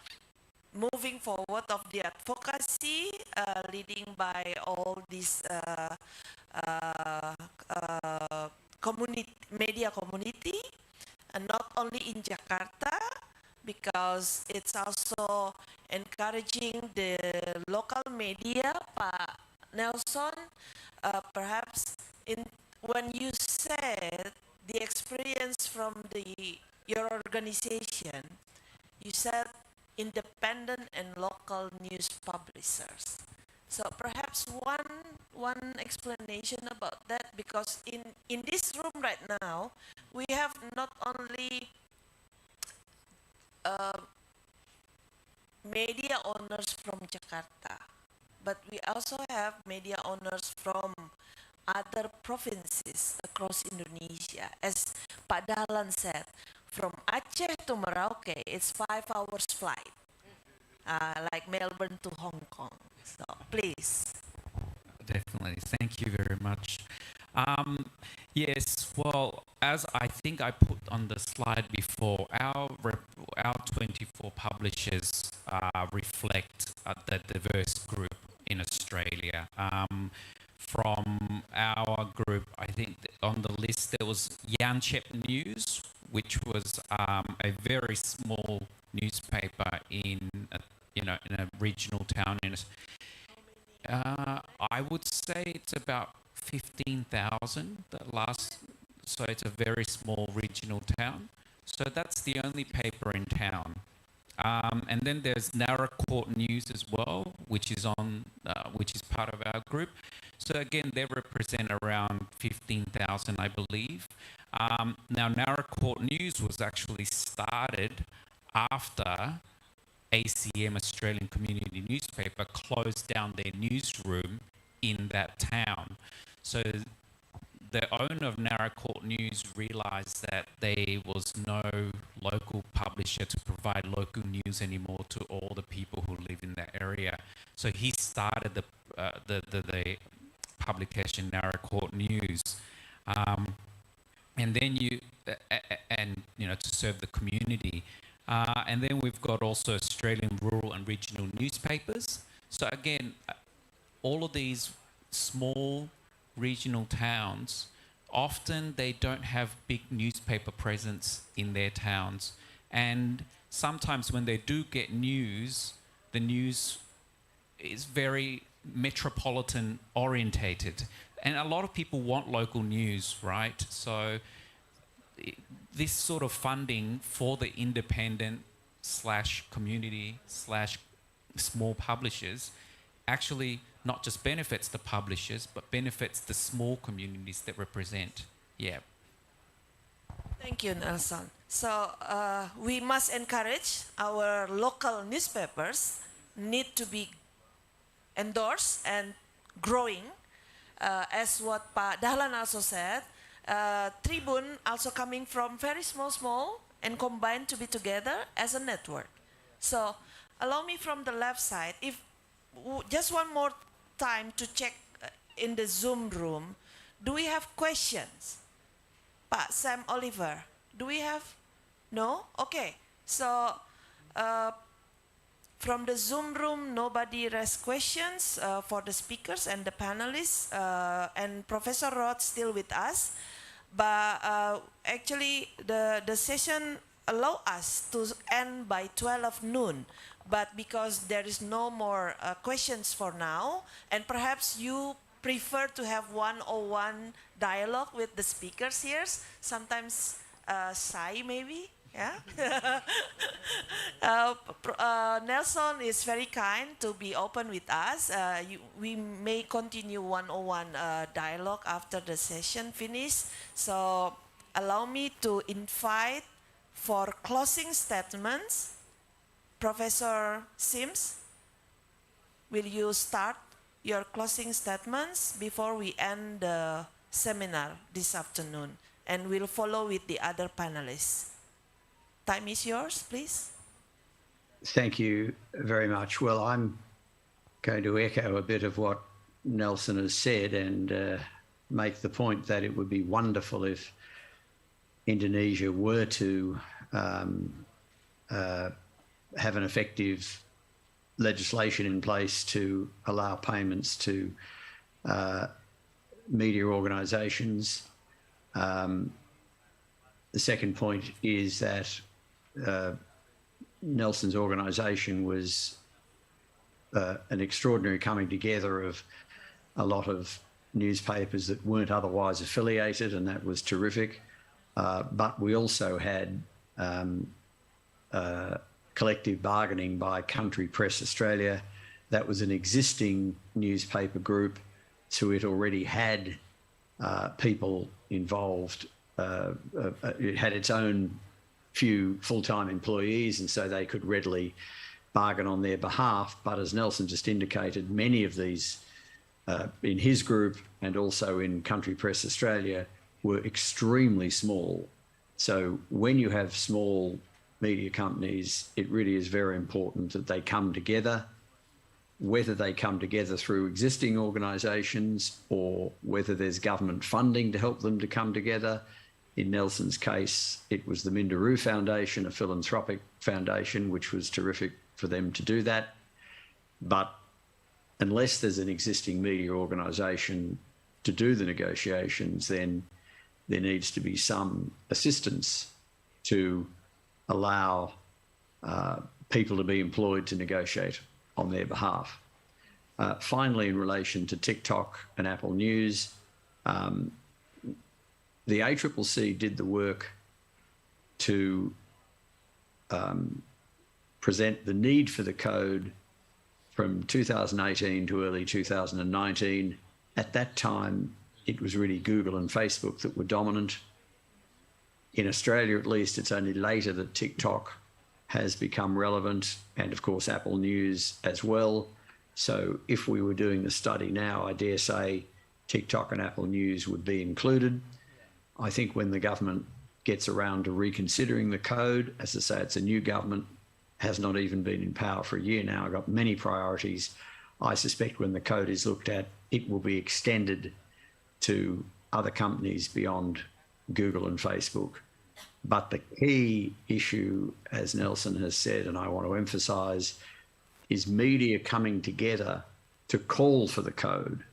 moving forward of the advocacy leading by all these media community, and not only in Jakarta, because it's also encouraging the local media. Pak Nelson, perhaps when you said the experience from your organization, you said independent and local news publishers. So perhaps one explanation about that, because in this room right now, we have not only media owners from Jakarta, but we also have media owners from other provinces across Indonesia. As Pak Dahlan said, from Aceh to Merauke, it's 5 hours flight, like Melbourne to Hong Kong. So please. Definitely. Thank you very much. Yes, well, as I think I put on the slide before, our 24 publishers reflect the diverse group in Australia. From our group, I think on the list there was Yanchep News, which was a very small newspaper in in a regional town. I would say it's about 15,000. So it's a very small regional town. So that's the only paper in town. And then there's Narracourt News as well, which is part of our group. So again, they represent around 15,000, I believe. Now, Narracourt News was actually started after ACM, Australian Community Newspaper, closed down their newsroom in that town. So the owner of Narracourt News realised that there was no local publisher to provide local news anymore to all the people who live in that area. So he started the publication Narracourt News, and then to serve the community. And then we've got also Australian rural and regional newspapers. So again, all of these small regional towns, often they don't have big newspaper presence in their towns. And sometimes when they do get news, the news is very metropolitan orientated. And a lot of people want local news, right? So this sort of funding for the independent / community / small publishers actually not just benefits the publishers, but benefits the small communities that represent. Yeah. Thank you, Nelson. So we must encourage our local newspapers need to be endorsed and growing. As what Pak Dahlan also said, Tribun also coming from very small and combined to be together as a network. So allow me from the left side, if just one more time to check in the Zoom room, do we have questions? Pak Sam Oliver, do we have? No? Okay. So From the Zoom room, nobody raised questions for the speakers and the panelists, and Professor Roth still with us. But actually, the session allow us to end by 12 noon. But because there is no more questions for now, and perhaps you prefer to have one-on-one dialogue with the speakers here, sometimes shy maybe, yeah? Nelson is very kind to be open with us. We may continue one-on-one dialogue after the session finish. So allow me to invite for closing statements, Professor Sims, will you start your closing statements before we end the seminar this afternoon? And we'll follow with the other panelists. Time is yours, please. Thank you very much. Well, I'm going to echo a bit of what Nelson has said and make the point that it would be wonderful if Indonesia were to have an effective legislation in place to allow payments to media organisations. The second point is that Nelson's organisation was an extraordinary coming together of a lot of newspapers that weren't otherwise affiliated, and that was terrific. But we also had collective bargaining by Country Press Australia. That was an existing newspaper group, so it already had people involved. It had its own few full-time employees, and so they could readily bargain on their behalf. But as Nelson just indicated, many of these in his group and also in Country Press Australia were extremely small. So when you have small media companies, it really is very important that they come together, whether they come together through existing organisations or whether there's government funding to help them to come together. In Nelson's case, it was the Minderoo Foundation, a philanthropic foundation, which was terrific for them to do that. But unless there's an existing media organisation to do the negotiations, then there needs to be some assistance to allow people to be employed to negotiate on their behalf. Finally, in relation to TikTok and Apple News, the ACCC did the work to present the need for the code from 2018 to early 2019. At that time, it was really Google and Facebook that were dominant. In Australia, at least, it's only later that TikTok has become relevant, and of course, Apple News as well. So if we were doing the study now, I dare say TikTok and Apple News would be included. I think when the government gets around to reconsidering the code, as I say, it's a new government, has not even been in power for a year now, got many priorities. I suspect when the code is looked at, it will be extended to other companies beyond Google and Facebook. But the key issue, as Nelson has said, and I want to emphasise, is media coming together to call for the code,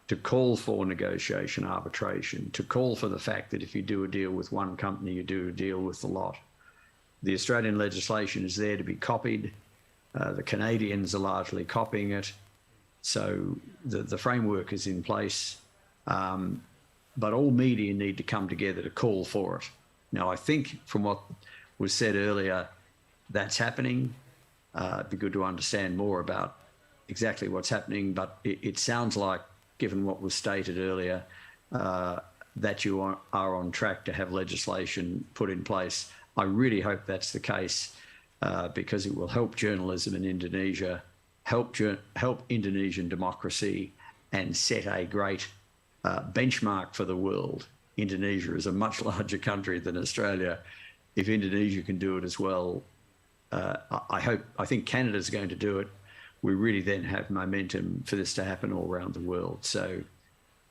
to call for negotiation, arbitration, to call for the fact that if you do a deal with one company, you do a deal with the lot. The Australian legislation is there to be copied. The Canadians are largely copying it. So the framework is in place. But all media need to come together to call for it. Now, I think from what was said earlier, that's happening. It'd be good to understand more about exactly what's happening, but it sounds like, given what was stated earlier, that you are on track to have legislation put in place. I really hope that's the case because it will help journalism in Indonesia, help Indonesian democracy, and set a great benchmark for the world. Indonesia is a much larger country than Australia. If Indonesia can do it as well, I think Canada's going to do it. We really then have momentum for this to happen all around the world. So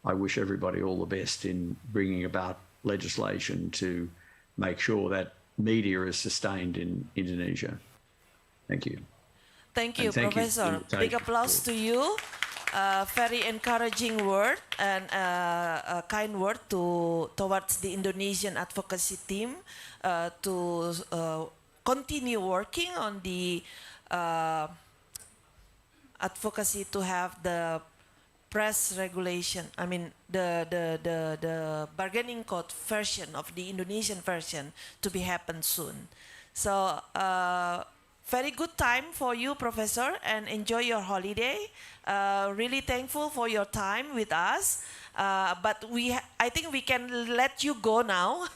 I wish everybody all the best in bringing about legislation to make sure that media is sustained in Indonesia. Thank you. Thank you, And thank you for Professor. the Big invitation. applause to you. Very encouraging word and a kind word towards the Indonesian advocacy team to continue working on the advocacy to have the press regulation. I mean the bargaining code version of the Indonesian version to be happen soon. So very good time for you, Professor, and enjoy your holiday. Really thankful for your time with us. But I think we can let you go now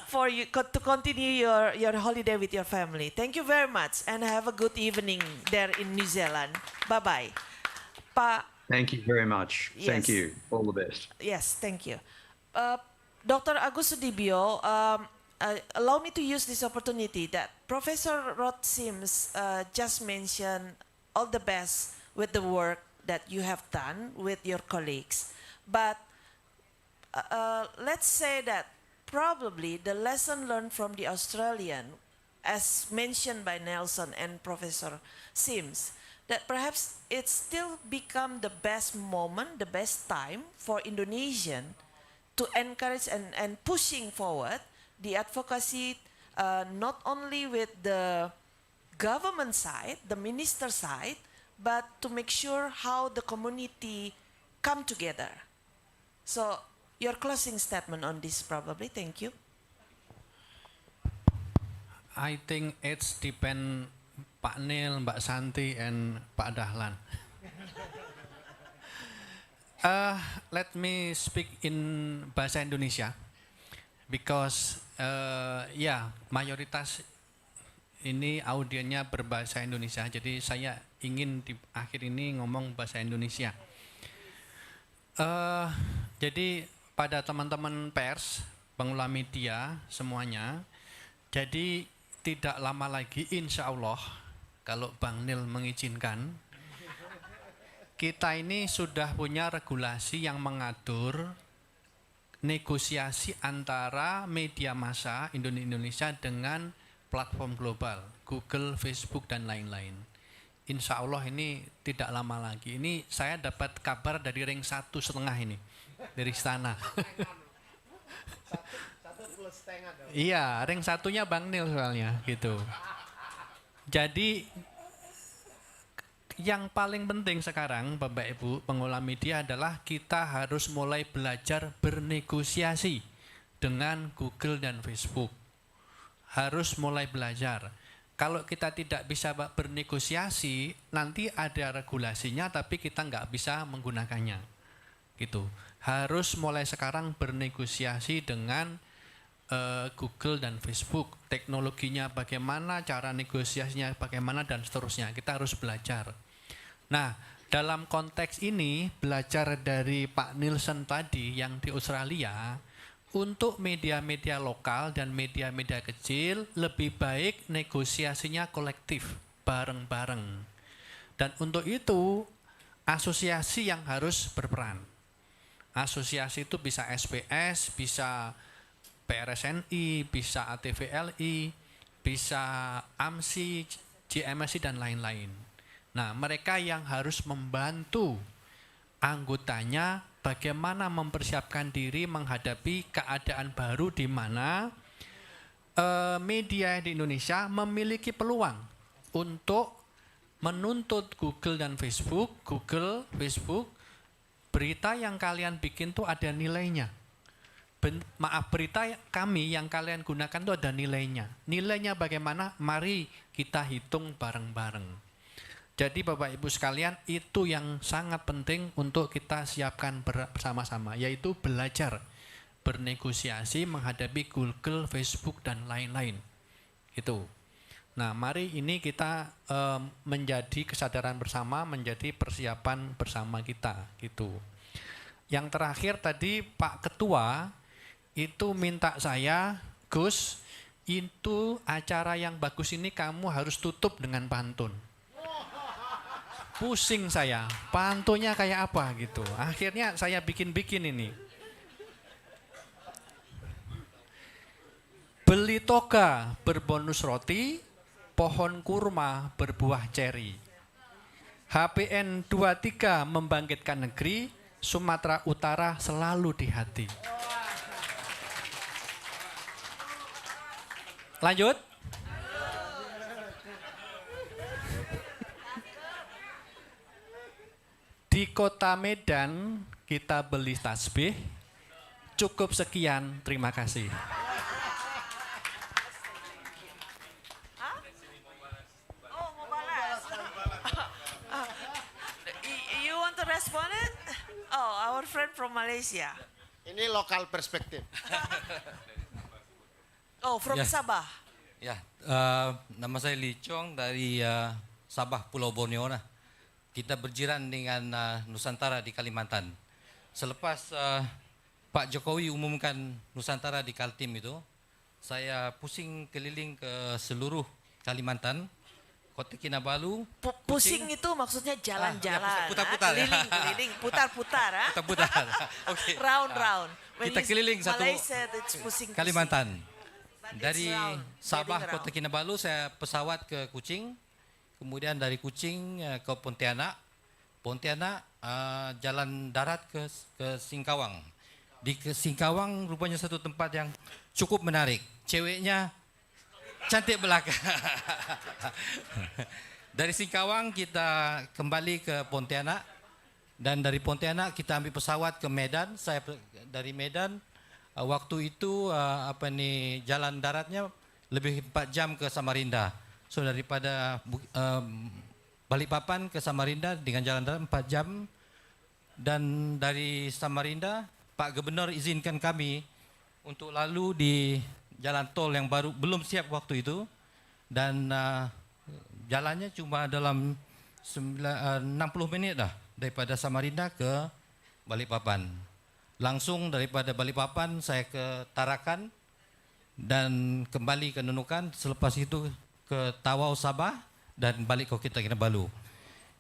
for you to continue your holiday with your family. Thank you very much and have a good evening there in New Zealand. Bye-bye. Thank you very much. Yes. Thank you. All the best. Yes, thank you. Dr. Agus Sudibyo, allow me to use this opportunity that Professor Rod Sims just mentioned all the best with the work that you have done with your colleagues. But let's say that probably the lesson learned from the Australian, as mentioned by Nelson and Professor Sims, that perhaps it's still become the best moment, the best time for Indonesian to encourage and pushing forward the advocacy not only with the government side, the minister side, but to make sure how the community come together. So your closing statement on this probably. Thank you. I think it's depend Pak Nil, Mbak Santi, and Pak Dahlan. Let me speak in bahasa Indonesia because mayoritas ini audiennya berbahasa Indonesia, jadi saya ingin di akhir ini ngomong bahasa Indonesia. Jadi pada teman-teman pers, pengelola media semuanya, jadi tidak lama lagi insya Allah kalau Bang Nil mengizinkan, kita ini sudah punya regulasi yang mengatur negosiasi antara media massa Indonesia dengan platform global, Google, Facebook, dan lain-lain. Insya Allah ini tidak lama lagi. Ini saya dapat kabar dari ring 1,5 ini, dari istana. Iya, ring 1-nya Bang Nil soalnya, gitu. Jadi yang paling penting sekarang, Bapak Ibu pengelola media adalah kita harus mulai belajar bernegosiasi dengan Google dan Facebook. Harus mulai belajar. Kalau kita tidak bisa bernegosiasi, nanti ada regulasinya tapi kita nggak bisa menggunakannya. Gitu. Harus mulai sekarang bernegosiasi dengan Google dan Facebook. Teknologinya bagaimana, cara negosiasinya bagaimana, dan seterusnya. Kita harus belajar. Nah, dalam konteks ini, belajar dari Pak Nielsen tadi yang di Australia, untuk media-media lokal dan media-media kecil lebih baik negosiasinya kolektif, bareng-bareng. Dan untuk itu asosiasi yang harus berperan. Asosiasi itu bisa SPS, bisa PRSNI, bisa ATVLI, bisa AMSI, JMSI, dan lain-lain. Nah, mereka yang harus membantu anggotanya bagaimana mempersiapkan diri menghadapi keadaan baru di mana media di Indonesia memiliki peluang untuk menuntut Google dan Facebook, berita yang kalian bikin tuh ada nilainya. Berita kami yang kalian gunakan tuh ada nilainya. Nilainya bagaimana? Mari kita hitung bareng-bareng. Jadi Bapak Ibu sekalian, itu yang sangat penting untuk kita siapkan bersama-sama, yaitu belajar bernegosiasi menghadapi Google, Facebook, dan lain-lain. Itu. Nah, mari ini kita menjadi kesadaran bersama, menjadi persiapan bersama kita. Gitu. Yang terakhir tadi Pak Ketua itu minta saya, Gus, itu acara yang bagus ini kamu harus tutup dengan pantun. Pusing saya, pantunnya kayak apa gitu. Akhirnya saya bikin-bikin ini. Beli toga berbonus roti, pohon kurma berbuah ceri. HPN 23 membangkitkan negeri, Sumatera Utara selalu di hati. Lanjut. Di kota Medan kita beli tasbih. Cukup sekian, terima kasih. Oh, mau balas. You want to respond it? Oh, our friend from Malaysia. Ini lokal perspektif. Oh, from Sabah. Ya, nama saya Lee Chong dari Sabah, Pulau Borneo. Nah, kita berjiran dengan Nusantara di Kalimantan. Selepas Pak Jokowi umumkan Nusantara di Kaltim itu, saya pusing keliling ke seluruh Kalimantan, Kota Kinabalu. Pusing itu maksudnya jalan-jalan. Putar-putar. Keliling, putar-putar. Putar-putar. Oke. Round-round. Kita keliling satu Malaysia, it's pusing. Kalimantan. Dari Sabah, Kota Kinabalu, saya pesawat ke Kuching. Kemudian dari Kuching ke Pontianak. Pontianak jalan darat ke Singkawang. Di Singkawang rupanya satu tempat yang cukup menarik. Ceweknya cantik belaka. Dari Singkawang kita kembali ke Pontianak. Dan dari Pontianak kita ambil pesawat ke Medan. Saya dari Medan waktu itu jalan daratnya lebih 4 jam ke Samarinda. So daripada Balikpapan ke Samarinda dengan jalan darat 4 jam. Dan dari Samarinda Pak Gubernur izinkan kami untuk lalu di jalan tol yang baru belum siap waktu itu, dan jalannya cuma dalam 60 menit dah daripada Samarinda ke Balikpapan. Langsung daripada Balikpapan saya ke Tarakan dan kembali ke Nunukan, selepas itu ke Tawau Sabah dan balik ke Kota Kinabalu.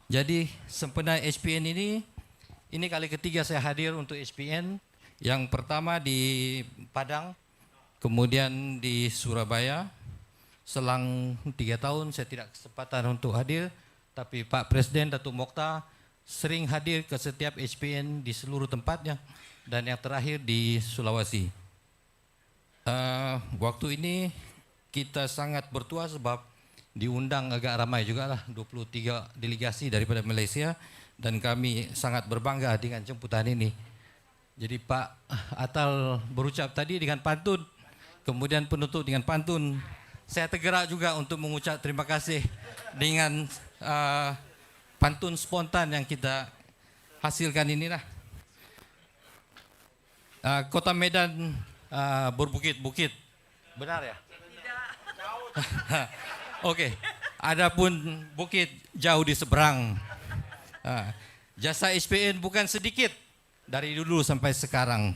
Jadi sempena HPN ini kali ketiga saya hadir untuk HPN. Yang pertama di Padang, kemudian di Surabaya. Selang 3 tahun saya tidak kesempatan untuk hadir, tapi Pak Presiden Datuk Mokhtar sering hadir ke setiap HPN di seluruh tempatnya, dan yang terakhir di Sulawesi. Waktu ini kita sangat bertuah sebab diundang agak ramai juga lah, 23 delegasi daripada Malaysia, dan kami sangat berbangga dengan jemputan ini. Jadi Pak Atal berucap tadi dengan pantun, kemudian penutup dengan pantun. Saya tergerak juga untuk mengucap terima kasih dengan pantun spontan yang kita hasilkan inilah. Kota Medan berbukit-bukit, benar ya? Tidak. Oke, adapun bukit jauh di seberang. Jasa HPN bukan sedikit dari dulu sampai sekarang.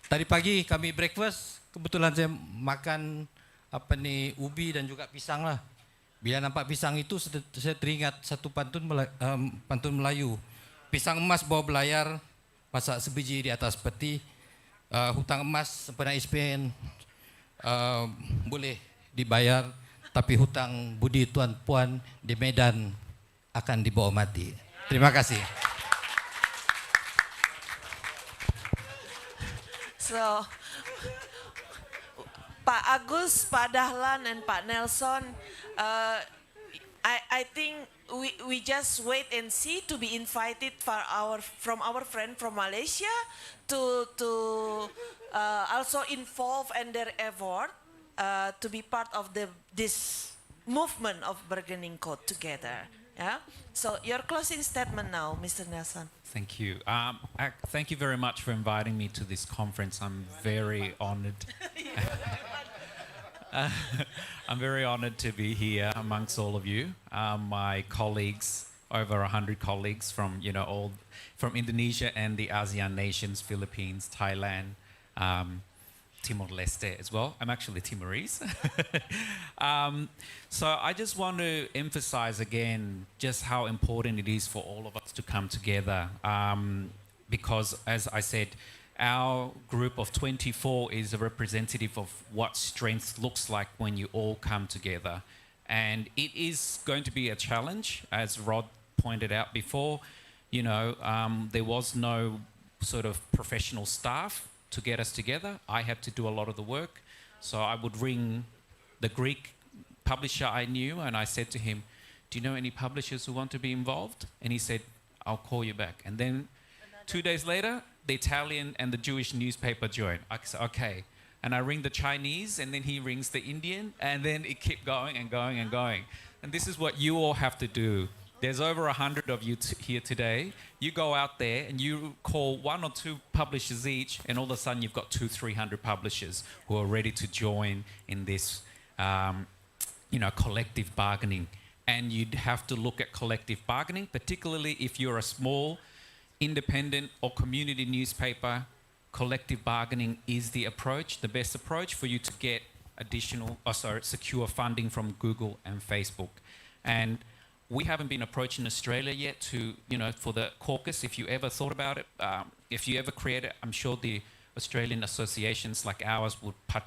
Tadi pagi kami breakfast, kebetulan saya makan ubi dan juga pisang lah. Bila nampak pisang itu saya teringat satu pantun Melayu. Pisang emas bawa belayar, masak sebiji di atas peti. Hutang emas sempena HPN boleh dibayar, tapi hutang budi tuan puan di Medan akan dibawa mati. Terima kasih. So, Pak Agus, Pak Dahlan, and Pak Nelson, I think we just wait and see to be invited from our friend from Malaysia to also involve in their effort to be part of this movement of bargaining code together. Yeah. So your closing statement now, Mr. Nelson. Thank you. Thank you very much for inviting me to this conference. I'm very honored. I'm very honored to be here amongst all of you, my colleagues, over 100 colleagues from from Indonesia and the ASEAN nations, Philippines, Thailand, Timor-Leste as well. I'm actually Timorese. So I just want to emphasize again just how important it is for all of us to come together, because as I said, our group of 24 is a representative of what strength looks like when you all come together. And it is going to be a challenge, as Rod pointed out before. You know, there was no sort of professional staff to get us together. I had to do a lot of the work. So I would ring the Greek publisher I knew, and I said to him, do you know any publishers who want to be involved? And he said, I'll call you back. And then 2 days later, the Italian and the Jewish newspaper joined. I said, okay. And I ring the Chinese, and then he rings the Indian, and then it kept going and going and going. And this is what you all have to do. There's over 100 of you here today. You go out there and you call 1 or 2 publishers each, and all of a sudden you've got 200-300 publishers who are ready to join in this, collective bargaining. And you'd have to look at collective bargaining, particularly if you're a small, independent or community newspaper. Collective bargaining is the approach, the best approach for you to get secure funding from Google and Facebook. And we haven't been approached in Australia yet to, for the caucus. If you ever thought about it, if you ever create it, I'm sure the Australian associations like ours would participate